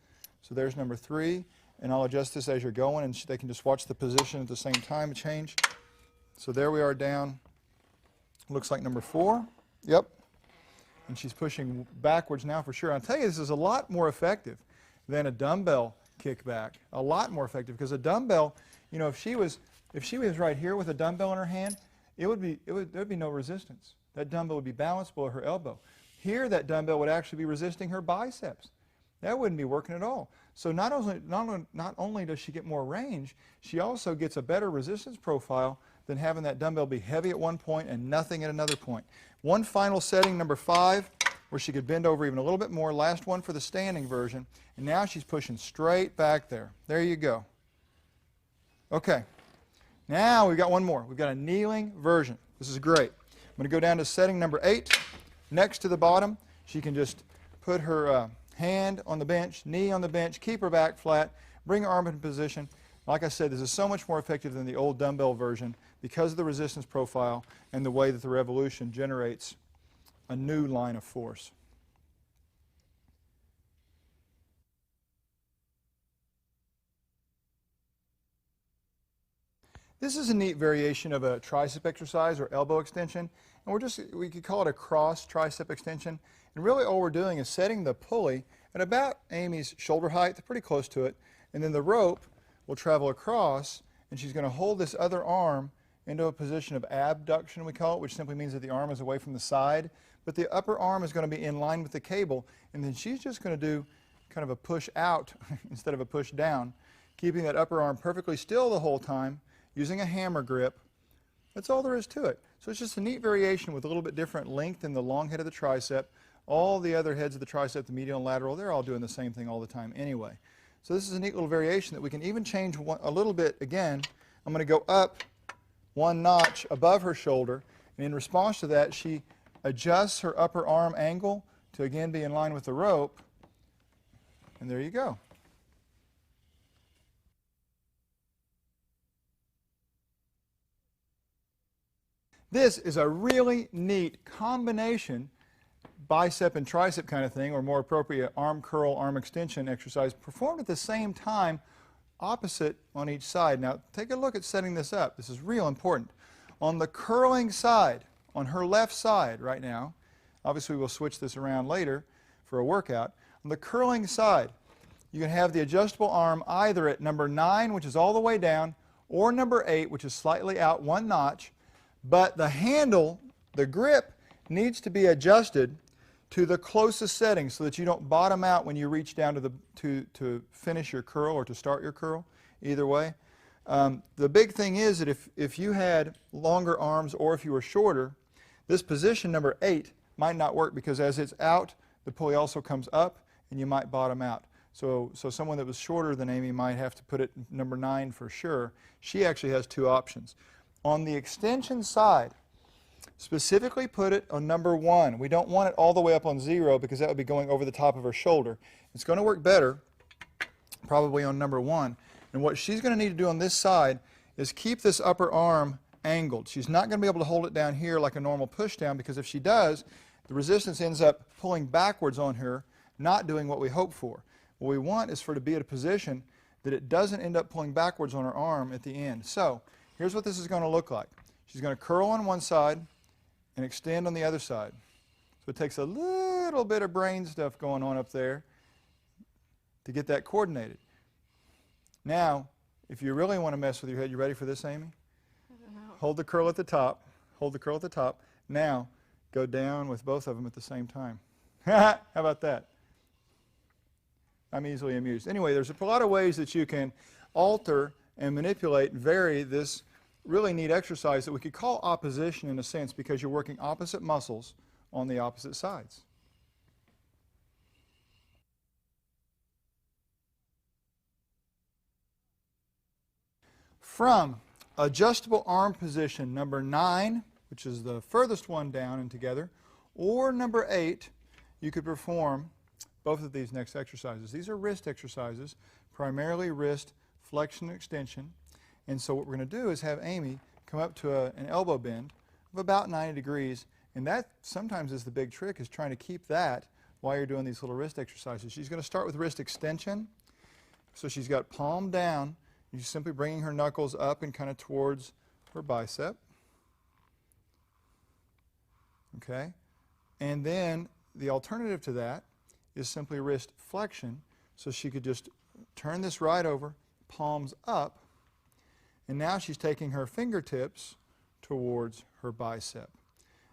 So there's number 3, and I'll adjust this as you're going, and they can just watch the position at the same time change. So there we are down, looks like number 4. Yep. And she's pushing backwards now for sure. I'll tell you, this is a lot more effective than a dumbbell kickback. A lot more effective, because a dumbbell, you know, if she was right here with a dumbbell in her hand, there'd be no resistance. That dumbbell would be balanced below her elbow. Here, that dumbbell would actually be resisting her biceps. That wouldn't be working at all. So not only does she get more range, she also gets a better resistance profile than having that dumbbell be heavy at one point and nothing at another point. One final setting, number 5, where she could bend over even a little bit more. Last one for the standing version. And now she's pushing straight back there. There you go. Okay. Now we've got one more. We've got a kneeling version. This is great. I'm going to go down to setting number 8. Next to the bottom, she can just put her hand on the bench, knee on the bench, keep her back flat, bring her arm in position. Like I said, this is so much more effective than the old dumbbell version because of the resistance profile and the way that the revolution generates a new line of force. This is a neat variation of a tricep exercise or elbow extension, and we could call it a cross tricep extension. And really all we're doing is setting the pulley at about Amy's shoulder height, pretty close to it, and then the rope will travel across, and she's going to hold this other arm into a position of abduction, we call it, which simply means that the arm is away from the side, but the upper arm is going to be in line with the cable, and then she's just going to do kind of a push out instead of a push down, keeping that upper arm perfectly still the whole time, using a hammer grip. That's all there is to it. So it's just a neat variation with a little bit different length in the long head of the tricep. All the other heads of the tricep, the medial and lateral, they're all doing the same thing all the time anyway. So this is a neat little variation that we can even change a little bit again. I'm going to go up one notch above her shoulder, and in response to that, she adjusts her upper arm angle to again be in line with the rope, and there you go. This is a really neat combination bicep and tricep kind of thing, or more appropriate arm curl, arm extension exercise, performed at the same time, opposite on each side. Now take a look at setting this up. This is real important. On the curling side, on her left side right now, obviously we'll switch this around later for a workout. On the curling side, you can have the adjustable arm either at number 9, which is all the way down, or number 8, which is slightly out one notch, but the handle, the grip, needs to be adjusted to the closest setting so that you don't bottom out when you reach down to finish your curl or to start your curl, either way. The big thing is that if you had longer arms or if you were shorter, this position number 8 might not work, because as it's out, the pulley also comes up and you might bottom out. So someone that was shorter than Amy might have to put it number 9 for sure. She actually has 2 options. On the extension side, specifically put it on number 1. We don't want it all the way up on 0 because that would be going over the top of her shoulder. It's going to work better probably on number 1. And what she's going to need to do on this side is keep this upper arm angled. She's not going to be able to hold it down here like a normal push down, because if she does, the resistance ends up pulling backwards on her, not doing what we hope for. What we want is for her to be at a position that it doesn't end up pulling backwards on her arm at the end. So here's what this is going to look like. She's going to curl on one side and extend on the other side. So it takes a little bit of brain stuff going on up there to get that coordinated. Now, if you really want to mess with your head, you ready for this, Amy? I don't know. Hold the curl at the top. Hold the curl at the top. Now, go down with both of them at the same time. How about that? I'm easily amused. Anyway, there's a lot of ways that you can alter and manipulate and vary this really neat exercise that we could call opposition in a sense, because you're working opposite muscles on the opposite sides. From adjustable arm position number 9, which is the furthest one down and together, or number 8, you could perform both of these next exercises. These are wrist exercises, primarily wrist flexion and extension. And so what we're going to do is have Amy come up to an elbow bend of about 90 degrees. And that sometimes is the big trick, is trying to keep that while you're doing these little wrist exercises. She's going to start with wrist extension. So she's got palm down. And she's simply bringing her knuckles up and kind of towards her bicep. Okay? And then the alternative to that is simply wrist flexion. So she could just turn this right over, palms up, and now she's taking her fingertips towards her bicep.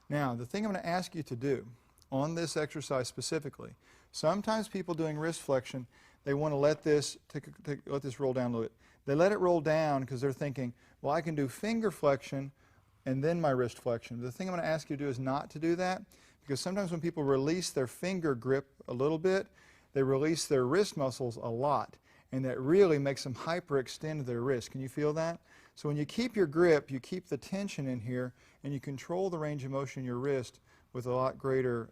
Now, the thing I'm going to ask you to do on this exercise specifically, sometimes people doing wrist flexion, they want to let this roll down a little bit. They let it roll down because they're thinking, well, I can do finger flexion and then my wrist flexion. The thing I'm going to ask you to do is not to do that, because sometimes when people release their finger grip a little bit, they release their wrist muscles a lot, and that really makes them hyperextend their wrist. Can you feel that? So when you keep your grip, you keep the tension in here, and you control the range of motion in your wrist with a lot greater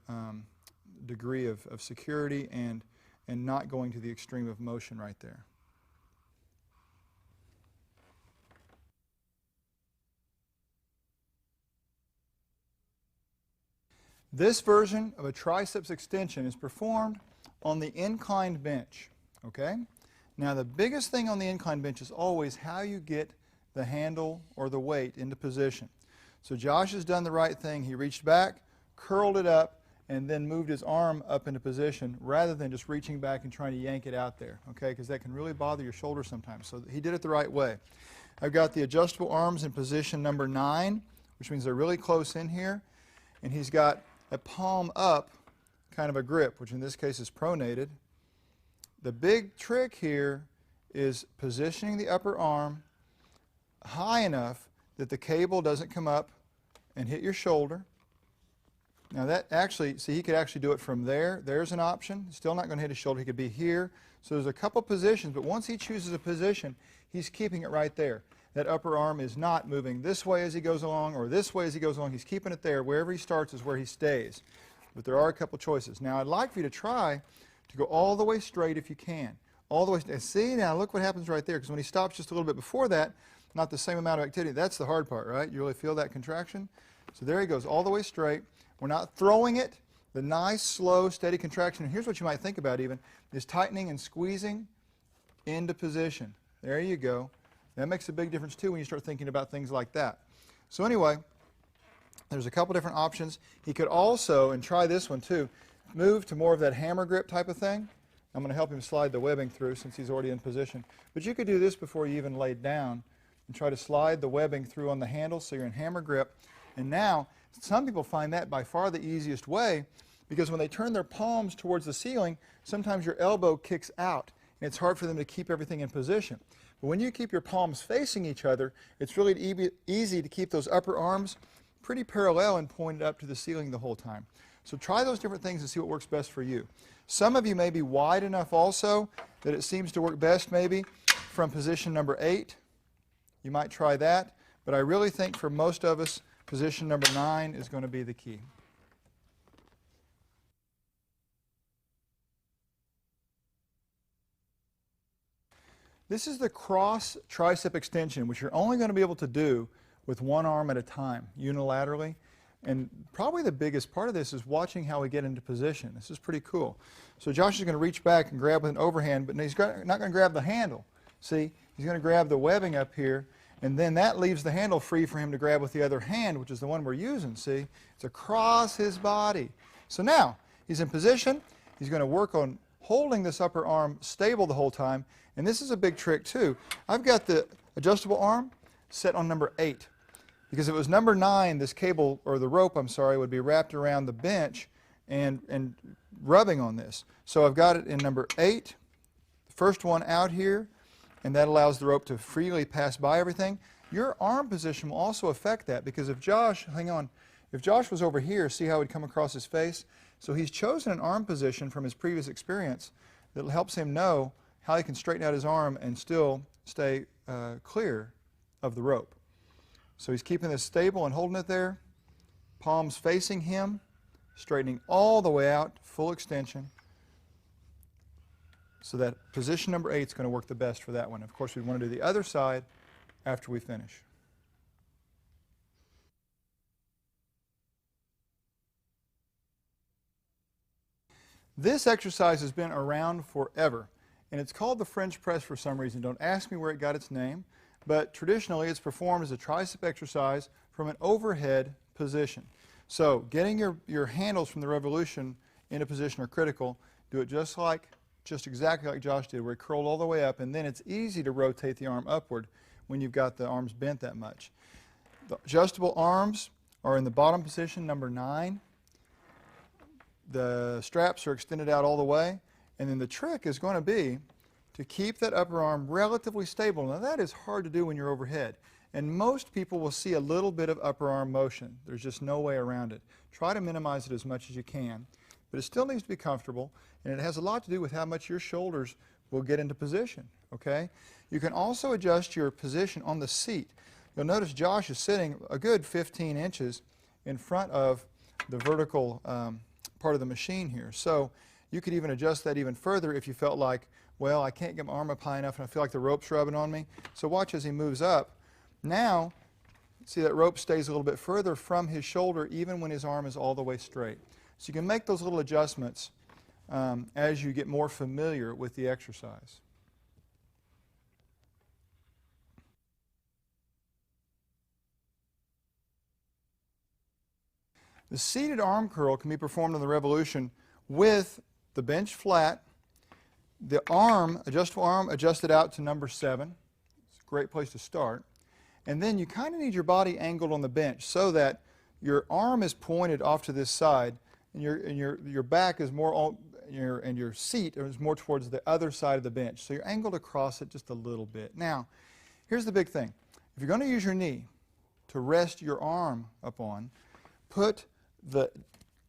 degree of security and not going to the extreme of motion right there. This version of a triceps extension is performed on the inclined bench, okay? Now the biggest thing on the inclined bench is always how you get the handle or the weight into position. So Josh has done the right thing. He reached back, curled it up, and then moved his arm up into position rather than just reaching back and trying to yank it out there, okay? Because that can really bother your shoulder sometimes. So he did it the right way. I've got the adjustable arms in position number 9, which means they're really close in here. And he's got a palm up kind of a grip, which in this case is pronated. The big trick here is positioning the upper arm high enough that the cable doesn't come up and hit your shoulder. Now that actually, see, he could actually do it from there. There's an option. Still not going to hit his shoulder. He could be here. So there's a couple positions, but once he chooses a position, he's keeping it right there. That upper arm is not moving this way as he goes along or this way as he goes along. He's keeping it there. Wherever he starts is where he stays. But there are a couple choices. Now I'd like for you to try to go all the way straight if you can. All the way straight. See, now look what happens right there, because when he stops just a little bit before that, not the same amount of activity. That's the hard part, right? You really feel that contraction? So there he goes, all the way straight. We're not throwing it. The nice, slow, steady contraction. And here's what you might think about even, is tightening and squeezing into position. There you go. That makes a big difference too when you start thinking about things like that. So anyway, there's a couple different options. He could also, and try this one too, move to more of that hammer grip type of thing. I'm going to help him slide the webbing through since he's already in position. But you could do this before you even laid down and try to slide the webbing through on the handle so you're in hammer grip. And now, some people find that by far the easiest way, because when they turn their palms towards the ceiling, sometimes your elbow kicks out and it's hard for them to keep everything in position. But when you keep your palms facing each other, it's really easy to keep those upper arms pretty parallel and pointed up to the ceiling the whole time. So try those different things and see what works best for you. Some of you may be wide enough also that it seems to work best maybe from position number 8. You might try that, but I really think for most of us, position number 9 is going to be the key. This is the cross tricep extension, which you're only going to be able to do with one arm at a time, unilaterally. And probably the biggest part of this is watching how we get into position. This is pretty cool. So Josh is going to reach back and grab with an overhand, but he's not going to grab the handle. See, he's going to grab the webbing up here, And then that leaves the handle free for him to grab with the other hand, which is the one we're using, see? It's across his body. So now, he's in position. He's going to work on holding this upper arm stable the whole time. And this is a big trick too. I've got the adjustable arm set on number 8. Because if it was number 9, this cable, or the rope, I'm sorry, would be wrapped around the bench and rubbing on this. So I've got it in number 8, the first one out here, and that allows the rope to freely pass by everything. Your arm position will also affect that, because if Josh, hang on, if Josh was over here, see how it would come across his face? So he's chosen an arm position from his previous experience that helps him know how he can straighten out his arm and still stay clear of the rope. So he's keeping this stable and holding it there, palms facing him, straightening all the way out, full extension. So that position number 8 is going to work the best for that one. Of course, we want to do the other side after we finish. This exercise has been around forever, and it's called the French press for some reason. Don't ask me where it got its name, but traditionally it's performed as a tricep exercise from an overhead position. So getting your handles from the revolution into position are critical. Do it just exactly like Josh did, where he curled all the way up, and then it's easy to rotate the arm upward when you've got the arms bent that much. The adjustable arms are in the bottom position, number 9. The straps are extended out all the way, and then the trick is going to be to keep that upper arm relatively stable. Now that is hard to do when you're overhead, and most people will see a little bit of upper arm motion. There's just no way around it. Try to minimize it as much as you can, but it still needs to be comfortable, and it has a lot to do with how much your shoulders will get into position, okay? You can also adjust your position on the seat. You'll notice Josh is sitting a good 15 inches in front of the vertical part of the machine here. So you could even adjust that even further if you felt like, well, I can't get my arm up high enough and I feel like the rope's rubbing on me. So watch as he moves up. Now, see that rope stays a little bit further from his shoulder even when his arm is all the way straight. So you can make those little adjustments as you get more familiar with the exercise. The seated arm curl can be performed on the revolution with the bench flat, the arm, adjustable arm, adjusted out to number 7. It's a great place to start. And then you kind of need your body angled on the bench so that your arm is pointed off to this side, and your back is more and your seat is more towards the other side of the bench. So you're angled across it just a little bit. Now, here's the big thing. If you're going to use your knee to rest your arm upon, put the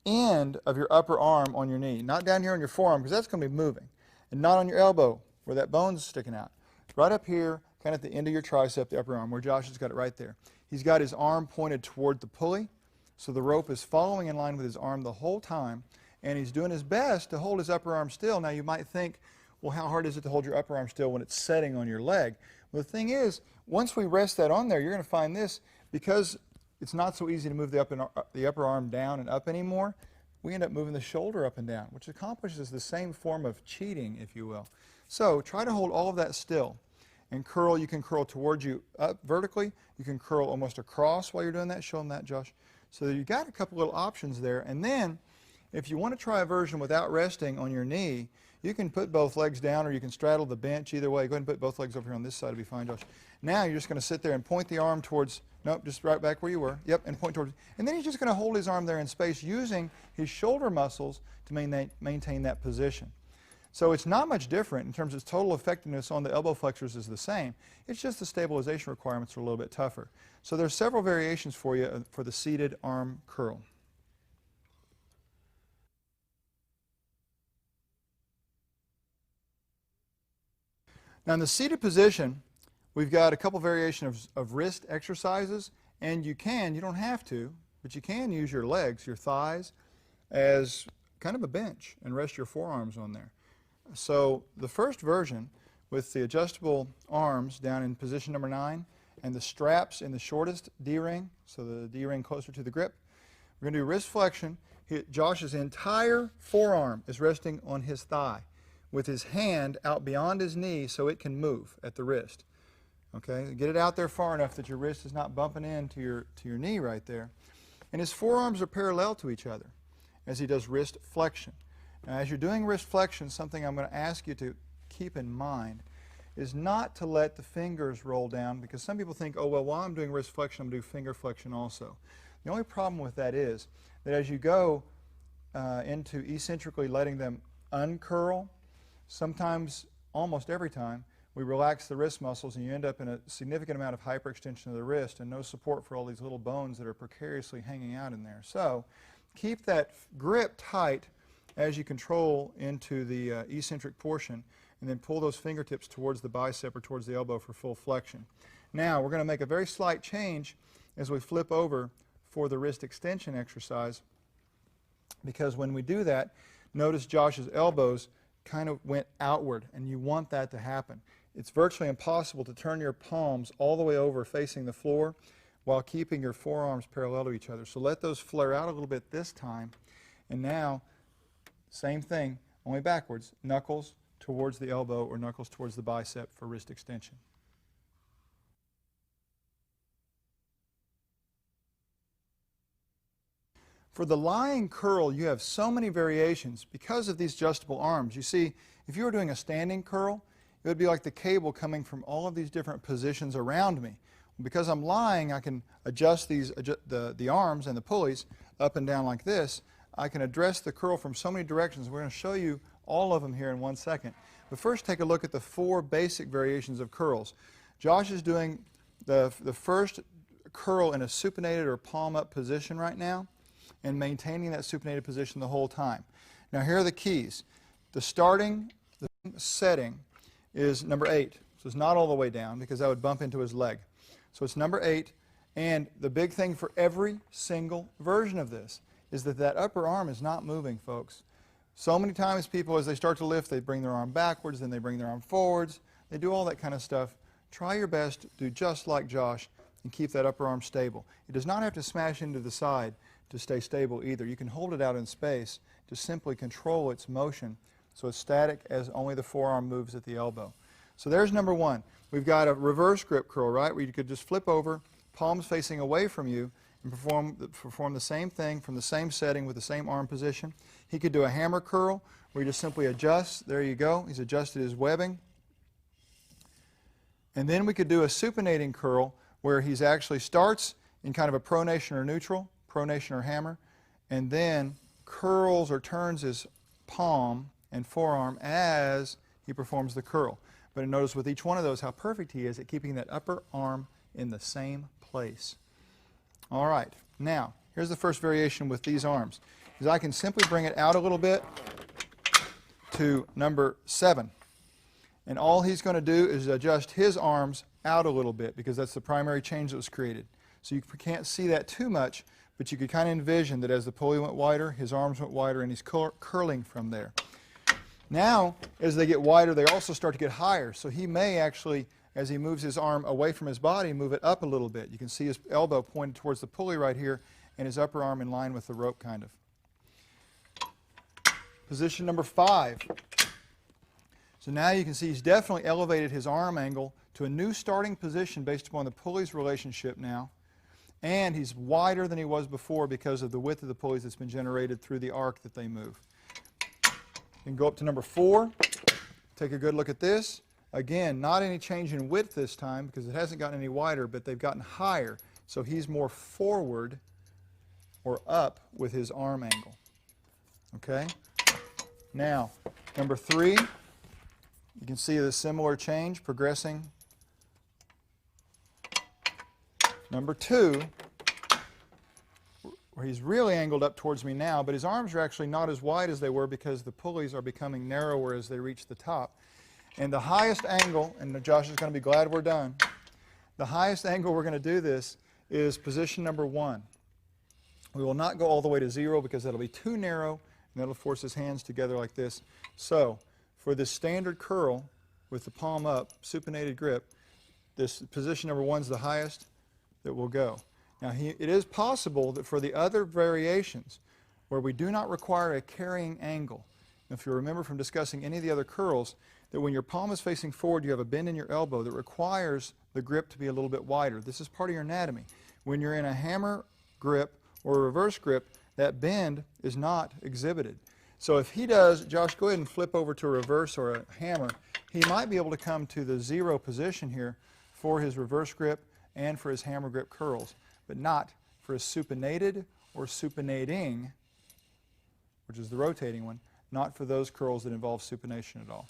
end of your upper arm on your knee, not down here on your forearm, because that's going to be moving, and not on your elbow where that bone's sticking out. Right up here, kind of at the end of your tricep, the upper arm, where Josh has got it right there. He's got his arm pointed toward the pulley, so the rope is following in line with his arm the whole time, and he's doing his best to hold his upper arm still. Now you might think, well, how hard is it to hold your upper arm still when it's setting on your leg? Well, the thing is, once we rest that on there, you're going to find this, because it's not so easy to move the upper arm down and up anymore, we end up moving the shoulder up and down, which accomplishes the same form of cheating, if you will. So try to hold all of that still. And curl, you can curl towards you up vertically. You can curl almost across while you're doing that. Show them that, Josh. So you've got a couple little options there. And then, if you want to try a version without resting on your knee, you can put both legs down or you can straddle the bench. Either way, go ahead and put both legs over here on this side. It'll be fine, Josh. Now you're just going to sit there and point the arm towards, nope, just right back where you were. Yep, and point towards. And then he's just going to hold his arm there in space using his shoulder muscles to maintain that position. So it's not much different in terms of total effectiveness on the elbow flexors is the same. It's just the stabilization requirements are a little bit tougher. So there's several variations for you for the seated arm curl. Now in the seated position, we've got a couple variations of wrist exercises, and you don't have to, but you can use your legs, your thighs, as kind of a bench and rest your forearms on there. So the first version, with the adjustable arms down in position number 9 and the straps in the shortest D-ring, so the D-ring closer to the grip, we're going to do wrist flexion. Josh's entire forearm is resting on his thigh with his hand out beyond his knee so it can move at the wrist. Okay, get it out there far enough that your wrist is not bumping into your knee right there. And his forearms are parallel to each other as he does wrist flexion. Now, as you're doing wrist flexion, something I'm going to ask you to keep in mind is not to let the fingers roll down, because some people think, oh, well, while I'm doing wrist flexion, I'm going to do finger flexion also. The only problem with that is that as you go into eccentrically letting them uncurl, sometimes, almost every time, we relax the wrist muscles and you end up in a significant amount of hyperextension of the wrist and no support for all these little bones that are precariously hanging out in there. So keep that grip tight as you control into the eccentric portion, and then pull those fingertips towards the bicep or towards the elbow for full flexion. Now we're going to make a very slight change as we flip over for the wrist extension exercise, because when we do that, notice Josh's elbows kind of went outward, and you want that to happen. It's virtually impossible to turn your palms all the way over facing the floor while keeping your forearms parallel to each other. So let those flare out a little bit this time. And now, same thing, only backwards, knuckles towards the elbow or knuckles towards the bicep for wrist extension. For the lying curl, you have so many variations because of these adjustable arms. You see, if you were doing a standing curl, it would be like the cable coming from all of these different positions around me. Because I'm lying, I can adjust the arms and the pulleys up and down like this. I can address the curl from so many directions. We're going to show you all of them here in 1 second. But first, take a look at the 4 basic variations of curls. Josh is doing the first curl in a supinated or palm-up position right now, and maintaining that supinated position the whole time. Now, here are the keys. The setting is number 8. So it's not all the way down, because that would bump into his leg. So it's number 8. And the big thing for every single version of this is that that upper arm is not moving, folks. So many times people, as they start to lift, they bring their arm backwards, then they bring their arm forwards. They do all that kind of stuff. Try your best to do just like Josh and keep that upper arm stable. It does not have to smash into the side to stay stable either. You can hold it out in space to simply control its motion so it's static as only the forearm moves at the elbow. So there's number 1. We've got a reverse grip curl, right, where you could just flip over, palms facing away from you, and perform the same thing from the same setting with the same arm position. He could do a hammer curl where he just simply adjusts. There you go. He's adjusted his webbing. And then we could do a supinating curl where he's actually starts in kind of a pronation or neutral, pronation or hammer, and then curls or turns his palm and forearm as he performs the curl. But notice with each one of those how perfect he is at keeping that upper arm in the same place. All right, now here's the first variation with these arms. Is I can simply bring it out a little bit to number 7. And all he's going to do is adjust his arms out a little bit, because that's the primary change that was created. So you can't see that too much, but you could kind of envision that as the pulley went wider, his arms went wider, and he's curling from there. Now, as they get wider, they also start to get higher. So he may actually, as he moves his arm away from his body, move it up a little bit. You can see his elbow pointed towards the pulley right here, and his upper arm in line with the rope, kind of. Position number 5. So now you can see he's definitely elevated his arm angle to a new starting position based upon the pulley's relationship now. And he's wider than he was before because of the width of the pulleys that's been generated through the arc that they move. You can go up to number 4. Take a good look at this. Again, not any change in width this time because it hasn't gotten any wider, but they've gotten higher. So he's more forward or up with his arm angle. Okay? Now, number 3, you can see the similar change progressing. Number 2, where he's really angled up towards me now, but his arms are actually not as wide as they were because the pulleys are becoming narrower as they reach the top. And the highest angle, and Josh is going to be glad we're done, the highest angle we're going to do this is position number 1. We will not go all the way to 0 because that'll be too narrow, and that'll force his hands together like this. So, for this standard curl with the palm up, supinated grip, this position number 1 is the highest that will go. Now, it is possible that for the other variations where we do not require a carrying angle, if you remember from discussing any of the other curls, that when your palm is facing forward, you have a bend in your elbow that requires the grip to be a little bit wider. This is part of your anatomy. When you're in a hammer grip or a reverse grip, that bend is not exhibited. So if he does, Josh, go ahead and flip over to a reverse or a hammer, he might be able to come to the 0 position here for his reverse grip and for his hammer grip curls, but not for his supinated or supinating, which is the rotating one, not for those curls that involve supination at all.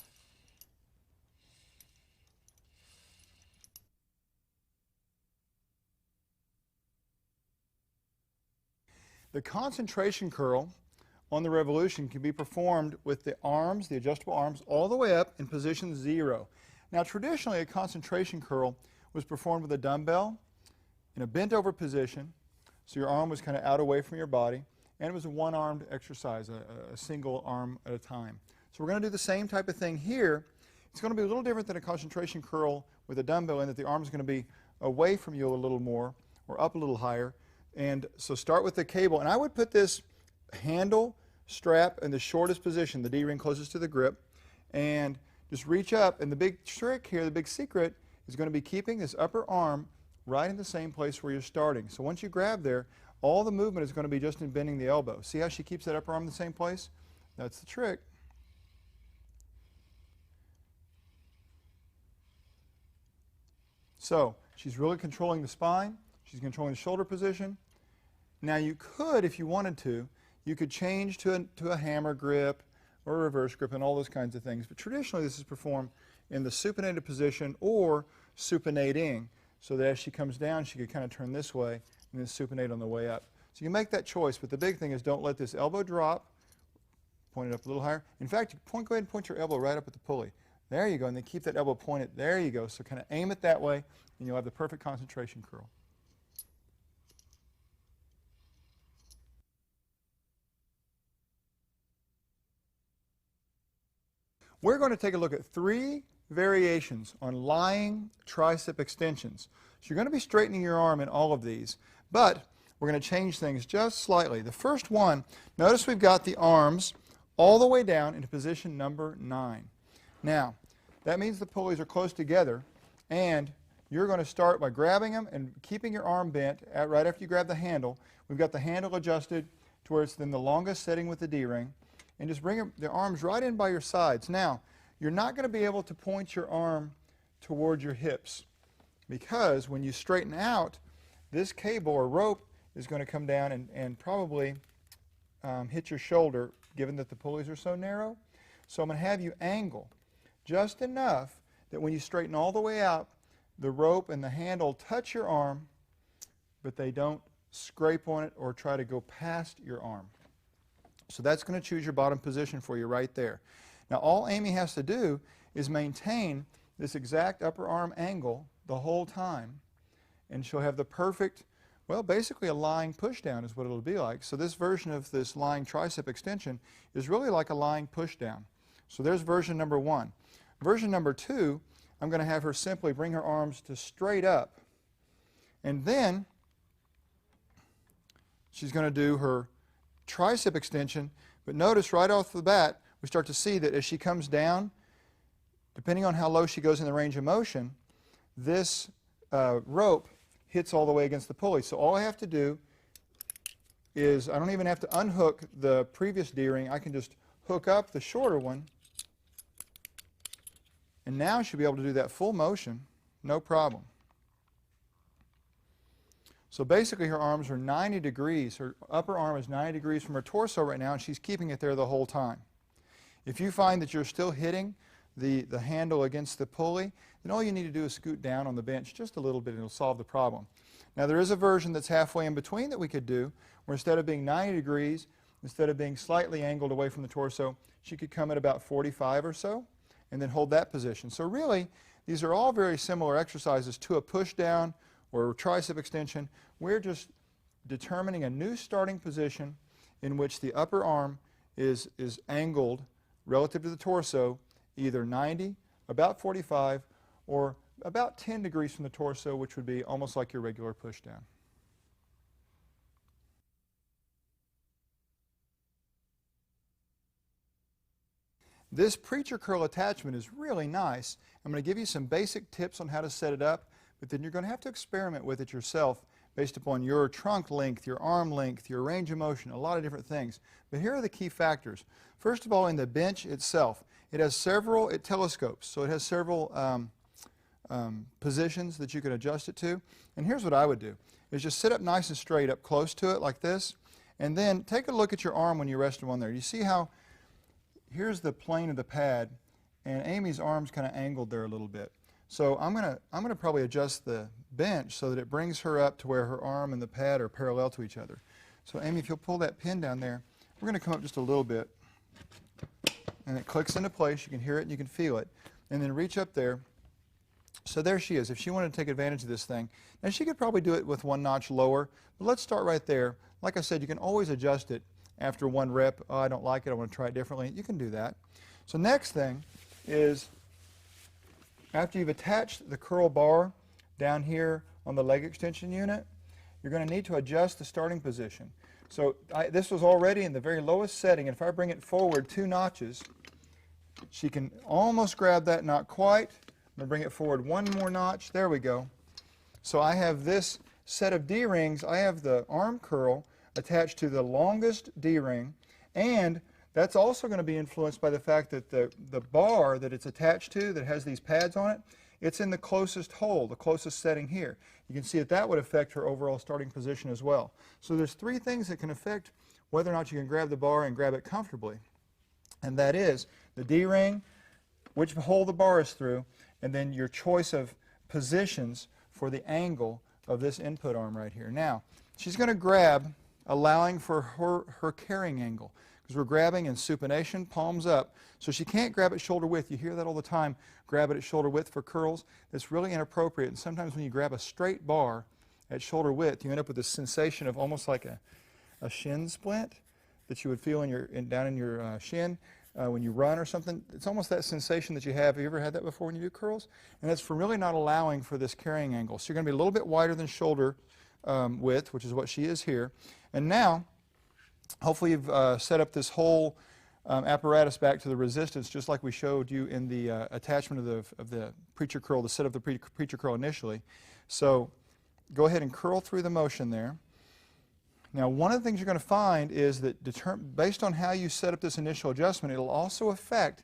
The concentration curl on the revolution can be performed with the arms, the adjustable arms, all the way up in position 0. Now traditionally a concentration curl was performed with a dumbbell in a bent over position, so your arm was kind of out away from your body, and it was a one-armed exercise, a single arm at a time. So we're going to do the same type of thing here. It's going to be a little different than a concentration curl with a dumbbell in that the arm is going to be away from you a little more or up a little higher. And so start with the cable, and I would put this handle strap in the shortest position, the D-ring closest to the grip, and just reach up. And the big trick here, the big secret, is going to be keeping this upper arm right in the same place where you're starting. So once you grab there, all the movement is going to be just in bending the elbow. See how she keeps that upper arm in the same place? That's the trick. So she's really controlling the spine. She's controlling the shoulder position. Now you could, if you wanted to, you could change to a hammer grip or a reverse grip and all those kinds of things. But traditionally this is performed in the supinated position or supinating, so that as she comes down she could kind of turn this way and then supinate on the way up. So you can make that choice, but the big thing is don't let this elbow drop. Point it up a little higher. In fact, go ahead and point your elbow right up at the pulley. There you go, and then keep that elbow pointed. There you go. So kind of aim it that way, and you'll have the perfect concentration curl. We're going to take a look at 3 variations on lying tricep extensions. So you're going to be straightening your arm in all of these, but we're going to change things just slightly. The first one, notice we've got the arms all the way down into position number 9. Now, that means the pulleys are close together, and you're going to start by grabbing them and keeping your arm bent right after you grab the handle. We've got the handle adjusted to where it's in the longest setting with the D-ring, and just bring the arms right in by your sides. Now, you're not going to be able to point your arm toward your hips, because when you straighten out, this cable or rope is going to come down and probably hit your shoulder, given that the pulleys are so narrow. So I'm going to have you angle just enough that when you straighten all the way out, the rope and the handle touch your arm, but they don't scrape on it or try to go past your arm. So that's going to choose your bottom position for you right there. Now all Amy has to do is maintain this exact upper arm angle the whole time, and she'll have the perfect, well, basically a lying push down is what it'll be like. So this version of this lying tricep extension is really like a lying push down. So there's version number 1. Version number 2, I'm going to have her simply bring her arms to straight up, and then she's going to do her tricep extension, but notice right off the bat we start to see that as she comes down, depending on how low she goes in the range of motion, this rope hits all the way against the pulley. So all I have to do is, I don't even have to unhook the previous D-ring, I can just hook up the shorter one, and now she'll be able to do that full motion, no problem. So basically her arms are 90 degrees, her upper arm is 90 degrees from her torso right now, and she's keeping it there the whole time. If you find that you're still hitting the handle against the pulley, then all you need to do is scoot down on the bench just a little bit and it'll solve the problem. Now there is a version that's halfway in between that we could do, where instead of being 90 degrees, instead of being slightly angled away from the torso, she could come at about 45 or so, and then hold that position. So really, these are all very similar exercises to a push down or a tricep extension. We're just determining a new starting position in which the upper arm is angled relative to the torso, either 90, about 45, or about 10 degrees from the torso, which would be almost like your regular push down. This preacher curl attachment is really nice. I'm going to give you some basic tips on how to set it up, but then you're going to have to experiment with it yourself based upon your trunk length, your arm length, your range of motion, a lot of different things. But here are the key factors. First of all, in the bench itself, it has several, it telescopes, so it has several positions that you can adjust it to. And here's what I would do, is just sit up nice and straight up close to it like this, and then take a look at your arm when you rest them on there. You see how, here's the plane of the pad, and Amy's arm's kind of angled there a little bit. So I'm gonna probably adjust the bench so that it brings her up to where her arm and the pad are parallel to each other. So Amy, if you'll pull that pin down there, we're going to come up just a little bit, and it clicks into place. You can hear it and you can feel it, and then reach up there. So there she is. If she wanted to take advantage of this thing, now she could probably do it with one notch lower, but let's start right there. Like I said, you can always adjust it after one rep. Oh, I don't like it, I want to try it differently. You can do that. So next thing is, after you've attached the curl bar down here on the leg extension unit, you're going to need to adjust the starting position. So this was already in the very lowest setting, and if I bring it forward 2 notches, she can almost grab that, not quite. I'm going to bring it forward 1 more notch. There we go. So I have this set of D-rings. I have the arm curl attached to the longest D-ring, and that's also going to be influenced by the fact that the bar that it's attached to, that has these pads on it, it's in the closest hole, the closest setting here. You can see that would affect her overall starting position as well. So there's 3 things that can affect whether or not you can grab the bar and grab it comfortably. And that is the D-ring, which hole the bar is through, and then your choice of positions for the angle of this input arm right here. Now, she's going to grab, allowing for her carrying angle, because we're grabbing in supination, palms up, so she can't grab at shoulder width. You hear that all the time, grab it at shoulder width for curls. That's really inappropriate, and sometimes when you grab a straight bar at shoulder width, you end up with this sensation of almost like a shin splint that you would feel down in your shin when you run or something. It's almost that sensation that you have. Have you ever had that before when you do curls? And that's for really not allowing for this carrying angle. So you're going to be a little bit wider than shoulder width, which is what she is here. And now, hopefully you've set up this whole apparatus back to the resistance, just like we showed you in the attachment of the preacher curl, the set of the preacher curl initially. So go ahead and curl through the motion there. Now, one of the things you're going to find is that based on how you set up this initial adjustment, it'll also affect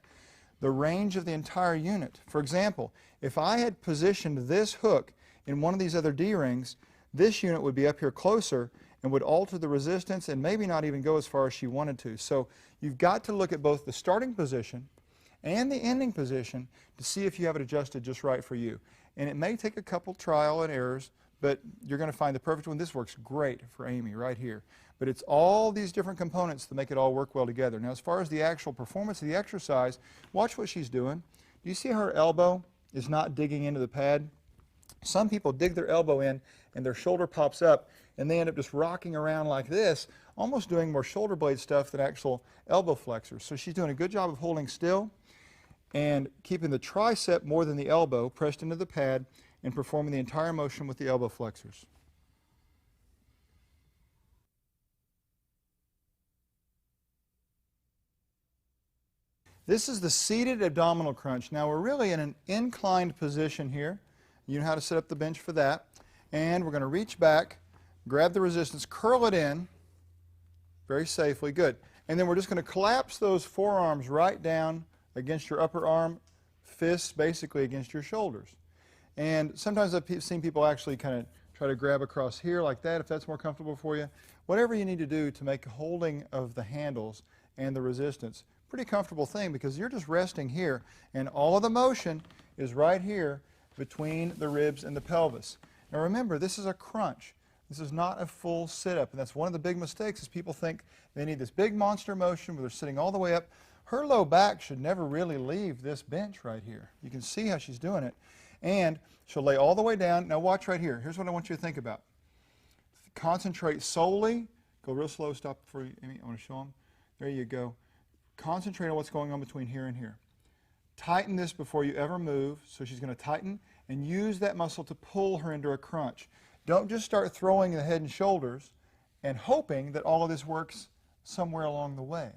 the range of the entire unit. For example, if I had positioned this hook in one of these other D-rings, this unit would be up here closer and would alter the resistance and maybe not even go as far as she wanted to. So you've got to look at both the starting position and the ending position to see if you have it adjusted just right for you. And it may take a couple trial and errors, but you're going to find the perfect one. This works great for Amy right here. But it's all these different components that make it all work well together. Now, as far as the actual performance of the exercise, watch what she's doing. Do you see her elbow is not digging into the pad? Some people dig their elbow in and their shoulder pops up and they end up just rocking around like this, almost doing more shoulder blade stuff than actual elbow flexors. So she's doing a good job of holding still and keeping the tricep more than the elbow pressed into the pad and performing the entire motion with the elbow flexors. This is the seated abdominal crunch. Now we're really in an inclined position here. You know how to set up the bench for that. And we're going to reach back, grab the resistance, curl it in very safely. Good. And then we're just going to collapse those forearms right down against your upper arm, fists basically against your shoulders. And sometimes I've seen people actually kind of try to grab across here like that, if that's more comfortable for you. Whatever you need to do to make holding of the handles and the resistance pretty comfortable thing, because you're just resting here and all of the motion is right here between the ribs and the pelvis. Now remember, this is a crunch. This is not a full sit-up, and that's one of the big mistakes is people think they need this big monster motion where they're sitting all the way up. Her low back should never really leave this bench right here. You can see how she's doing it. And she'll lay all the way down. Now watch right here. Here's what I want you to think about. Concentrate solely. Go real slow. Stop before you, Amy. I want to show them. There you go. Concentrate on what's going on between here and here. Tighten this before you ever move. So she's going to tighten and use that muscle to pull her into a crunch. Don't just start throwing the head and shoulders and hoping that all of this works somewhere along the way.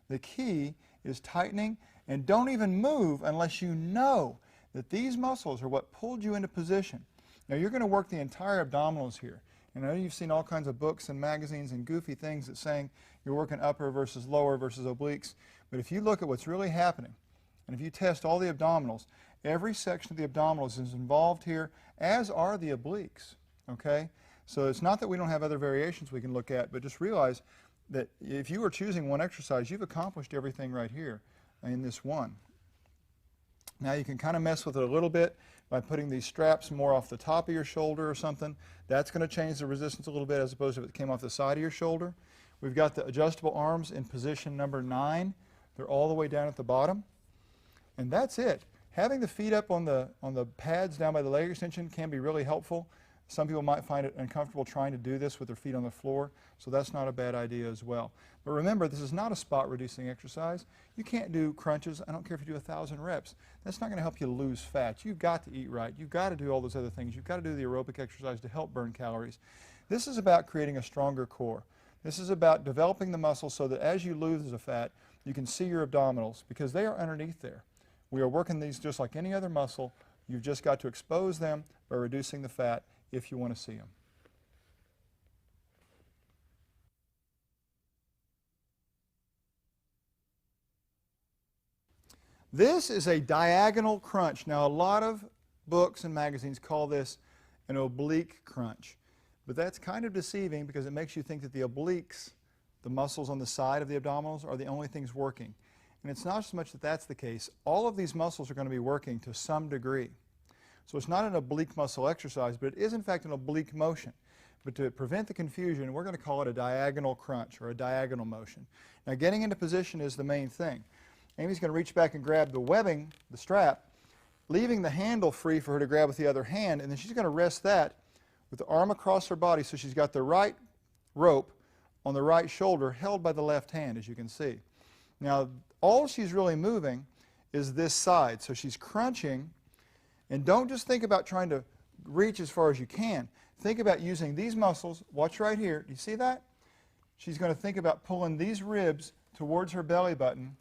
The key is tightening, and don't even move unless you know that these muscles are what pulled you into position. Now you're going to work the entire abdominals here. And I know you've seen all kinds of books and magazines and goofy things that saying you're working upper versus lower versus obliques. But if you look at what's really happening, and if you test all the abdominals, every section of the abdominals is involved here, as are the obliques. Okay? So it's not that we don't have other variations we can look at, but just realize that if you were choosing one exercise, you've accomplished everything right here in this one. Now you can kind of mess with it a little bit by putting these straps more off the top of your shoulder or something. That's going to change the resistance a little bit as opposed to if it came off the side of your shoulder. We've got the adjustable arms in position number 9. They're all the way down at the bottom. And that's it. Having the feet up on the pads down by the leg extension can be really helpful. Some people might find it uncomfortable trying to do this with their feet on the floor, so that's not a bad idea as well. But remember, this is not a spot reducing exercise. You can't do crunches. I don't care if you do 1,000 reps. That's not going to help you lose fat. You've got to eat right. You've got to do all those other things. You've got to do the aerobic exercise to help burn calories. This is about creating a stronger core. This is about developing the muscles so that as you lose the fat, you can see your abdominals because they are underneath there. We are working these just like any other muscle. You've just got to expose them by reducing the fat if you want to see them. This is a diagonal crunch. Now, a lot of books and magazines call this an oblique crunch, but that's kind of deceiving because it makes you think that the obliques, the muscles on the side of the abdominals, are the only things working. And it's not so much that that's the case. All of these muscles are going to be working to some degree. So it's not an oblique muscle exercise, but it is in fact an oblique motion. But to prevent the confusion, we're going to call it a diagonal crunch or a diagonal motion. Now getting into position is the main thing. Amy's going to reach back and grab the webbing, the strap, leaving the handle free for her to grab with the other hand, and then she's going to rest that with the arm across her body so she's got the right rope on the right shoulder held by the left hand, as you can see. Now all she's really moving is this side, so she's crunching. And don't just think about trying to reach as far as you can. Think about using these muscles. Watch right here. Do you see that? She's going to think about pulling these ribs towards her belly button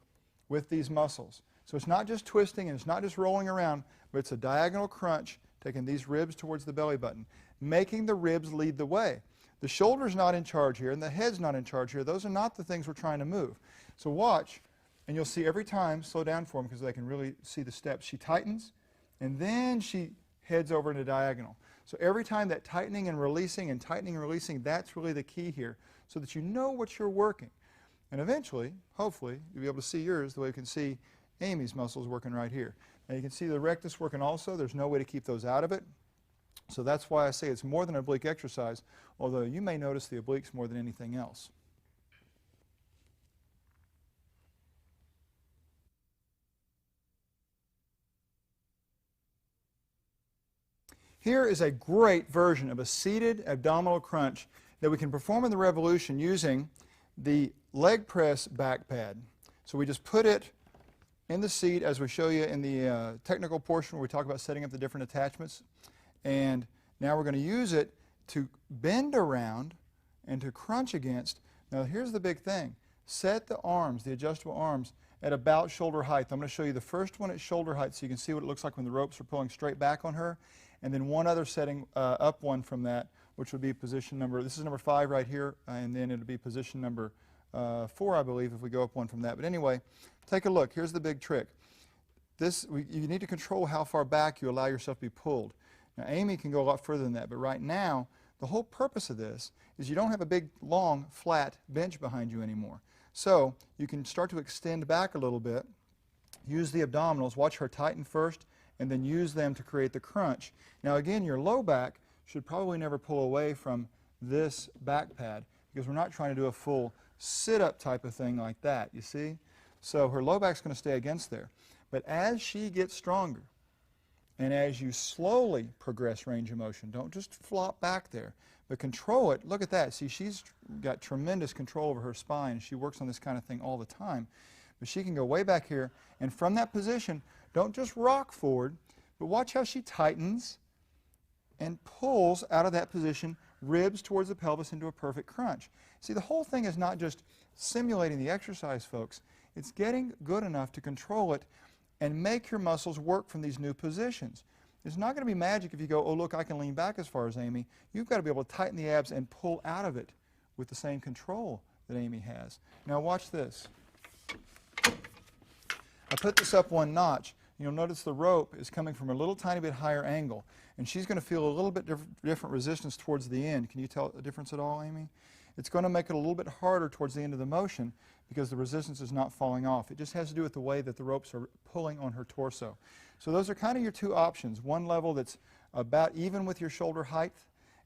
with these muscles. So it's not just twisting and it's not just rolling around, but it's a diagonal crunch, taking these ribs towards the belly button, making the ribs lead the way. The shoulder's not in charge here and the head's not in charge here. Those are not the things we're trying to move. So watch, and you'll see every time, slow down for them because they can really see the steps. She tightens, and then she heads over into diagonal. So every time that tightening and releasing, that's really the key here, so that you know what you're working. And eventually, hopefully, you'll be able to see yours the way you can see Amy's muscles working right here. Now you can see the rectus working also. There's no way to keep those out of it. So that's why I say it's more than an oblique exercise, although you may notice the obliques more than anything else. Here is a great version of a seated abdominal crunch that we can perform in the Revolution using the leg press back pad. So we just put it in the seat as we show you in the technical portion where we talk about setting up the different attachments. And now we're going to use it to bend around and to crunch against. Now here's the big thing. Set the arms, the adjustable arms, at about shoulder height. I'm going to show you the first one at shoulder height so you can see what it looks like when the ropes are pulling straight back on her. And then one other setting up one from that, which would be position number, this is number 5 right here, and then it'll be position number 4, I believe, if we go up one from that. But anyway, take a look. Here's the big trick. You need to control how far back you allow yourself to be pulled. Now, Amy can go a lot further than that, but right now, the whole purpose of this is you don't have a big, long, flat bench behind you anymore. So you can start to extend back a little bit, use the abdominals, watch her tighten first, and then use them to create the crunch. Now again, your low back should probably never pull away from this back pad because we're not trying to do a full sit-up type of thing like that, you see? So her low back's going to stay against there. But as she gets stronger, and as you slowly progress range of motion, don't just flop back there, but control it. Look at that. See, she's got tremendous control over her spine. She works on this kind of thing all the time. But she can go way back here, and from that position, don't just rock forward, but watch how she tightens and pulls out of that position, ribs towards the pelvis into a perfect crunch. See, the whole thing is not just simulating the exercise, folks. It's getting good enough to control it and make your muscles work from these new positions. It's not going to be magic if you go, oh, look, I can lean back as far as Amy. You've got to be able to tighten the abs and pull out of it with the same control that Amy has. Now watch this. I put this up one notch. You'll notice the rope is coming from a little tiny bit higher angle, and she's going to feel a little bit different resistance towards the end. Can you tell a difference at all, Amy? It's going to make it a little bit harder towards the end of the motion because the resistance is not falling off. It just has to do with the way that the ropes are pulling on her torso. So those are kind of your two options. One level that's about even with your shoulder height,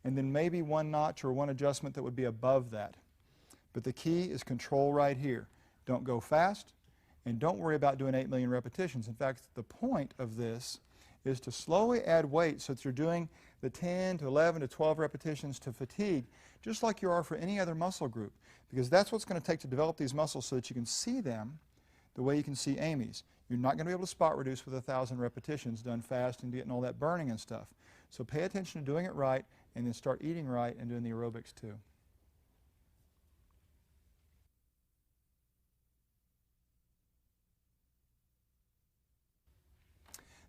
and then maybe one notch or one adjustment that would be above that. But the key is control right here. Don't go fast, and don't worry about doing 8 million repetitions. In fact, the point of this is to slowly add weight so that you're doing the 10 to 11 to 12 repetitions to fatigue, just like you are for any other muscle group, because that's what's going to take to develop these muscles so that you can see them the way you can see Amy's. You're not going to be able to spot reduce with 1,000 repetitions done fast and getting all that burning and stuff. So pay attention to doing it right, and then start eating right and doing the aerobics too.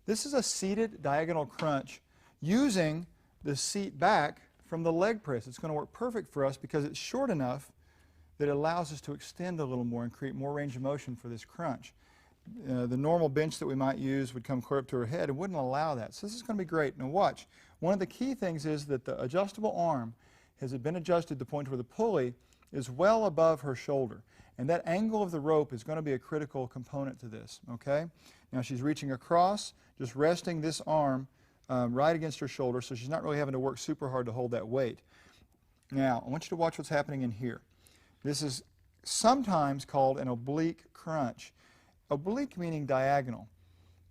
This is a seated diagonal crunch using the seat back from the leg press. It's going to work perfect for us because it's short enough that it allows us to extend a little more and create more range of motion for this crunch. The normal bench that we might use would come clear up to her head and wouldn't allow that. So this is going to be great. Now watch. One of the key things is that the adjustable arm has been adjusted to the point where the pulley is well above her shoulder. And that angle of the rope is going to be a critical component to this. Okay? Now she's reaching across, just resting this arm right against her shoulder, so she's not really having to work super hard to hold that weight. Now, I want you to watch what's happening in here. This is sometimes called an oblique crunch. Oblique meaning diagonal.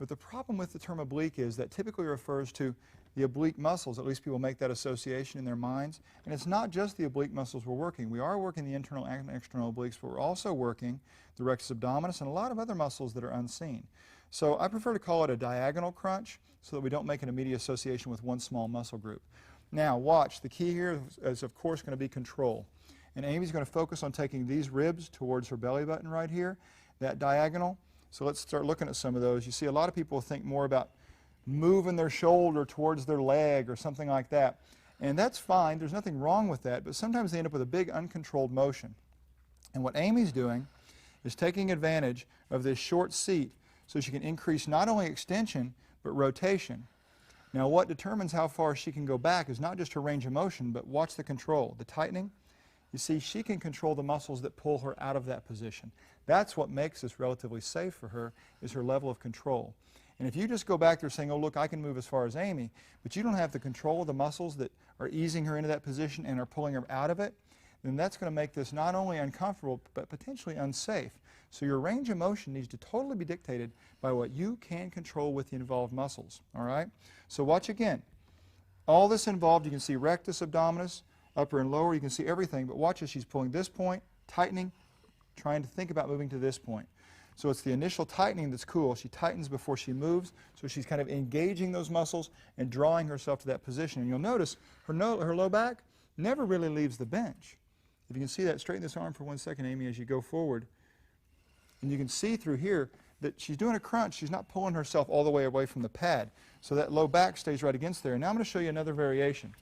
But the problem with the term oblique is that typically refers to the oblique muscles. At least people make that association in their minds. And it's not just the oblique muscles we're working. We are working the internal and external obliques, but we're also working the rectus abdominis and a lot of other muscles that are unseen. So I prefer to call it a diagonal crunch so that we don't make an immediate association with one small muscle group. Now watch, the key here is of course going to be control. And Amy's going to focus on taking these ribs towards her belly button right here, that diagonal. So let's start looking at some of those. You see a lot of people think more about moving their shoulder towards their leg or something like that. And that's fine, there's nothing wrong with that, but sometimes they end up with a big uncontrolled motion. And what Amy's doing is taking advantage of this short seat so she can increase not only extension, but rotation. Now what determines how far she can go back is not just her range of motion, but watch the control, the tightening. You see, she can control the muscles that pull her out of that position. That's what makes this relatively safe for her, is her level of control. And if you just go back there saying, oh look, I can move as far as Amy, but you don't have the control of the muscles that are easing her into that position and are pulling her out of it, then that's going to make this not only uncomfortable, but potentially unsafe. So your range of motion needs to totally be dictated by what you can control with the involved muscles. All right? So watch again. All this involved, you can see rectus abdominis, upper and lower, you can see everything, but watch as she's pulling this point, tightening, trying to think about moving to this point. So it's the initial tightening that's cool. She tightens before she moves, so she's kind of engaging those muscles and drawing herself to that position. And you'll notice her low back never really leaves the bench. If you can see that, straighten this arm for 1 second, Amy, as you go forward. And you can see through here that she's doing a crunch. She's not pulling herself all the way away from the pad. So that low back stays right against there. And now I'm going to show you another variation.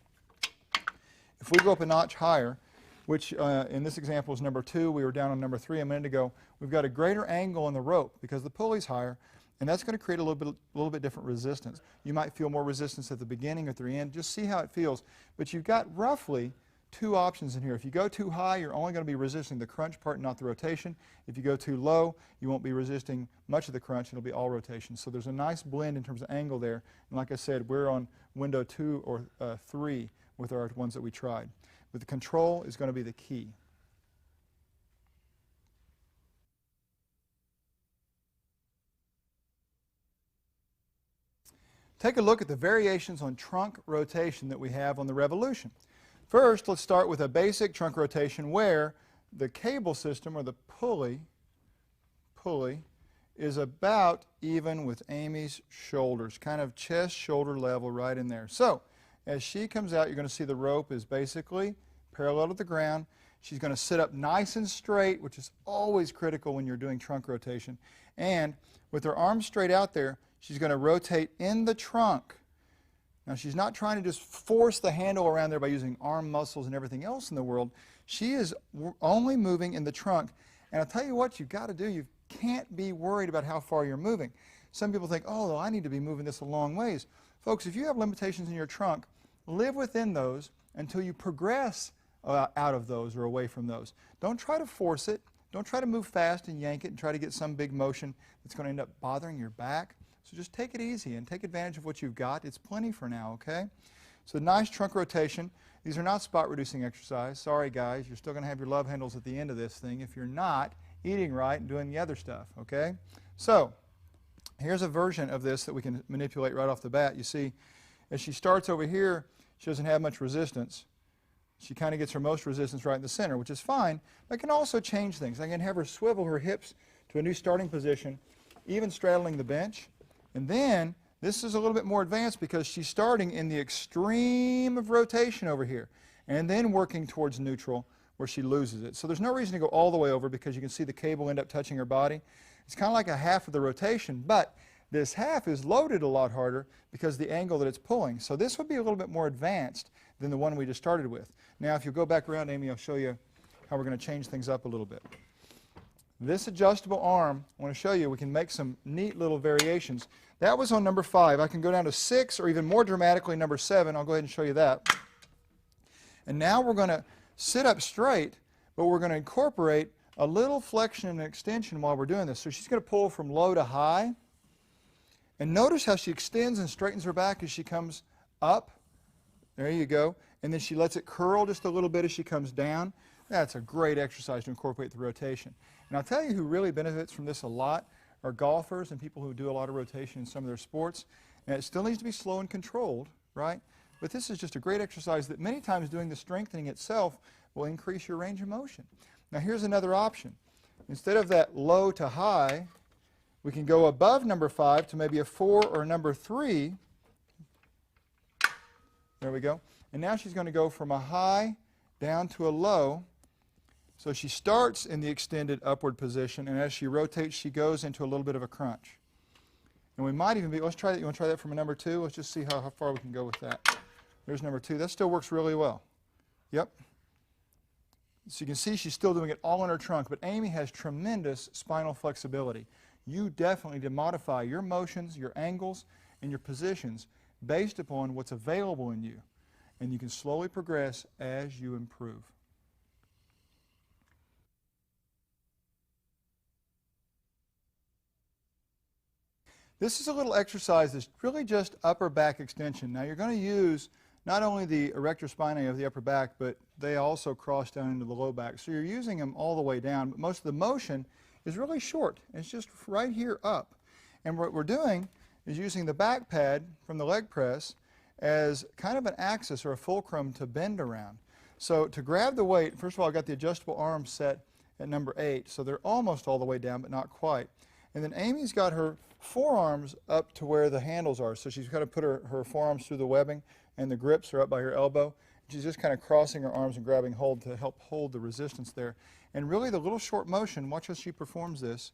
If we go up a notch higher, which in this example is number 2, we were down on number 3 a minute ago, we've got a greater angle in the rope because the pulley's higher, and that's going to create a little bit different resistance. You might feel more resistance at the beginning or at the end. Just see how it feels. But you've got roughly 2 options in here. If you go too high, you're only going to be resisting the crunch part, not the rotation. If you go too low, you won't be resisting much of the crunch. It'll be all rotation. So there's a nice blend in terms of angle there. And like I said, we're on window 2 or 3 with our ones that we tried. But the control is going to be the key. Take a look at the variations on trunk rotation that we have on the Revolution. First, let's start with a basic trunk rotation where the cable system, or the pulley is about even with Amy's shoulders, kind of chest-shoulder level right in there. So, as she comes out, you're going to see the rope is basically parallel to the ground. She's going to sit up nice and straight, which is always critical when you're doing trunk rotation. And with her arms straight out there, she's going to rotate in the trunk Now, she's not trying to just force the handle around there by using arm muscles and everything else in the world. She is only moving in the trunk. And I'll tell you what you've got to do. You can't be worried about how far you're moving. Some people think, oh, well, I need to be moving this a long ways. Folks, if you have limitations in your trunk, live within those until you progress out of those or away from those. Don't try to force it. Don't try to move fast and yank it and try to get some big motion that's going to end up bothering your back. So just take it easy and take advantage of what you've got. It's plenty for now, okay? So nice trunk rotation. These are not spot reducing exercise. Sorry guys, you're still going to have your love handles at the end of this thing if you're not eating right and doing the other stuff, okay? So here's a version of this that we can manipulate right off the bat. You see, as she starts over here, she doesn't have much resistance. She kind of gets her most resistance right in the center, which is fine. But I can also change things. I can have her swivel her hips to a new starting position, even straddling the bench. And then this is a little bit more advanced because she's starting in the extreme of rotation over here and then working towards neutral where she loses it. So there's no reason to go all the way over because you can see the cable end up touching her body. It's kind of like a half of the rotation, but this half is loaded a lot harder because of the angle that it's pulling. So this would be a little bit more advanced than the one we just started with. Now if you go back around, Amy, I'll show you how we're going to change things up a little bit. This adjustable arm, I want to show you, we can make some neat little variations. That was on number 5. I can go down to 6 or even more dramatically number 7. I'll go ahead and show you that. And now we're going to sit up straight, but we're going to incorporate a little flexion and extension while we're doing this. So she's going to pull from low to high. And notice how she extends and straightens her back as she comes up. There you go. And then she lets it curl just a little bit as she comes down. That's a great exercise to incorporate the rotation. And I'll tell you who really benefits from this a lot are golfers and people who do a lot of rotation in some of their sports. And it still needs to be slow and controlled, right? But this is just a great exercise that many times doing the strengthening itself will increase your range of motion. Now here's another option. Instead of that low to high, we can go above number 5 to maybe a 4 or number 3. There we go. And now she's going to go from a high down to a low. So she starts in the extended upward position, and as she rotates, she goes into a little bit of a crunch. And we might even be, let's try that. You want to try that from a number 2? Let's just see how far we can go with that. There's number 2. That still works really well. Yep. So you can see she's still doing it all in her trunk, but Amy has tremendous spinal flexibility. You definitely need to modify your motions, your angles, and your positions based upon what's available in you. And you can slowly progress as you improve. This is a little exercise that's really just upper back extension. Now you're going to use not only the erector spinae of the upper back, but they also cross down into the low back. So you're using them all the way down, but most of the motion is really short. It's just right here up. And what we're doing is using the back pad from the leg press as kind of an axis or a fulcrum to bend around. So to grab the weight, first of all, I've got the adjustable arms set at number 8, so they're almost all the way down, but not quite. And then Amy's got her forearms up to where the handles are. So she's kind of put her forearms through the webbing, and the grips are up by her elbow. She's just kind of crossing her arms and grabbing hold to help hold the resistance there. And really the little short motion, watch how she performs this.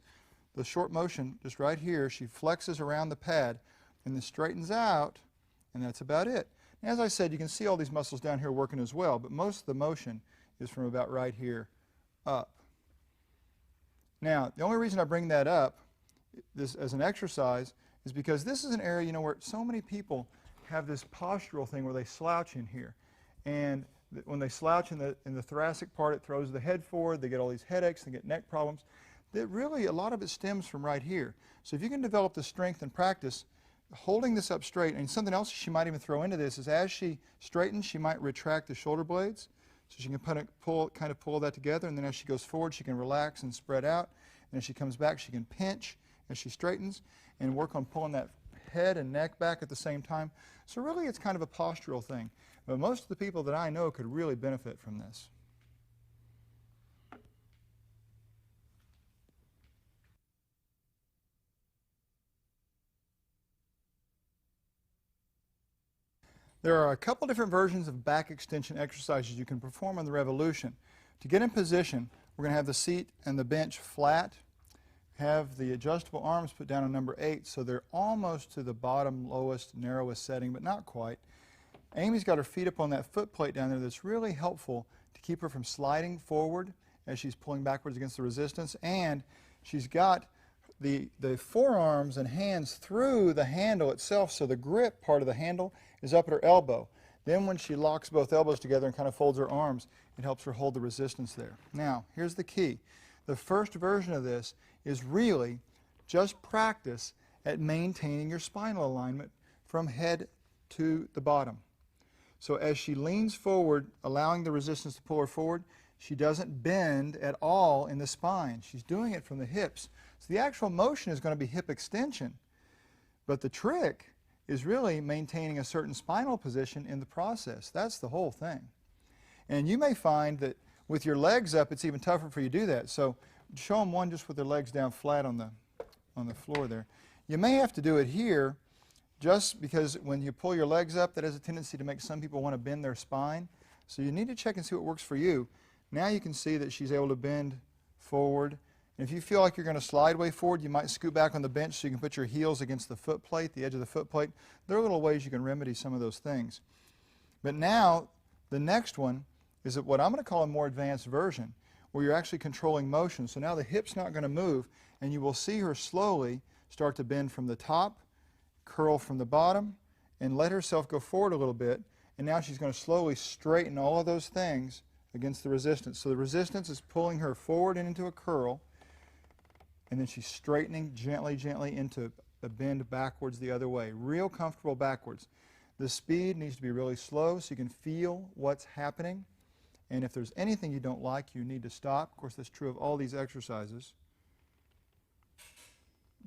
The short motion, just right here, she flexes around the pad and then straightens out, and that's about it. And as I said, you can see all these muscles down here working as well, but most of the motion is from about right here up. Now, the only reason I bring that up this as an exercise is because this is an area, you know, where so many people have this postural thing where they slouch in here. And when they slouch in the thoracic part, it throws the head forward, they get all these headaches, they get neck problems. That really, a lot of it stems from right here. So if you can develop the strength and practice, holding this up straight, and something else she might even throw into this is as she straightens, she might retract the shoulder blades. So she can kind of pull that together, and then as she goes forward, she can relax and spread out. And as she comes back, she can pinch as she straightens and work on pulling that head and neck back at the same time. So really, it's kind of a postural thing. But most of the people that I know could really benefit from this. There are a couple different versions of back extension exercises you can perform on the Revolution. To get in position, we're going to have the seat and the bench flat, have the adjustable arms put down on number 8, so they're almost to the bottom, lowest, narrowest setting, but not quite. Amy's got her feet up on that foot plate down there that's really helpful to keep her from sliding forward as she's pulling backwards against the resistance, and she's got the forearms and hands through the handle itself, so the grip part of the handle is up at her elbow. Then when she locks both elbows together and kind of folds her arms, it helps her hold the resistance there. Now, here's the key. The first version of this is really just practice at maintaining your spinal alignment from head to the bottom. So as she leans forward, allowing the resistance to pull her forward, she doesn't bend at all in the spine. She's doing it from the hips. So the actual motion is going to be hip extension. But the trick is really maintaining a certain spinal position in the process. That's the whole thing. And you may find that with your legs up, it's even tougher for you to do that. So show them one just with their legs down flat on the floor there. You may have to do it here just because when you pull your legs up, that has a tendency to make some people want to bend their spine. So you need to check and see what works for you. Now you can see that she's able to bend forward. And if you feel like you're going to slide way forward, you might scoot back on the bench so you can put your heels against the foot plate, the edge of the foot plate. There are little ways you can remedy some of those things. But now the next one is what I'm going to call a more advanced version, where you're actually controlling motion. So now the hip's not going to move, and you will see her slowly start to bend from the top, curl from the bottom, and let herself go forward a little bit. And now she's going to slowly straighten all of those things against the resistance. So the resistance is pulling her forward and into a curl, and then she's straightening gently, gently into a bend backwards the other way. Real comfortable backwards. The speed needs to be really slow so you can feel what's happening. And if there's anything you don't like, you need to stop. Of course, that's true of all these exercises.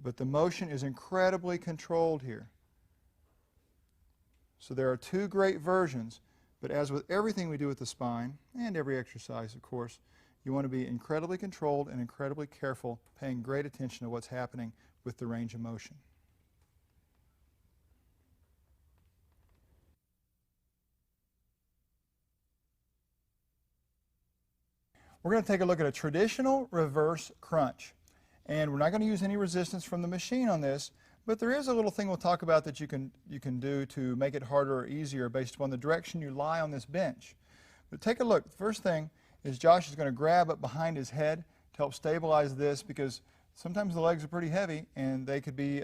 But the motion is incredibly controlled here. So there are two great versions, but as with everything we do with the spine, and every exercise, of course, you want to be incredibly controlled and incredibly careful, paying great attention to what's happening with the range of motion. We're going to take a look at a traditional reverse crunch. And we're not going to use any resistance from the machine on this, but there is a little thing we'll talk about that you can do to make it harder or easier based upon the direction you lie on this bench. But take a look. The first thing is Josh is going to grab up behind his head to help stabilize this, because sometimes the legs are pretty heavy and it could be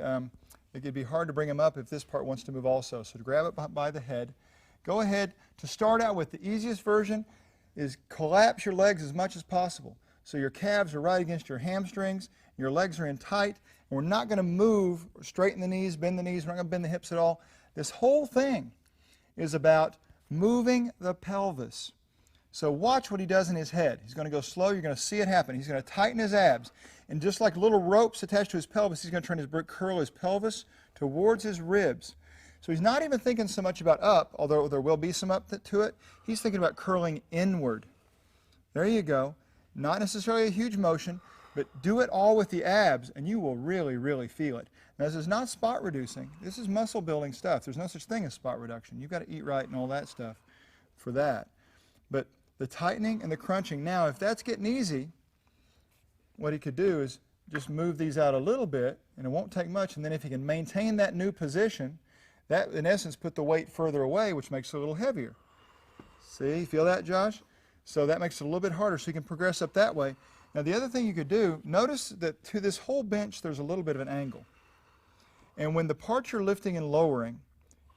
hard to bring them up if this part wants to move also. So to grab it by the head. Go ahead to start out with the easiest version is collapse your legs as much as possible. So your calves are right against your hamstrings, your legs are in tight, and we're not going to move, straighten the knees, bend the knees, we're not going to bend the hips at all. This whole thing is about moving the pelvis. So watch what he does in his head. He's going to go slow, you're going to see it happen. He's going to tighten his abs, and just like little ropes attached to his pelvis, he's going to curl his pelvis towards his ribs. So he's not even thinking so much about up, although there will be some up to it. He's thinking about curling inward. There you go. Not necessarily a huge motion, but do it all with the abs, and you will really, really feel it. Now, this is not spot reducing. This is muscle building stuff. There's no such thing as spot reduction. You've got to eat right and all that stuff for that. But the tightening and the crunching. Now, if that's getting easy, what he could do is just move these out a little bit, and it won't take much. And then if he can maintain that new position, that, in essence, put the weight further away, which makes it a little heavier. See, feel that, Josh? So that makes it a little bit harder, so you can progress up that way. Now, the other thing you could do, notice that to this whole bench, there's a little bit of an angle. And when the part you're lifting and lowering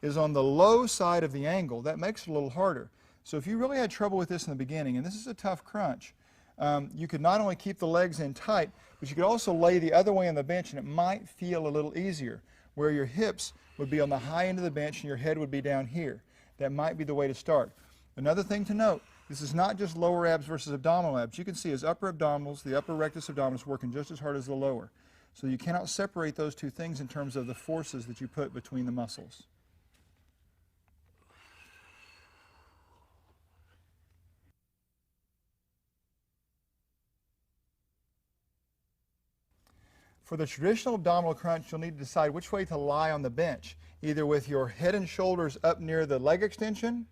is on the low side of the angle, that makes it a little harder. So if you really had trouble with this in the beginning, and this is a tough crunch, you could not only keep the legs in tight, but you could also lay the other way on the bench, and it might feel a little easier, where your hips would be on the high end of the bench and your head would be down here. That might be the way to start. Another thing to note, this is not just lower abs versus abdominal abs. You can see his upper abdominals, the upper rectus abdominis, working just as hard as the lower. So you cannot separate those two things in terms of the forces that you put between the muscles. For the traditional abdominal crunch, you'll need to decide which way to lie on the bench, either with your head and shoulders up near the leg extension,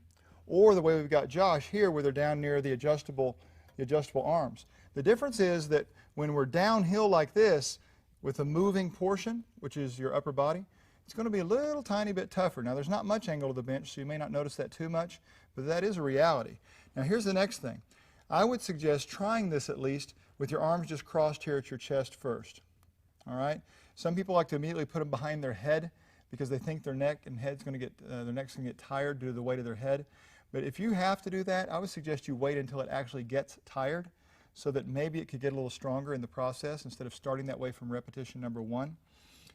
or the way we've got Josh here, where they're down near the adjustable arms. The difference is that when we're downhill like this, with a moving portion, which is your upper body, it's going to be a little tiny bit tougher. Now, there's not much angle to the bench, so you may not notice that too much, but that is a reality. Now, here's the next thing. I would suggest trying this at least with your arms just crossed here at your chest first. All right? Some people like to immediately put them behind their head because they think their neck and head's going to get, their neck's going to get tired due to the weight of their head. But if you have to do that, I would suggest you wait until it actually gets tired so that maybe it could get a little stronger in the process instead of starting that way from repetition number 1.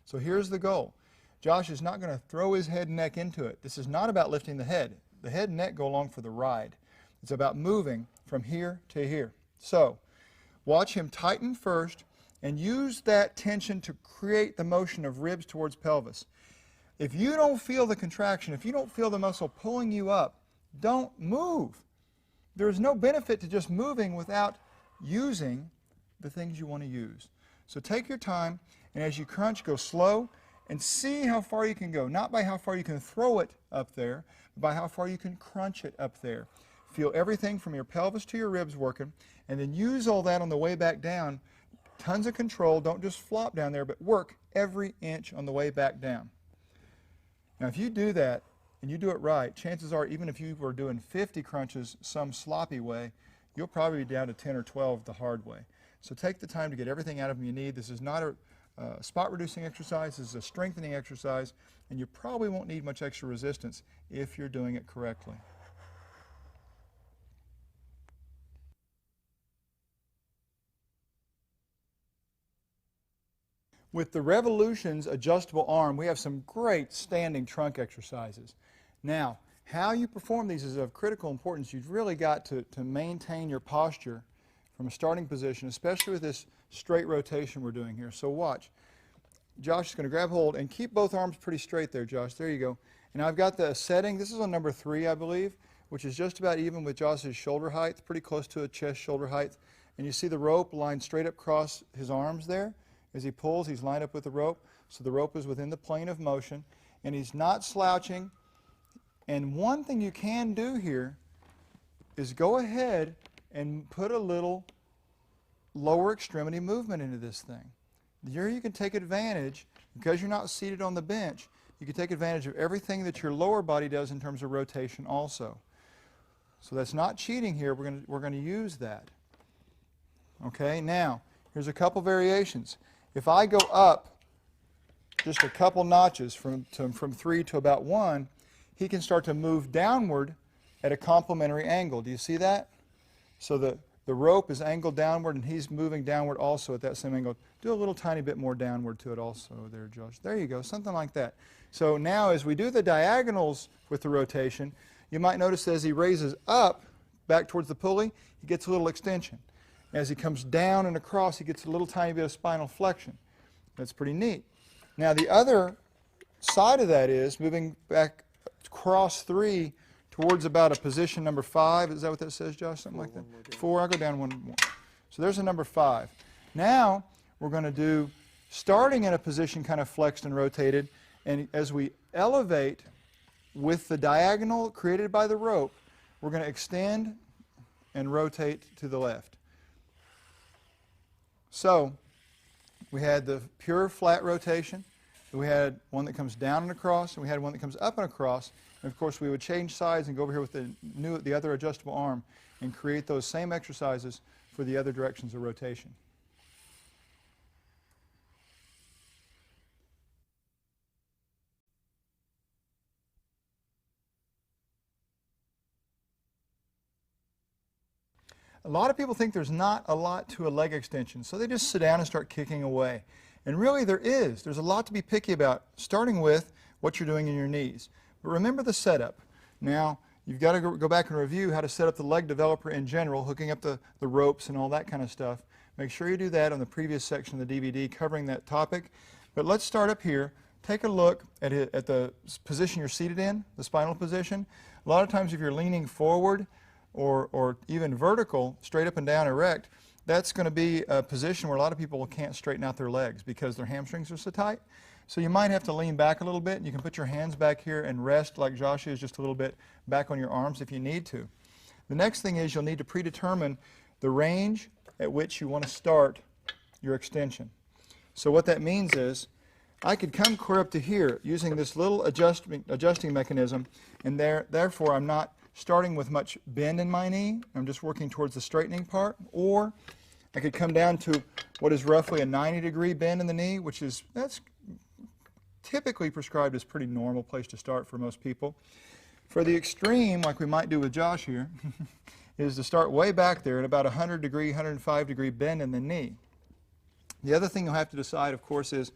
So here's the goal. Josh is not going to throw his head and neck into it. This is not about lifting the head. The head and neck go along for the ride. It's about moving from here to here. So watch him tighten first and use that tension to create the motion of ribs towards pelvis. If you don't feel the contraction, if you don't feel the muscle pulling you up, don't move. There's no benefit to just moving without using the things you want to use. So take your time, and as you crunch, go slow and see how far you can go. Not by how far you can throw it up there, but by how far you can crunch it up there. Feel everything from your pelvis to your ribs working, and then use all that on the way back down. Tons of control. Don't just flop down there, but work every inch on the way back down. Now, if you do that, and you do it right, chances are, even if you were doing 50 crunches some sloppy way, you'll probably be down to 10 or 12 the hard way. So take the time to get everything out of them you need. This is not a spot reducing exercise. This is a strengthening exercise, and you probably won't need much extra resistance if you're doing it correctly. With the Revolution's adjustable arm, we have some great standing trunk exercises. Now, how you perform these is of critical importance. You've really got to maintain your posture from a starting position, especially with this straight rotation we're doing here. So watch. Josh is going to grab hold and keep both arms pretty straight there, Josh. There you go. And I've got the setting. This is on number 3, I believe, which is just about even with Josh's shoulder height, pretty close to a chest shoulder height. And you see the rope lined straight up across his arms there. As he pulls, he's lined up with the rope, so the rope is within the plane of motion, and he's not slouching. And one thing you can do here is go ahead and put a little lower extremity movement into this thing. Here you can take advantage, because you're not seated on the bench, you can take advantage of everything that your lower body does in terms of rotation also. So that's not cheating here. We're going to use that. Okay, now, here's a couple variations. If I go up just a couple notches from 3 to about 1, he can start to move downward at a complementary angle. Do you see that? So the rope is angled downward, and he's moving downward also at that same angle. Do a little tiny bit more downward to it also there, Josh. There you go, something like that. So now as we do the diagonals with the rotation, you might notice as he raises up back towards the pulley, he gets a little extension. As he comes down and across, he gets a little tiny bit of spinal flexion. That's pretty neat. Now the other side of that is moving back across 3 towards about a position number 5. Is that what that says, Josh? Something like that? 4. I'll go down 1 more. So there's a number 5. Now we're going to do, starting in a position kind of flexed and rotated, and as we elevate with the diagonal created by the rope, we're going to extend and rotate to the left. So we had the pure flat rotation, we had one that comes down and across, and we had one that comes up and across. And of course we would change sides and go over here with the other adjustable arm and create those same exercises for the other directions of rotation. A lot of people think there's not a lot to a leg extension, so they just sit down and start kicking away. And really there is. There's a lot to be picky about, starting with what you're doing in your knees. But remember the setup. Now, you've got to go back and review how to set up the leg developer in general, hooking up the ropes and all that kind of stuff. Make sure you do that on the previous section of the DVD covering that topic. But let's start up here. Take a look at the position you're seated in, the spinal position. A lot of times if you're leaning forward, or even vertical, straight up and down, erect, that's going to be a position where a lot of people can't straighten out their legs because their hamstrings are so tight. So you might have to lean back a little bit, and you can put your hands back here and rest like Josh is, just a little bit back on your arms if you need to. The next thing is you'll need to predetermine the range at which you want to start your extension. So what that means is I could come clear up to here using this little adjusting mechanism, and therefore I'm not starting with much bend in my knee. I'm just working towards the straightening part. Or I could come down to what is roughly a 90-degree bend in the knee, that's typically prescribed as a pretty normal place to start for most people. For the extreme, like we might do with Josh here, is to start way back there at about 100-degree, 105-degree bend in the knee. The other thing you'll have to decide, of course, is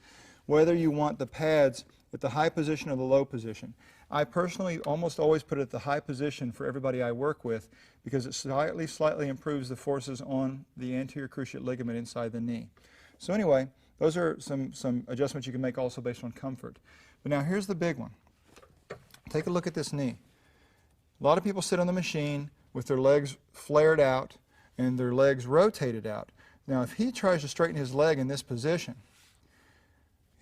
whether you want the pads at the high position or the low position. I personally almost always put it at the high position for everybody I work with because it slightly improves the forces on the anterior cruciate ligament inside the knee. So anyway, those are some adjustments you can make also based on comfort. But now here's the big one. Take a look at this knee. A lot of people sit on the machine with their legs flared out and their legs rotated out. Now if he tries to straighten his leg in this position,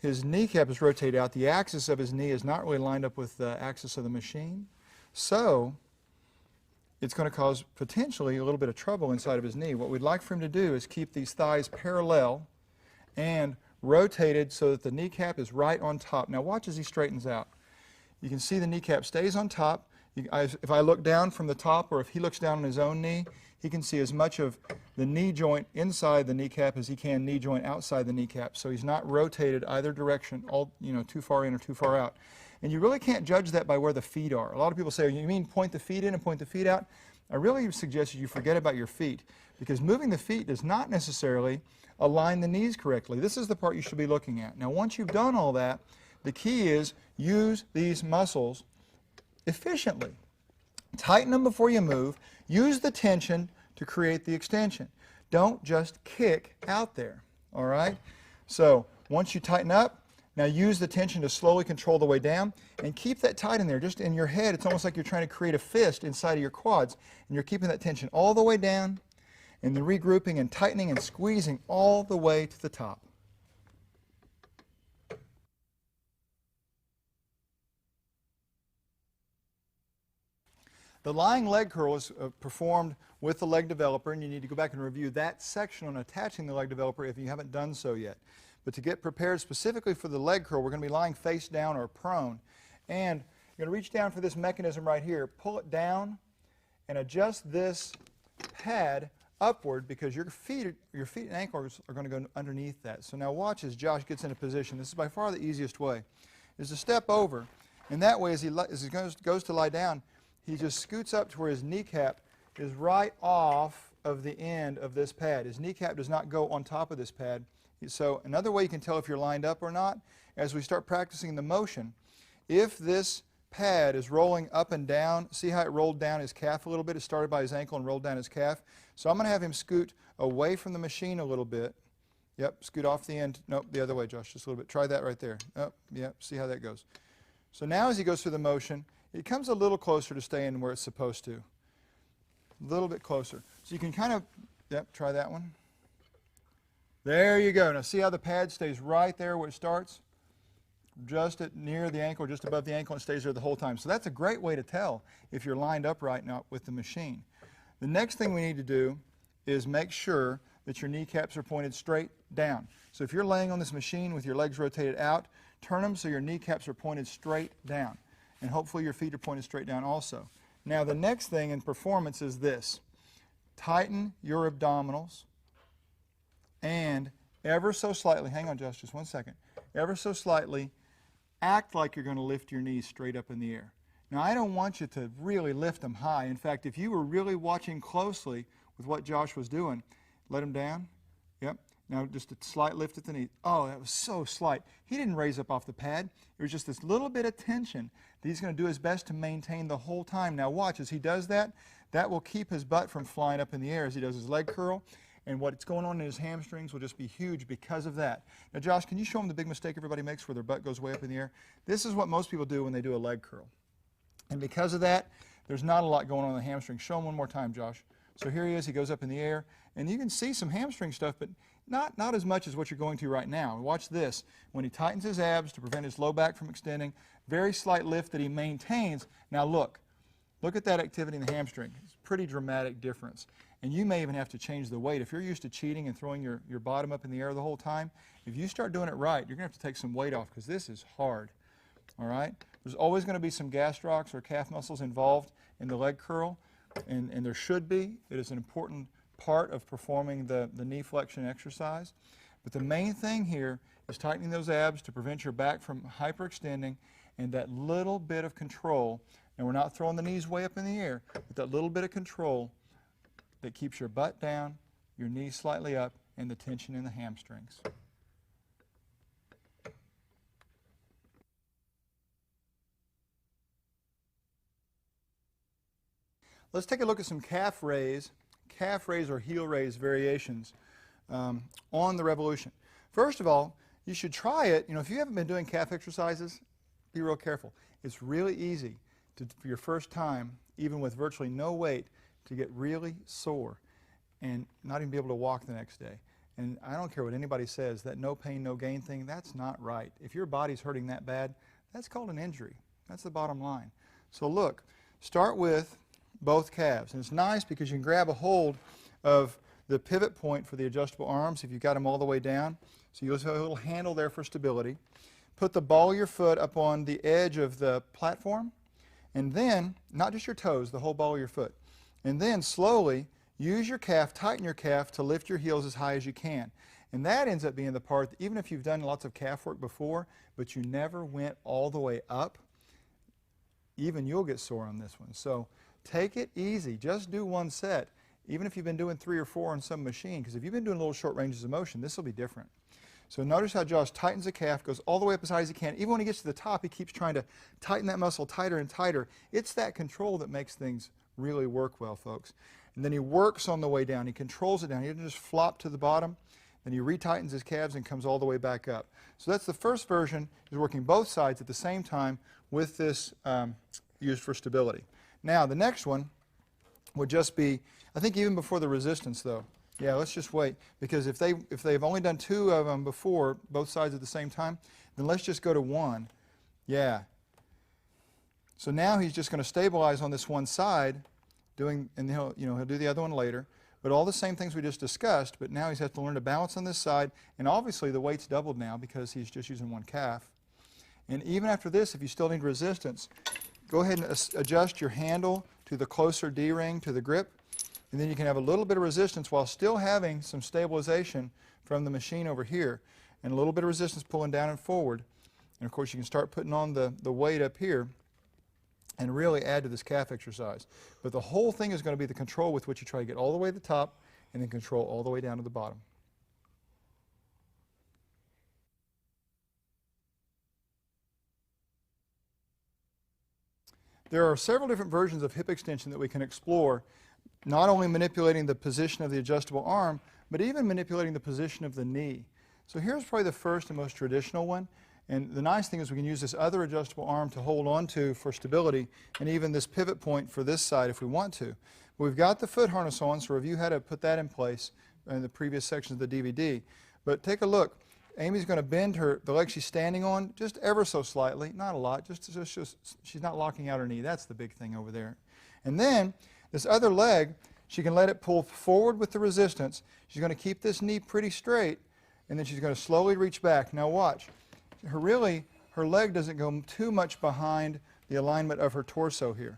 his kneecap is rotated out. The axis of his knee is not really lined up with the axis of the machine. So it's going to cause potentially a little bit of trouble inside of his knee. What we'd like for him to do is keep these thighs parallel and rotated so that the kneecap is right on top. Now watch as he straightens out. You can see the kneecap stays on top. If I look down from the top, or if he looks down on his own knee, he can see as much of the knee joint inside the kneecap as he can knee joint outside the kneecap. So he's not rotated either direction, too far in or too far out. And you really can't judge that by where the feet are. A lot of people say, you mean point the feet in and point the feet out? I really suggest you forget about your feet, because moving the feet does not necessarily align the knees correctly. This is the part you should be looking at. Now once you've done all that, the key is use these muscles efficiently. Tighten them before you move. Use the tension to create the extension. Don't just kick out there, all right? So once you tighten up, now use the tension to slowly control the way down and keep that tight in there. Just in your head, it's almost like you're trying to create a fist inside of your quads, and you're keeping that tension all the way down and then regrouping and tightening and squeezing all the way to the top. The lying leg curl is performed with the leg developer, and you need to go back and review that section on attaching the leg developer if you haven't done so yet. But to get prepared specifically for the leg curl, we're going to be lying face down or prone. And you're going to reach down for this mechanism right here, pull it down, and adjust this pad upward because your feet and ankles are going to go underneath that. So now watch as Josh gets into position. This is by far the easiest way, is to step over. And that way, as he goes to lie down, he just scoots up to where his kneecap is right off of the end of this pad. His kneecap does not go on top of this pad. So another way you can tell if you're lined up or not, as we start practicing the motion, if this pad is rolling up and down, see how it rolled down his calf a little bit? It started by his ankle and rolled down his calf. So I'm going to have him scoot away from the machine a little bit. Yep, scoot off the end. Nope, the other way, Josh, just a little bit. Try that right there. Oh, yep, see how that goes. So now as he goes through the motion, it comes a little closer to staying where it's supposed to. A little bit closer. So you can kind of, yep, try that one. There you go. Now see how the pad stays right there where it starts? Just near the ankle, just above the ankle, and stays there the whole time. So that's a great way to tell if you're lined up right now with the machine. The next thing we need to do is make sure that your kneecaps are pointed straight down. So if you're laying on this machine with your legs rotated out, turn them so your kneecaps are pointed straight down. And hopefully your feet are pointed straight down also. Now the next thing in performance is this. Tighten your abdominals and ever so slightly, hang on Josh, just one second, ever so slightly act like you're going to lift your knees straight up in the air. Now I don't want you to really lift them high. In fact, if you were really watching closely with what Josh was doing, let him down, yep. Now just a slight lift at the knee. Oh, that was so slight. He didn't raise up off the pad. It was just this little bit of tension that he's going to do his best to maintain the whole time. Now watch, as he does that, that will keep his butt from flying up in the air as he does his leg curl. And what's going on in his hamstrings will just be huge because of that. Now Josh, can you show them the big mistake everybody makes where their butt goes way up in the air? This is what most people do when they do a leg curl. And because of that, there's not a lot going on in the hamstring. Show him one more time, Josh. So here he is, he goes up in the air. And you can see some hamstring stuff, but not as much as what you're going to right now. Watch this. When he tightens his abs to prevent his low back from extending, very slight lift that he maintains. Now look at that activity in the hamstring. It's a pretty dramatic difference. and you may even have to change the weight. If you're used to cheating and throwing your bottom up in the air the whole time, if you start doing it right, you're going to have to take some weight off because this is hard. All right? There's always going to be some gastrocs or calf muscles involved in the leg curl, and there should be. It is an important part of performing the knee flexion exercise. But the main thing here is tightening those abs to prevent your back from hyperextending, and that little bit of control. And we're not throwing the knees way up in the air, but that little bit of control that keeps your butt down, your knees slightly up, and the tension in the hamstrings. Let's take a look at some calf raise or heel raise variations on the revolution. First of all, you should try it. You know, if you haven't been doing calf exercises, be real careful. It's really easy for your first time, even with virtually no weight, to get really sore and not even be able to walk the next day. And I don't care what anybody says, that no pain, no gain thing, that's not right. If your body's hurting that bad, that's called an injury. That's the bottom line. So look, start with both calves. And it's nice because you can grab a hold of the pivot point for the adjustable arms if you've got them all the way down. So you'll have a little handle there for stability. Put the ball of your foot up on the edge of the platform, and then, not just your toes, the whole ball of your foot. And then slowly use your calf, tighten your calf to lift your heels as high as you can. And that ends up being the part that even if you've done lots of calf work before, but you never went all the way up, even you'll get sore on this one. So take it easy. Just do one set, even if you've been doing 3 or 4 on some machine, because if you've been doing little short ranges of motion, this will be different. So notice how Josh tightens the calf, goes all the way up as high as he can. Even when he gets to the top, he keeps trying to tighten that muscle tighter and tighter. It's that control that makes things really work well, folks. And then he works on the way down. He controls it down. He doesn't just flop to the bottom. Then he retightens his calves and comes all the way back up. So that's the first version, is working both sides at the same time with this used for stability. Now, the next one would just be, I think even before the resistance, though. Yeah, let's just wait, because if they've only done 2 of them before, both sides at the same time, then let's just go to 1. Yeah. So now he's just going to stabilize on this one side, and he'll do the other one later. But all the same things we just discussed, but now he's has to learn to balance on this side, and obviously the weight's doubled now because he's just using one calf. And even after this, if you still need resistance, go ahead and adjust your handle to the closer D-ring to the grip, and then you can have a little bit of resistance while still having some stabilization from the machine over here, and a little bit of resistance pulling down and forward. And of course you can start putting on the weight up here and really add to this calf exercise. But the whole thing is going to be the control with which you try to get all the way to the top and then control all the way down to the bottom. There are several different versions of hip extension that we can explore, not only manipulating the position of the adjustable arm, but even manipulating the position of the knee. So here's probably the first and most traditional one. And the nice thing is we can use this other adjustable arm to hold on to for stability, and even this pivot point for this side if we want to. But we've got the foot harness on, so review how to put that in place in the previous sections of the DVD. But take a look. Amy's going to bend the leg she's standing on just ever so slightly, not a lot, just she's not locking out her knee. That's the big thing over there. And then this other leg, she can let it pull forward with the resistance. She's going to keep this knee pretty straight, and then she's going to slowly reach back. Now watch. Her leg doesn't go too much behind the alignment of her torso here.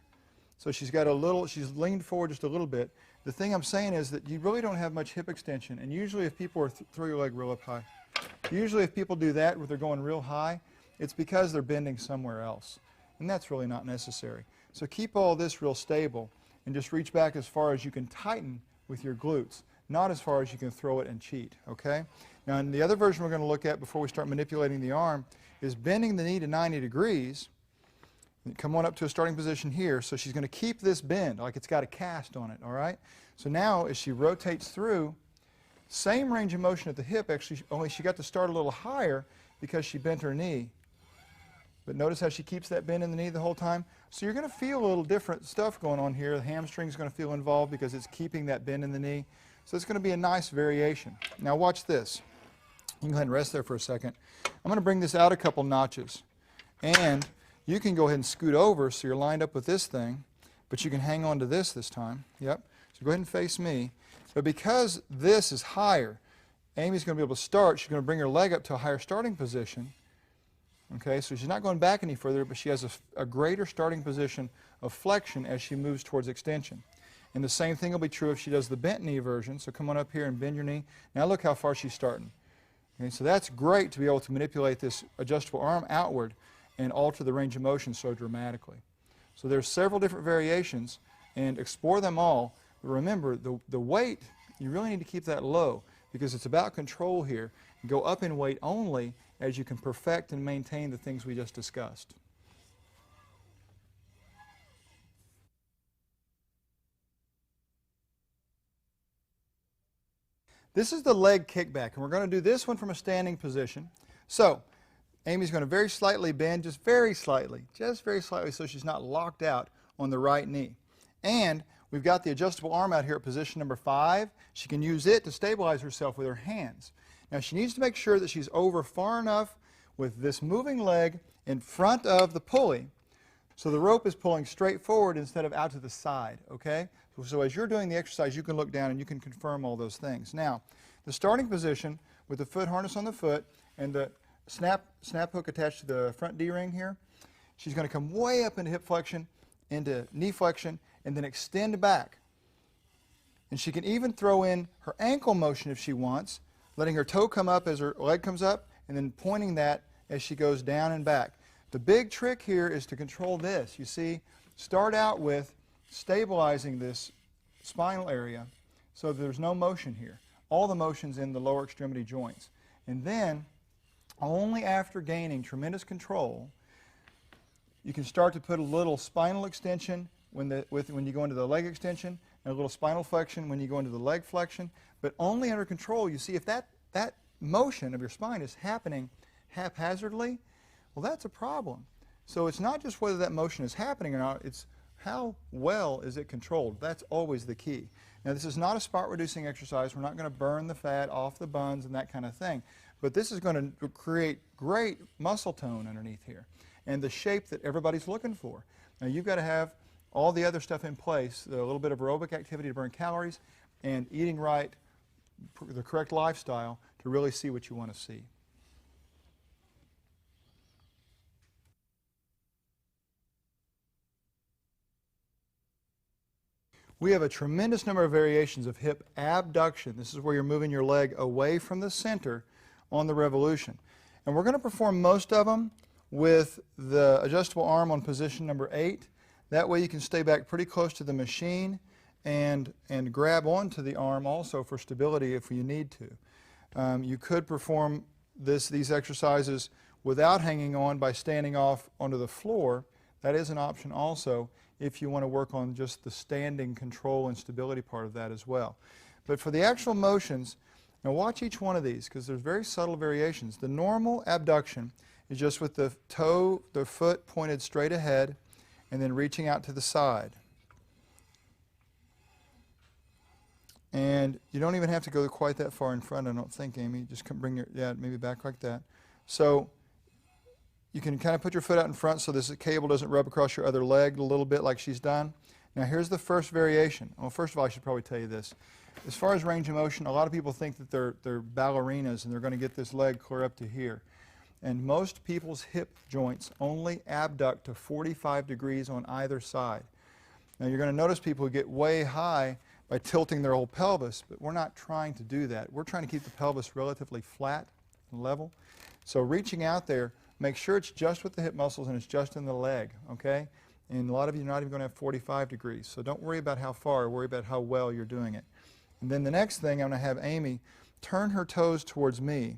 So she's leaned forward just a little bit. The thing I'm saying is that you really don't have much hip extension, and usually if people throw your leg real up high, usually if people do that where they're going real high, it's because they're bending somewhere else, and that's really not necessary. So keep all this real stable and just reach back as far as you can tighten with your glutes, not as far as you can throw it and cheat, okay? Now, in the other version we're going to look at before we start manipulating the arm is bending the knee to 90 degrees. Come on up to a starting position here. So she's going to keep this bend like it's got a cast on it, all right? So now as she rotates through, same range of motion at the hip, actually, only she got to start a little higher because she bent her knee. But notice how she keeps that bend in the knee the whole time. So you're going to feel a little different stuff going on here. The hamstring's going to feel involved because it's keeping that bend in the knee. So it's going to be a nice variation. Now watch this. You can go ahead and rest there for a second. I'm going to bring this out a couple notches. And you can go ahead and scoot over so you're lined up with this thing, but you can hang on to this time. Yep. So go ahead and face me. But because this is higher, Amy's going to be able to start. She's going to bring her leg up to a higher starting position. Okay, so she's not going back any further, but she has a greater starting position of flexion as she moves towards extension. And the same thing will be true if she does the bent knee version. So come on up here and bend your knee. Now look how far she's starting. Okay, so that's great to be able to manipulate this adjustable arm outward and alter the range of motion so dramatically. So there's several different variations, and explore them all. But remember, the weight, you really need to keep that low because it's about control here. Go up in weight only as you can perfect and maintain the things we just discussed. This is the leg kickback, and we're going to do this one from a standing position. So Amy's going to very slightly bend, just very slightly so she's not locked out on the right knee. And we've got the adjustable arm out here at position number 5. She can use it to stabilize herself with her hands. Now she needs to make sure that she's over far enough with this moving leg in front of the pulley so the rope is pulling straight forward instead of out to the side, okay? So as you're doing the exercise, you can look down and you can confirm all those things. Now, the starting position with the foot harness on the foot and the snap hook attached to the front D-ring here, she's going to come way up into hip flexion, into knee flexion, and then extend back. And she can even throw in her ankle motion if she wants, letting her toe come up as her leg comes up, and then pointing that as she goes down and back. The big trick here is to control this. You see, start out with stabilizing this spinal area so there's no motion here. All the motion's in the lower extremity joints. And then, only after gaining tremendous control, you can start to put a little spinal extension when you go into the leg extension, and a little spinal flexion when you go into the leg flexion, but only under control. You see, if that motion of your spine is happening haphazardly, well, that's a problem. So it's not just whether that motion is happening or not, it's how well is it controlled. That's always the key. Now, this is not a spot reducing exercise. We're not going to burn the fat off the buns and that kind of thing, but this is going to create great muscle tone underneath here and the shape that everybody's looking for. Now, you've got to have all the other stuff in place, a little bit of aerobic activity to burn calories and eating right, the correct lifestyle to really see what you want to see. We have a tremendous number of variations of hip abduction. This is where you're moving your leg away from the center on the revolution. And we're going to perform most of them with the adjustable arm on position number 8. That way you can stay back pretty close to the machine and grab onto the arm also for stability if you need to. You could perform these exercises without hanging on by standing off onto the floor. That is an option also if you want to work on just the standing control and stability part of that as well. But for the actual motions, now watch each one of these because there's very subtle variations. The normal abduction is just with the toe, the foot pointed straight ahead and then reaching out to the side. And you don't even have to go quite that far in front, I don't think, Amy. Just come bring your, maybe back like that. So you can kind of put your foot out in front so this cable doesn't rub across your other leg a little bit like she's done. Now here's the first variation. Well, first of all, I should probably tell you this. As far as range of motion, a lot of people think that they're ballerinas and they're going to get this leg clear up to here. And most people's hip joints only abduct to 45 degrees on either side. Now you're going to notice people who get way high by tilting their whole pelvis, but we're not trying to do that. We're trying to keep the pelvis relatively flat and level. So reaching out there, make sure it's just with the hip muscles and it's just in the leg, okay? And a lot of you are not even going to have 45 degrees. So don't worry about how far, worry about how well you're doing it. And then the next thing, I'm going to have Amy turn her toes towards me.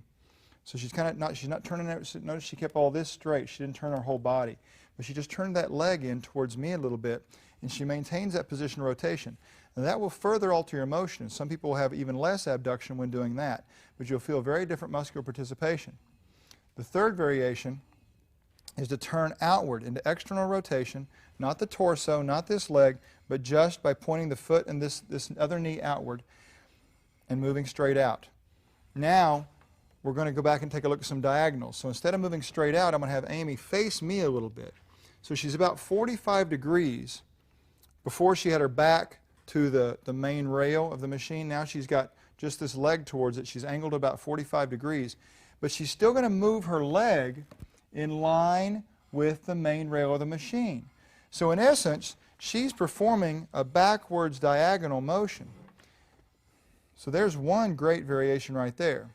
So she's not turning it, notice she kept all this straight. She didn't turn her whole body. But she just turned that leg in towards me a little bit, and she maintains that position of rotation. And that will further alter your motion. Some people will have even less abduction when doing that, but you'll feel very different muscular participation. The third variation is to turn outward into external rotation, not the torso, not this leg, but just by pointing the foot and this other knee outward and moving straight out. Now, we're going to go back and take a look at some diagonals. So instead of moving straight out, I'm going to have Amy face me a little bit. So she's about 45 degrees before she had her back to the main rail of the machine. Now she's got just this leg towards it. She's angled about 45 degrees. But she's still going to move her leg in line with the main rail of the machine. So in essence, she's performing a backwards diagonal motion. So there's one great variation right there.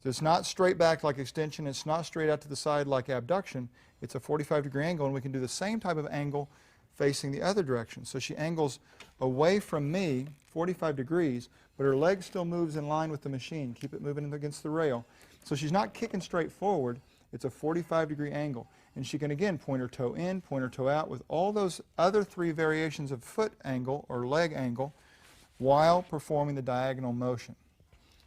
So it's not straight back like extension. It's not straight out to the side like abduction. It's a 45-degree angle, and we can do the same type of angle facing the other direction. So she angles away from me 45 degrees, but her leg still moves in line with the machine. Keep it moving against the rail. So she's not kicking straight forward. It's a 45-degree angle. And she can, again, point her toe in, point her toe out with all those other three variations of foot angle or leg angle while performing the diagonal motion.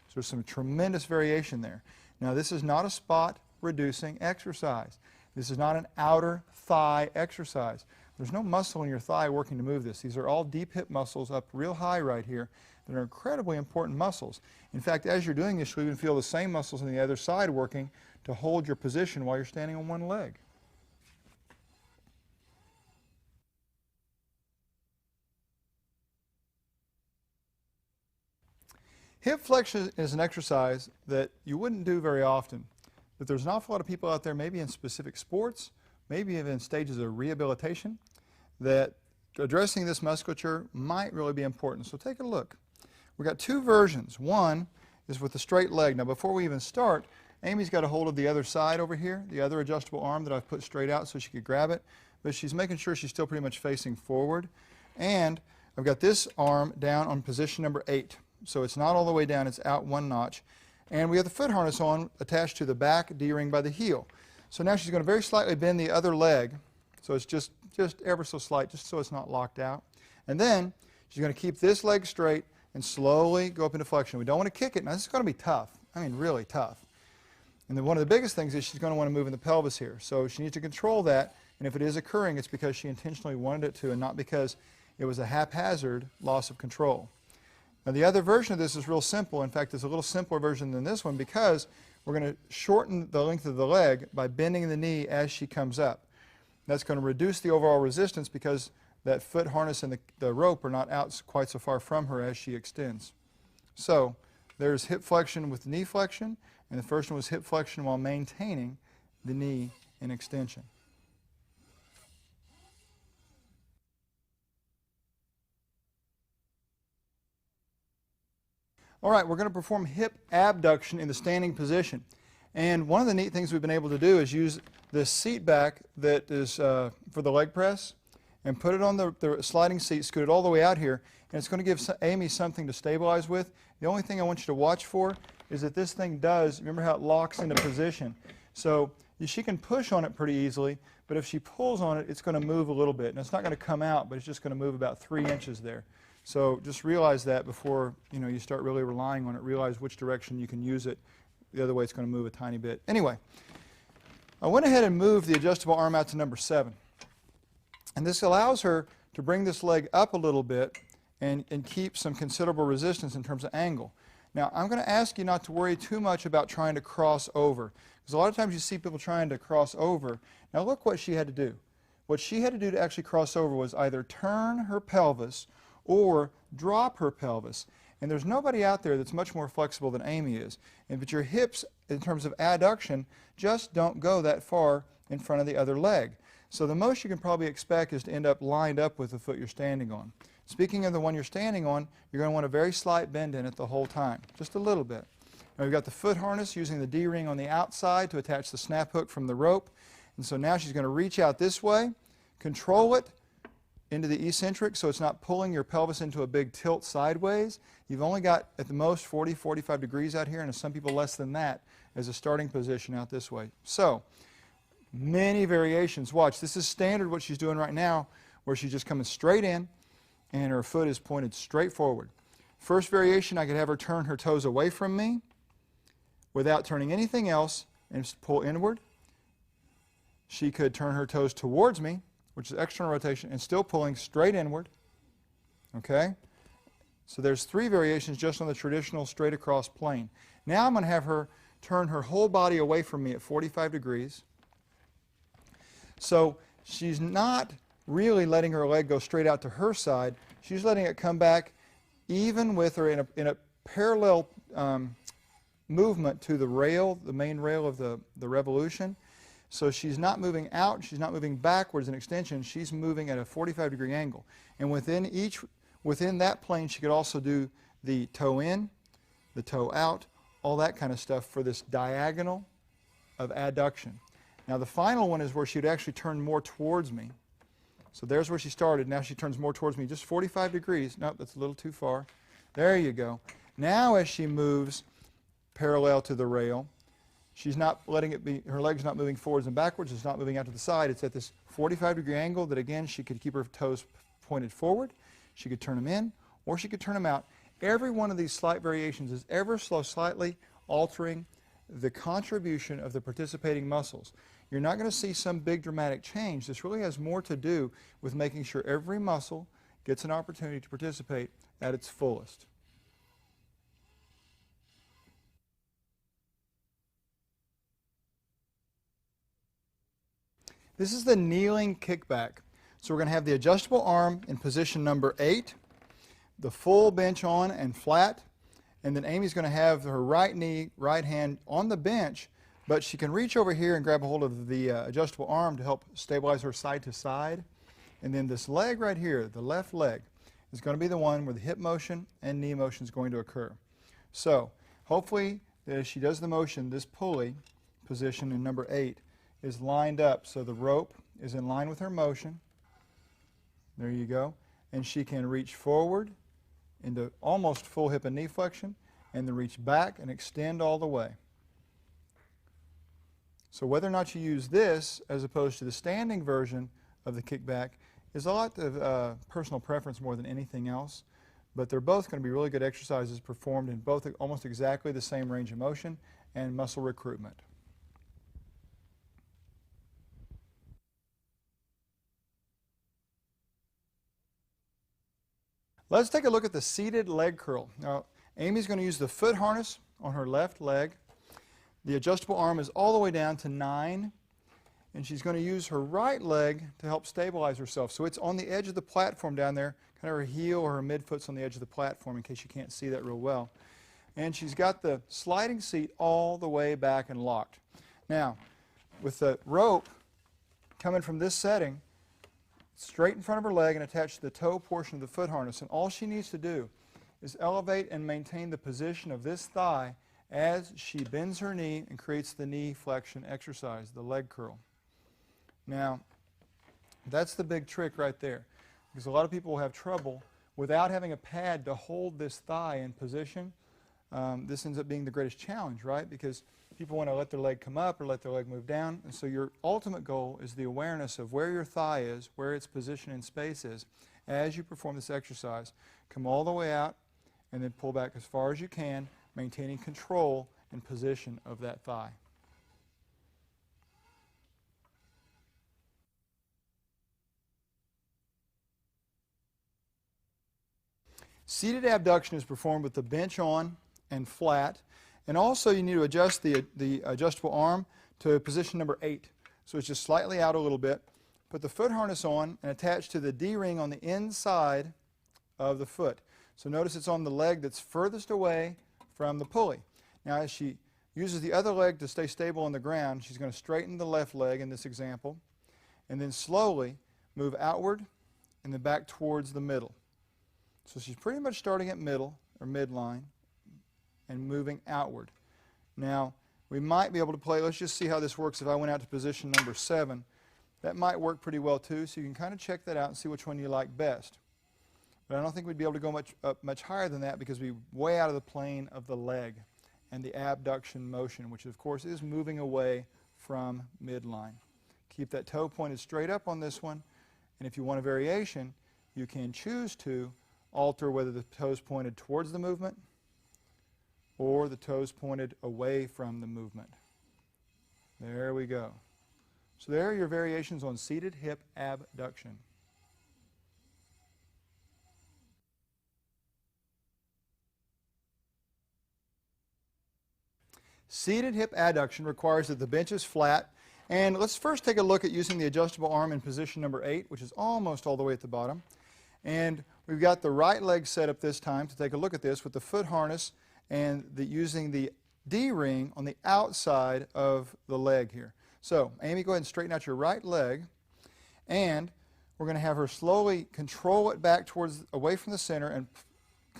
So there's some tremendous variation there. Now, this is not a spot reducing exercise. This is not an outer thigh exercise. There's no muscle in your thigh working to move this. These are all deep hip muscles up real high right here that are incredibly important muscles. In fact, as you're doing this, you'll even feel the same muscles on the other side working to hold your position while you're standing on one leg. Hip flexion is an exercise that you wouldn't do very often, but there's an awful lot of people out there, maybe in specific sports, maybe even in stages of rehabilitation, that addressing this musculature might really be important. So take a look. We've got two versions. One is with the straight leg. Now before we even start, Amy's got a hold of the other side over here, the other adjustable arm that I've put straight out so she could grab it, but she's making sure she's still pretty much facing forward. And I've got this arm down on position number 8. So it's not all the way down, it's out one notch. And we have the foot harness on attached to the back D-ring by the heel. So now she's going to very slightly bend the other leg, so it's just ever so slight, just so it's not locked out. And then she's going to keep this leg straight and slowly go up into flexion. We don't want to kick it. Now this is going to be tough, I mean really tough. And then one of the biggest things is she's going to want to move in the pelvis here. So she needs to control that, and if it is occurring, it's because she intentionally wanted it to and not because it was a haphazard loss of control. Now the other version of this is real simple. In fact, it's a little simpler version than this one because we're going to shorten the length of the leg by bending the knee as she comes up. That's going to reduce the overall resistance because that foot harness and the rope are not out quite so far from her as she extends. So there's hip flexion with knee flexion, and the first one was hip flexion while maintaining the knee in extension. All right, we're going to perform hip abduction in the standing position. And one of the neat things we've been able to do is use this seat back that is for the leg press and put it on the sliding seat, scoot it all the way out here, and it's going to give Amy something to stabilize with. The only thing I want you to watch for is that this thing does, remember how it locks into position. So she can push on it pretty easily, but if she pulls on it, it's going to move a little bit. And it's not going to come out, but it's just going to move about 3 inches there. So just realize that before you start really relying on it. Realize which direction you can use it. The other way it's going to move a tiny bit. Anyway, I went ahead and moved the adjustable arm out to number 7. And this allows her to bring this leg up a little bit and keep some considerable resistance in terms of angle. Now I'm going to ask you not to worry too much about trying to cross over. Because a lot of times you see people trying to cross over. Now look what she had to do. What she had to do to actually cross over was either turn her pelvis or drop her pelvis. And there's nobody out there that's much more flexible than Amy is. But your hips, in terms of adduction, just don't go that far in front of the other leg. So the most you can probably expect is to end up lined up with the foot you're standing on. Speaking of the one you're standing on, you're going to want a very slight bend in it the whole time, just a little bit. Now we've got the foot harness using the D-ring on the outside to attach the snap hook from the rope. And so now she's going to reach out this way, control it into the eccentric so it's not pulling your pelvis into a big tilt sideways. You've only got at the most 40, 45 degrees out here, and some people less than that as a starting position out this way. So many variations. Watch, this is standard what she's doing right now, where she's just coming straight in and her foot is pointed straight forward. First variation, I could have her turn her toes away from me without turning anything else and just pull inward. She could turn her toes towards me, which is external rotation, and still pulling straight inward. Okay? So there's 3 variations just on the traditional straight across plane. Now I'm going to have her turn her whole body away from me at 45 degrees. So she's not really letting her leg go straight out to her side, She's letting it come back even with or in a parallel movement to the rail, the main rail of the revolution. So she's not moving out, she's not moving backwards in extension, she's moving at a 45-degree angle. And within that plane, she could also do the toe in, the toe out, all that kind of stuff for this diagonal of adduction. Now the final one is where she would actually turn more towards me. So there's where she started. Now she turns more towards me, just 45 degrees. Nope, that's a little too far. There you go. Now as she moves parallel to the rail, she's not letting it be, her leg's not moving forwards and backwards, it's not moving out to the side. It's at this 45-degree angle that, again, she could keep her toes pointed forward, she could turn them in, or she could turn them out. Every one of these slight variations is ever so slightly altering the contribution of the participating muscles. You're not going to see some big dramatic change. This really has more to do with making sure every muscle gets an opportunity to participate at its fullest. This is the kneeling kickback. So we're going to have the adjustable arm in position number 8, the full bench on and flat, and then Amy's going to have her right knee, right hand on the bench, but she can reach over here and grab a hold of the adjustable arm to help stabilize her side to side. And then this leg right here, the left leg, is going to be the one where the hip motion and knee motion is going to occur. So hopefully as she does the motion, this pulley position in number 8 is lined up so the rope is in line with her motion. There you go. And she can reach forward into almost full hip and knee flexion, and then reach back and extend all the way. So whether or not you use this as opposed to the standing version of the kickback is a lot of personal preference more than anything else, but they're both going to be really good exercises performed in both almost exactly the same range of motion and muscle recruitment. Let's take a look at the seated leg curl. Now, Amy's going to use the foot harness on her left leg. The adjustable arm is all the way down to 9, and she's going to use her right leg to help stabilize herself. So it's on the edge of the platform down there, kind of her heel or her midfoot's on the edge of the platform in case you can't see that real well. And she's got the sliding seat all the way back and locked. Now, with the rope coming from this setting, straight in front of her leg and attached to the toe portion of the foot harness. And all she needs to do is elevate and maintain the position of this thigh as she bends her knee and creates the knee flexion exercise, the leg curl. Now, that's the big trick right there, because a lot of people will have trouble without having a pad to hold this thigh in position. This ends up being the greatest challenge, right? Because people want to let their leg come up or let their leg move down. And so your ultimate goal is the awareness of where your thigh is, where its position in space is, as you perform this exercise. Come all the way out and then pull back as far as you can, maintaining control and position of that thigh. Seated abduction is performed with the bench on and flat. And also you need to adjust the adjustable arm to position number 8. So it's just slightly out a little bit. Put the foot harness on and attach to the D-ring on the inside of the foot. So notice it's on the leg that's furthest away from the pulley. Now as she uses the other leg to stay stable on the ground, she's going to straighten the left leg in this example, and then slowly move outward and then back towards the middle. So she's pretty much starting at middle or midline and moving outward. Now, we might be able to play, let's just see how this works if I went out to position number 7. That might work pretty well too, so you can kind of check that out and see which one you like best. But I don't think we'd be able to go much higher than that because we're way out of the plane of the leg and the abduction motion, which of course is moving away from midline. Keep that toe pointed straight up on this one, and if you want a variation, you can choose to alter whether the toe's pointed towards the movement or the toes pointed away from the movement. There we go. So there are your variations on seated hip abduction. Seated hip adduction requires that the bench is flat. And let's first take a look at using the adjustable arm in position number 8, which is almost all the way at the bottom. And we've got the right leg set up this time to take a look at this with the foot harness and using the D-ring on the outside of the leg here. So, Amy, go ahead and straighten out your right leg, and we're going to have her slowly control it back towards, away from the center, and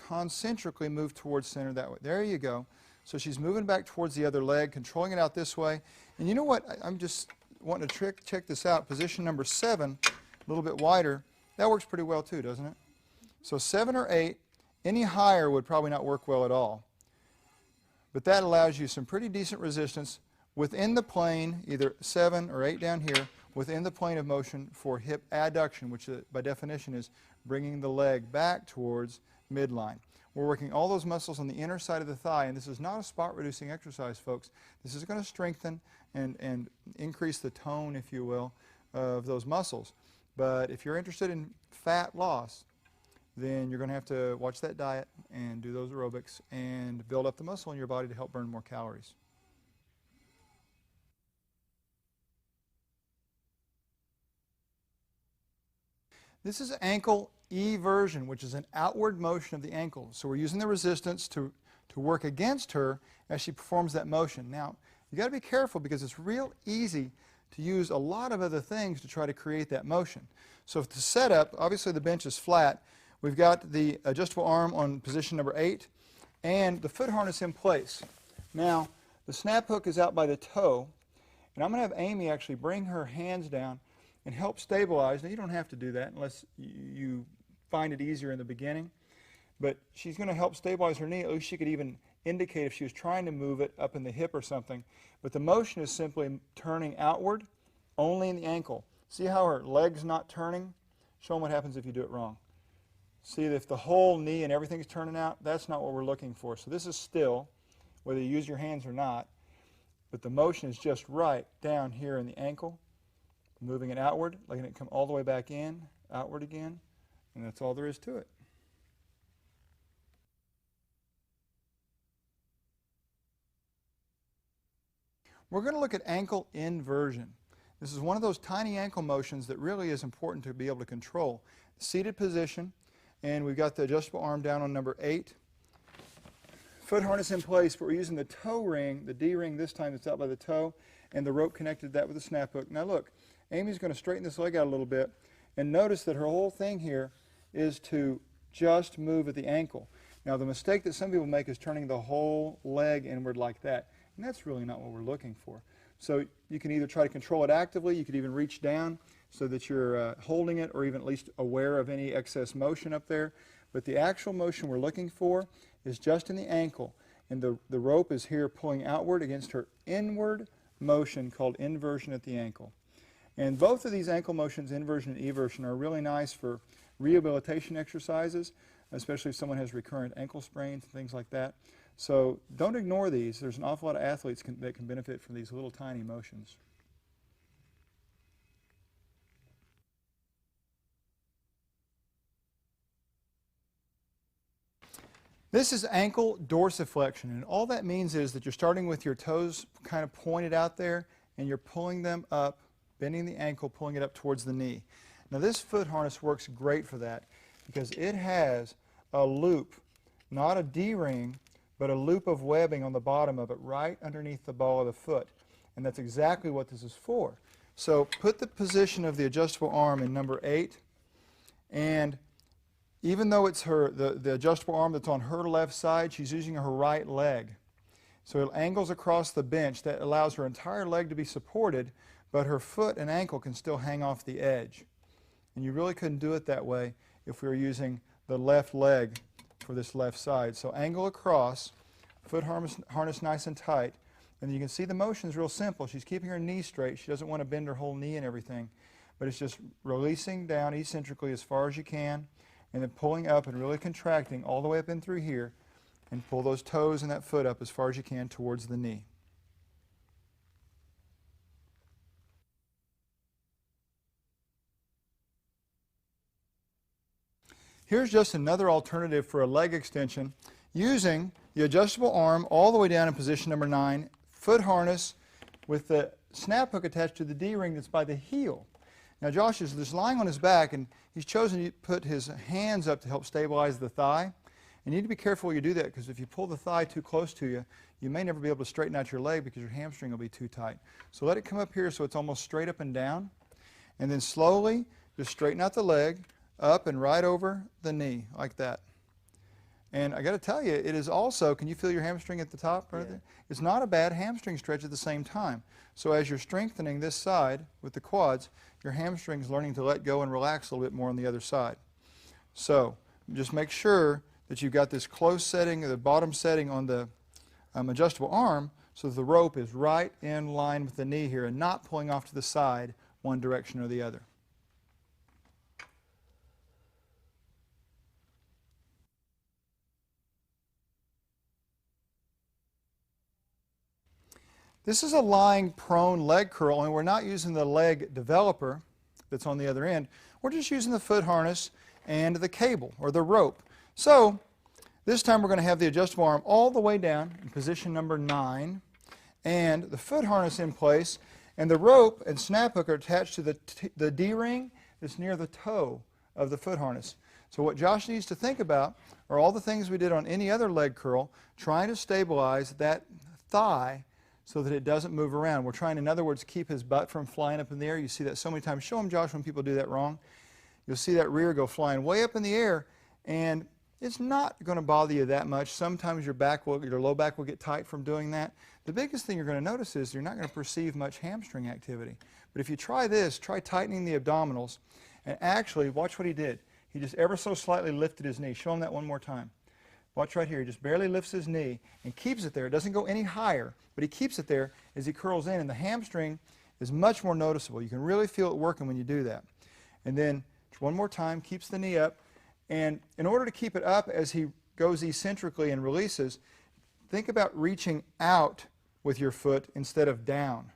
concentrically move towards center that way. There you go. So she's moving back towards the other leg, controlling it out this way. And you know what? I'm just wanting to check this out. Position number 7, a little bit wider. That works pretty well too, doesn't it? So 7 or 8, any higher would probably not work well at all. But that allows you some pretty decent resistance within the plane, either 7 or 8 down here, within the plane of motion for hip adduction, which by definition is bringing the leg back towards midline. We're working all those muscles on the inner side of the thigh, and this is not a spot reducing exercise, folks. This is going to strengthen and increase the tone, if you will, of those muscles. But if you're interested in fat loss, then you're going to have to watch that diet and do those aerobics and build up the muscle in your body to help burn more calories. This is ankle eversion, which is an outward motion of the ankle. So we're using the resistance to work against her as she performs that motion. Now, you've got to be careful because it's real easy to use a lot of other things to try to create that motion. So to set up, obviously the bench is flat. We've got the adjustable arm on position number 8 and the foot harness in place. Now, the snap hook is out by the toe, and I'm going to have Amy actually bring her hands down and help stabilize. Now, you don't have to do that unless you find it easier in the beginning, but she's going to help stabilize her knee. At least she could even indicate if she was trying to move it up in the hip or something. But the motion is simply turning outward only in the ankle. See how her leg's not turning? Show them what happens if you do it wrong. See, if the whole knee and everything's turning out, that's not what we're looking for. So this is still, whether you use your hands or not, but the motion is just right down here in the ankle, moving it outward, letting it come all the way back in, outward again, and that's all there is to it. We're going to look at ankle inversion. This is one of those tiny ankle motions that really is important to be able to control. Seated position, and we've got the adjustable arm down on number 8. Foot harness in place, but we're using the toe ring, the D-ring this time that's out by the toe, and the rope connected to that with a snap hook. Now look, Amy's going to straighten this leg out a little bit, and notice that her whole thing here is to just move at the ankle. Now the mistake that some people make is turning the whole leg inward like that, and that's really not what we're looking for. So you can either try to control it actively, you could even reach down so that you're holding it or even at least aware of any excess motion up there. But the actual motion we're looking for is just in the ankle, and the rope is here pulling outward against her inward motion called inversion at the ankle. And both of these ankle motions, inversion and eversion, are really nice for rehabilitation exercises, especially if someone has recurrent ankle sprains and things like that. So don't ignore these. There's an awful lot of athletes that can benefit from these little tiny motions. This is ankle dorsiflexion, and all that means is that you're starting with your toes kind of pointed out there, and you're pulling them up, bending the ankle, pulling it up towards the knee. Now this foot harness works great for that because it has a loop, not a D-ring, but a loop of webbing on the bottom of it right underneath the ball of the foot, and that's exactly what this is for. So put the position of the adjustable arm in number 8, and even though it's the adjustable arm that's on her left side, she's using her right leg. So it angles across the bench. That allows her entire leg to be supported, but her foot and ankle can still hang off the edge. And you really couldn't do it that way if we were using the left leg for this left side. So angle across, foot harness nice and tight, and you can see the motion is real simple. She's keeping her knee straight. She doesn't want to bend her whole knee and everything, but it's just releasing down eccentrically as far as you can, and then pulling up and really contracting all the way up in through here, and pull those toes and that foot up as far as you can towards the knee. Here's just another alternative for a leg extension using the adjustable arm all the way down in position number 9, foot harness with the snap hook attached to the D-ring that's by the heel. Now Josh is just lying on his back, and he's chosen to put his hands up to help stabilize the thigh. And you need to be careful when you do that, because if you pull the thigh too close to you, you may never be able to straighten out your leg because your hamstring will be too tight. So let it come up here so it's almost straight up and down. And then slowly just straighten out the leg up and right over the knee like that. And I got to tell you, it is also, can you feel your hamstring at the top right there? It's not a bad hamstring stretch at the same time. So as you're strengthening this side with the quads, your hamstring's learning to let go and relax a little bit more on the other side. So just make sure that you've got this close setting, the bottom setting on the adjustable arm, so that the rope is right in line with the knee here and not pulling off to the side one direction or the other. This is a lying prone leg curl, and we're not using the leg developer that's on the other end. We're just using the foot harness and the cable or the rope. So this time we're going to have the adjustable arm all the way down in position number 9, and the foot harness in place, and the rope and snap hook are attached to the D-ring that's near the toe of the foot harness. So what Josh needs to think about are all the things we did on any other leg curl, trying to stabilize that thigh so that it doesn't move around. We're trying, in other words, keep his butt from flying up in the air. You see that so many times. Show him, Josh, when people do that wrong. You'll see that rear go flying way up in the air, and it's not going to bother you that much. Sometimes your low back will get tight from doing that. The biggest thing you're going to notice is you're not going to perceive much hamstring activity. But if you try this, try tightening the abdominals, and actually, watch what he did. He just ever so slightly lifted his knee. Show him that one more time. Watch right here. He just barely lifts his knee and keeps it there. It doesn't go any higher, but he keeps it there as he curls in, and the hamstring is much more noticeable. You can really feel it working when you do that. And then one more time, keeps the knee up, and in order to keep it up as he goes eccentrically and releases, think about reaching out with your foot instead of down.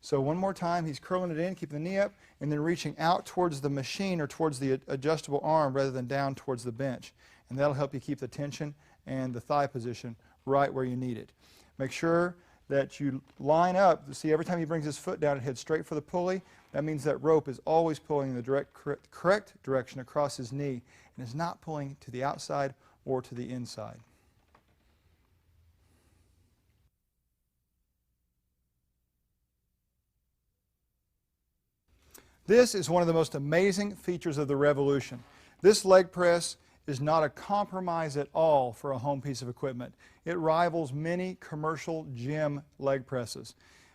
So one more time, he's curling it in, keeping the knee up, and then reaching out towards the machine or towards the adjustable arm rather than down towards the bench. And that'll help you keep the tension and the thigh position right where you need it. Make sure that you line up. See, every time he brings his foot down, it heads straight for the pulley. That means that rope is always pulling in the correct direction across his knee and is not pulling to the outside or to the inside. This is one of the most amazing features of the Revolution. This leg press is not a compromise at all for a home piece of equipment. It rivals many commercial gym leg presses.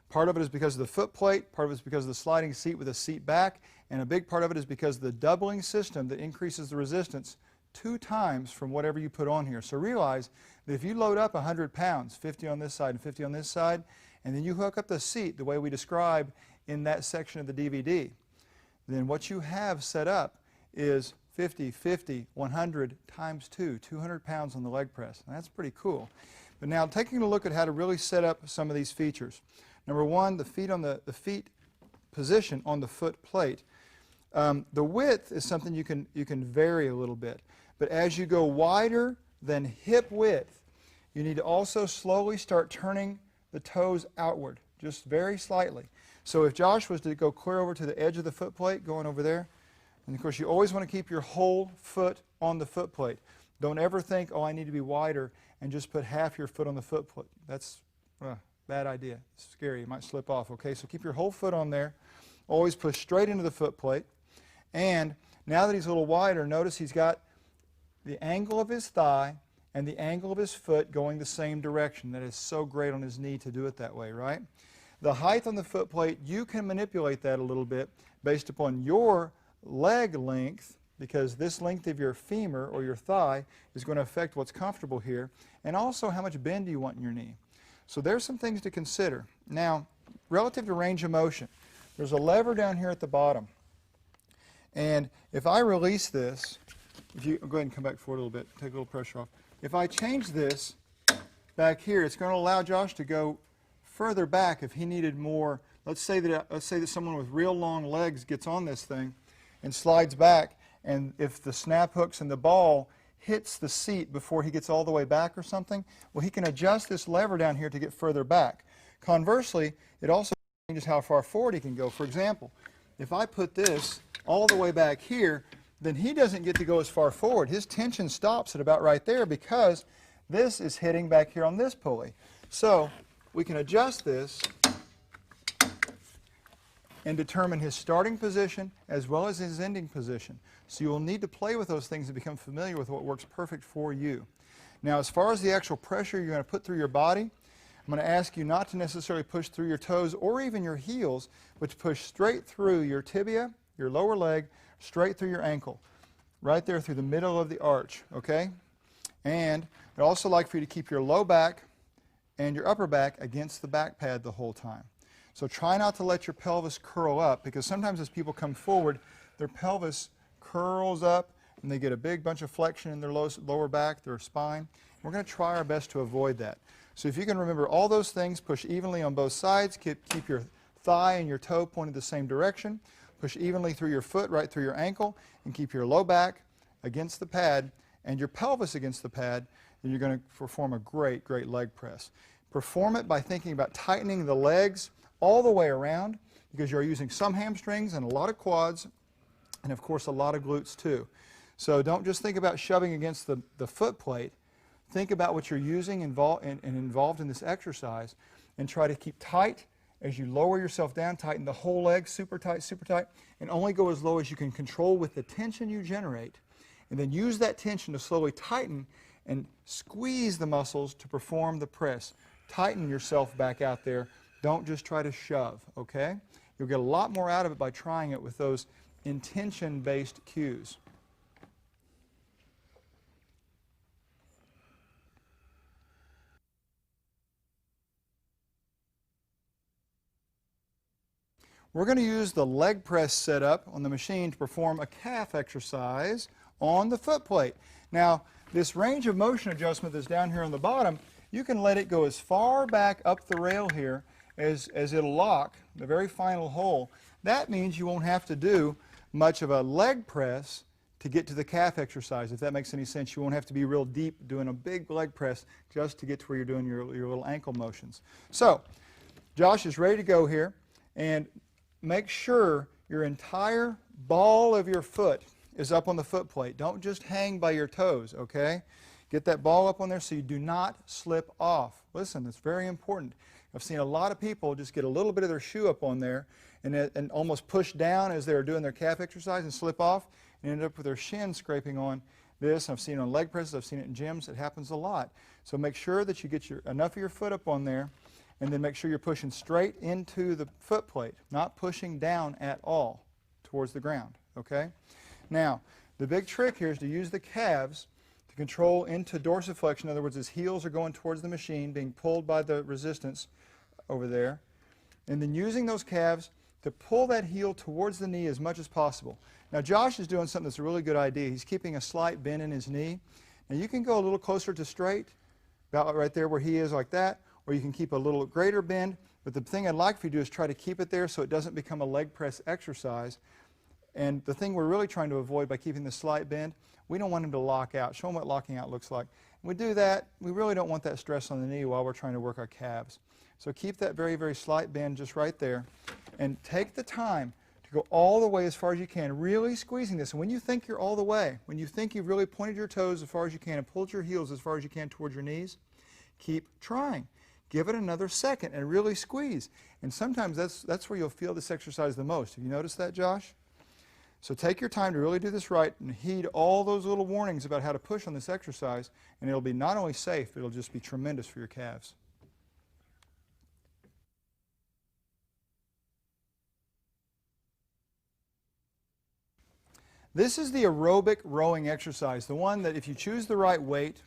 Part of it is because of the foot plate, part of it is because of the sliding seat with a seat back, and a big part of it is because of the doubling system that increases the resistance 2 times from whatever you put on here. So realize that if you load up 100 pounds, 50 on this side and 50 on this side, and then you hook up the seat the way we described in that section of the DVD, then what you have set up is 50, 50, 100 times 2, 200 pounds on the leg press. And that's pretty cool. But now taking a look at how to really set up some of these features. Number one, the feet on the feet position on the foot plate. The width is something you can vary a little bit. But as you go wider than hip width, you need to also slowly start turning the toes outward, just very slightly. So if Josh was to go clear over to the edge of the foot plate, going over there, and of course you always want to keep your whole foot on the foot plate. Don't ever think, oh, I need to be wider, and just put half your foot on the foot plate. That's a bad idea. It's scary. You might slip off. Okay, so keep your whole foot on there. Always push straight into the foot plate. And now that he's a little wider, notice he's got the angle of his thigh and the angle of his foot going the same direction. That is so great on his knee to do it that way, right? The height on the foot plate, you can manipulate that a little bit based upon your leg length, because this length of your femur or your thigh is going to affect what's comfortable here, and also how much bend do you want in your knee. So there's some things to consider. Now, relative to range of motion, there's a lever down here at the bottom. And if I release this, if you go ahead and come back forward a little bit, take a little pressure off. If I change this back here, it's going to allow Josh to go further back if he needed more. Let's say that someone with real long legs gets on this thing and slides back, and if the snap hooks and the ball hits the seat before he gets all the way back or something, well, he can adjust this lever down here to get further back. Conversely, it also changes how far forward he can go. For example, if I put this all the way back here, then he doesn't get to go as far forward. His tension stops at about right there because this is hitting back here on this pulley. So we can adjust this and determine his starting position as well as his ending position. So you will need to play with those things and become familiar with what works perfect for you. Now, as far as the actual pressure you're going to put through your body, I'm going to ask you not to necessarily push through your toes or even your heels, but to push straight through your tibia, your lower leg, straight through your ankle, right there through the middle of the arch, okay? And I'd also like for you to keep your low back and your upper back against the back pad the whole time. So try not to let your pelvis curl up, because sometimes as people come forward, their pelvis curls up and they get a big bunch of flexion in their lower back, their spine. We're going to try our best to avoid that. So if you can remember all those things, push evenly on both sides, keep your thigh and your toe pointed the same direction, push evenly through your foot, right through your ankle, and keep your low back against the pad and your pelvis against the pad, and you're going to perform a great, great leg press. Perform it by thinking about tightening the legs all the way around, because you're using some hamstrings and a lot of quads, and of course a lot of glutes too. So don't just think about shoving against the foot plate. Think about what you're using involved in this exercise, and try to keep tight as you lower yourself down. Tighten the whole leg super tight, and only go as low as you can control with the tension you generate. And then use that tension to slowly tighten and squeeze the muscles to perform the press. Tighten yourself back out there. Don't just try to shove, okay? You'll get a lot more out of it by trying it with those intention-based cues. We're going to use the leg press setup on the machine to perform a calf exercise on the foot plate. Now, this range of motion adjustment that's down here on the bottom, you can let it go as far back up the rail here as it'll lock, the very final hole. That means you won't have to do much of a leg press to get to the calf exercise, if that makes any sense. You won't have to be real deep doing a big leg press just to get to where you're doing your little ankle motions. So, Josh is ready to go here, and make sure your entire ball of your foot is up on the foot plate. Don't just hang by your toes, okay? Get that ball up on there so you do not slip off. Listen, it's very important. I've seen a lot of people just get a little bit of their shoe up on there and almost push down as they're doing their calf exercise and slip off and end up with their shin scraping on this. I've seen it on leg presses. I've seen it in gyms. It happens a lot. So make sure that you get enough of your foot up on there, and then make sure you're pushing straight into the foot plate, not pushing down at all towards the ground, okay? Now, the big trick here is to use the calves to control into dorsiflexion. In other words, his heels are going towards the machine, being pulled by the resistance over there. And then using those calves to pull that heel towards the knee as much as possible. Now, Josh is doing something that's a really good idea. He's keeping a slight bend in his knee. Now, you can go a little closer to straight, about right there where he is, like that, or you can keep a little greater bend. But the thing I'd like for you to do is try to keep it there so it doesn't become a leg press exercise. And the thing we're really trying to avoid by keeping the slight bend, we don't want him to lock out. Show him what locking out looks like. When we do that, we really don't want that stress on the knee while we're trying to work our calves. So keep that very, very slight bend just right there. And take the time to go all the way as far as you can, really squeezing this. And when you think you're all the way, when you think you've really pointed your toes as far as you can and pulled your heels as far as you can towards your knees, keep trying. Give it another second and really squeeze. And sometimes that's where you'll feel this exercise the most. Have you noticed that, Josh? So take your time to really do this right and heed all those little warnings about how to push on this exercise, and it'll be not only safe, but it'll just be tremendous for your calves. This is the aerobic rowing exercise, the one that if you choose the right weight,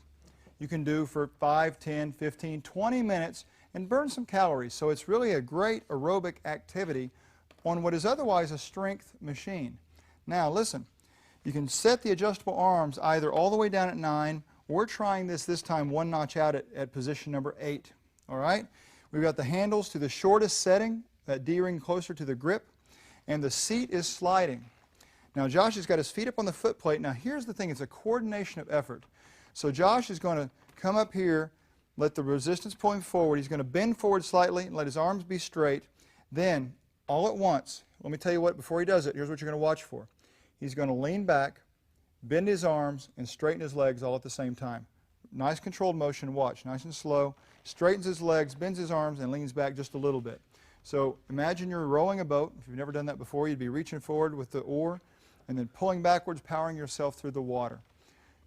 you can do for 5, 10, 15, 20 minutes and burn some calories. So it's really a great aerobic activity on what is otherwise a strength machine. Now listen, you can set the adjustable arms either all the way down at 9. We're trying this time one notch out at position number 8. All right? We've got the handles to the shortest setting, that D-ring closer to the grip, and the seat is sliding. Now Josh has got his feet up on the foot plate. Now here's the thing, it's a coordination of effort. So Josh is going to come up here, let the resistance pull him forward. He's going to bend forward slightly and let his arms be straight. Then all at once, let me tell you what, before he does it, here's what you're going to watch for. He's going to lean back, bend his arms, and straighten his legs all at the same time. Nice controlled motion, watch, nice and slow. Straightens his legs, bends his arms, and leans back just a little bit. So imagine you're rowing a boat. If you've never done that before, you'd be reaching forward with the oar and then pulling backwards, powering yourself through the water.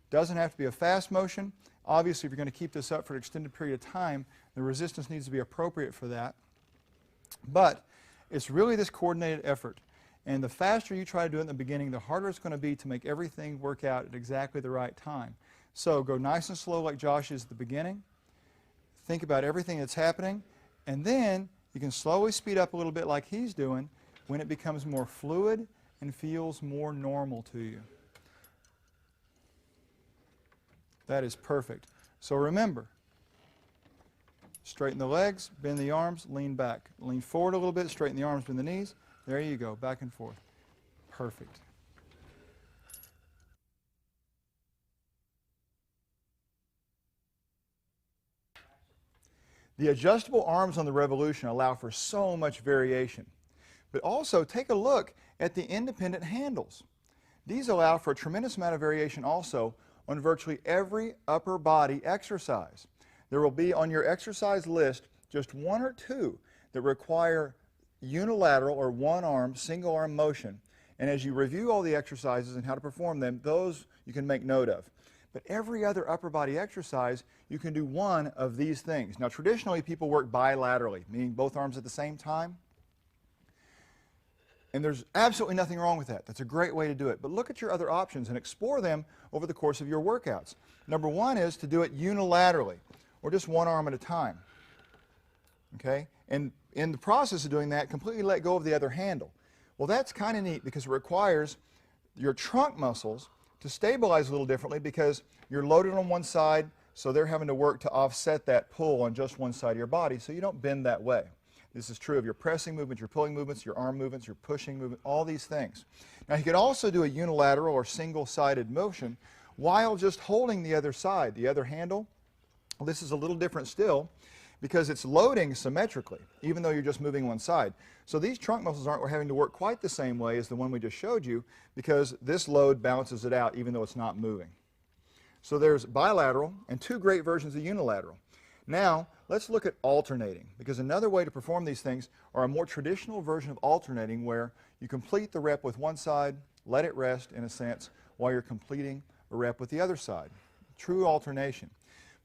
Doesn't have to be a fast motion. Obviously, if you're going to keep this up for an extended period of time, the resistance needs to be appropriate for that. But it's really this coordinated effort. And the faster you try to do it in the beginning, the harder it's going to be to make everything work out at exactly the right time. So go nice and slow like Josh is at the beginning. Think about everything that's happening. And then you can slowly speed up a little bit like he's doing when it becomes more fluid and feels more normal to you. That is perfect. So remember, straighten the legs, bend the arms, lean back. Lean forward a little bit, straighten the arms, bend the knees. There you go, back and forth. Perfect. The adjustable arms on the Revolution allow for so much variation. But also take a look at the independent handles. These allow for a tremendous amount of variation also on virtually every upper body exercise. There will be on your exercise list just one or two that require unilateral or one-arm, single-arm motion. And as you review all the exercises and how to perform them, those you can make note of. But every other upper body exercise, you can do one of these things. Now, traditionally, people work bilaterally, meaning both arms at the same time. And there's absolutely nothing wrong with that. That's a great way to do it. But look at your other options and explore them over the course of your workouts. Number one is to do it unilaterally, or just one arm at a time. Okay? And in the process of doing that, completely let go of the other handle. Well, that's kind of neat because it requires your trunk muscles to stabilize a little differently because you're loaded on one side, so they're having to work to offset that pull on just one side of your body so you don't bend that way. This is true of your pressing movements, your pulling movements, your arm movements, your pushing movement, all these things. Now, you could also do a unilateral or single-sided motion while just holding the other side, the other handle. Well, this is a little different still because it's loading symmetrically, even though you're just moving one side. So these trunk muscles aren't having to work quite the same way as the one we just showed you because this load balances it out even though it's not moving. So there's bilateral and two great versions of unilateral. Now, let's look at alternating, because another way to perform these things are a more traditional version of alternating where you complete the rep with one side, let it rest in a sense, while you're completing a rep with the other side. True alternation.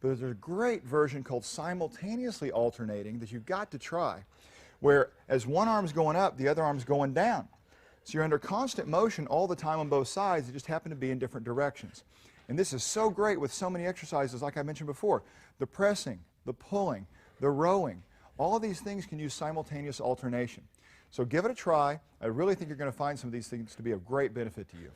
But there's a great version called simultaneously alternating that you've got to try, where as one arm's going up, the other arm's going down. So you're under constant motion all the time on both sides, they just happen to be in different directions. And this is so great with so many exercises, like I mentioned before. The pressing, the pulling, the rowing, all of these things can use simultaneous alternation. So give it a try. I really think you're going to find some of these things to be of great benefit to you.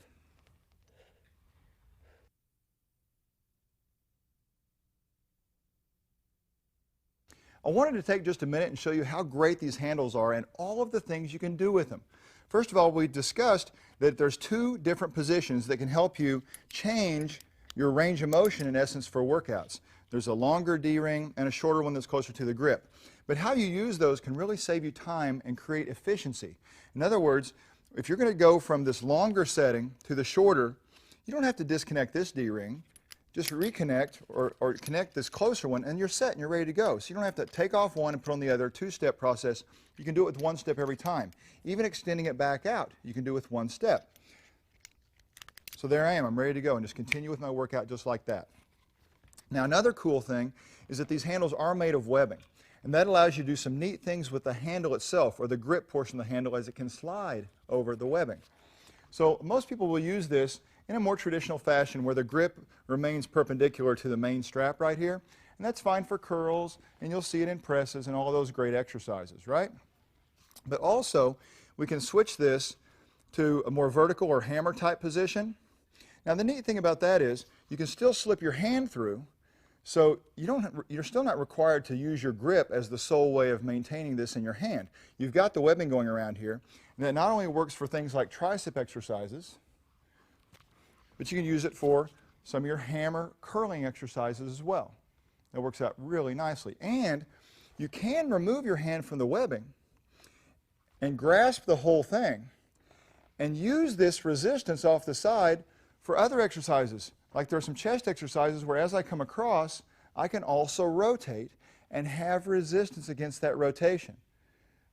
I wanted to take just a minute and show you how great these handles are and all of the things you can do with them. First of all, we discussed that there's two different positions that can help you change your range of motion, in essence, for workouts. There's a longer D-ring and a shorter one that's closer to the grip. But how you use those can really save you time and create efficiency. In other words, if you're going to go from this longer setting to the shorter, you don't have to disconnect this D-ring. Just reconnect or connect this closer one and you're set and you're ready to go. So you don't have to take off one and put on the other, two-step process. You can do it with one step every time. Even extending it back out, you can do with one step. So there I am, I'm ready to go and just continue with my workout just like that. Now another cool thing is that these handles are made of webbing. And that allows you to do some neat things with the handle itself or the grip portion of the handle as it can slide over the webbing. So most people will use this in a more traditional fashion where the grip remains perpendicular to the main strap right here. And that's fine for curls, and you'll see it in presses and all of those great exercises, right? But also, we can switch this to a more vertical or hammer type position. Now the neat thing about that is you can still slip your hand through, so you're still not required to use your grip as the sole way of maintaining this in your hand. You've got the webbing going around here, and that not only works for things like tricep exercises, but you can use it for some of your hammer curling exercises as well. That works out really nicely. And you can remove your hand from the webbing and grasp the whole thing and use this resistance off the side for other exercises. Like there are some chest exercises where as I come across, I can also rotate and have resistance against that rotation.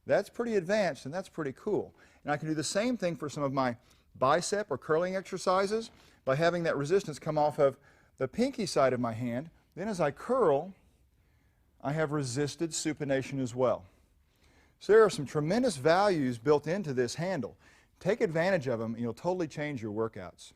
That's pretty advanced and that's pretty cool. And I can do the same thing for some of my bicep or curling exercises by having that resistance come off of the pinky side of my hand. Then as I curl, I have resisted supination as well. So there are some tremendous values built into this handle. Take advantage of them and you'll totally change your workouts.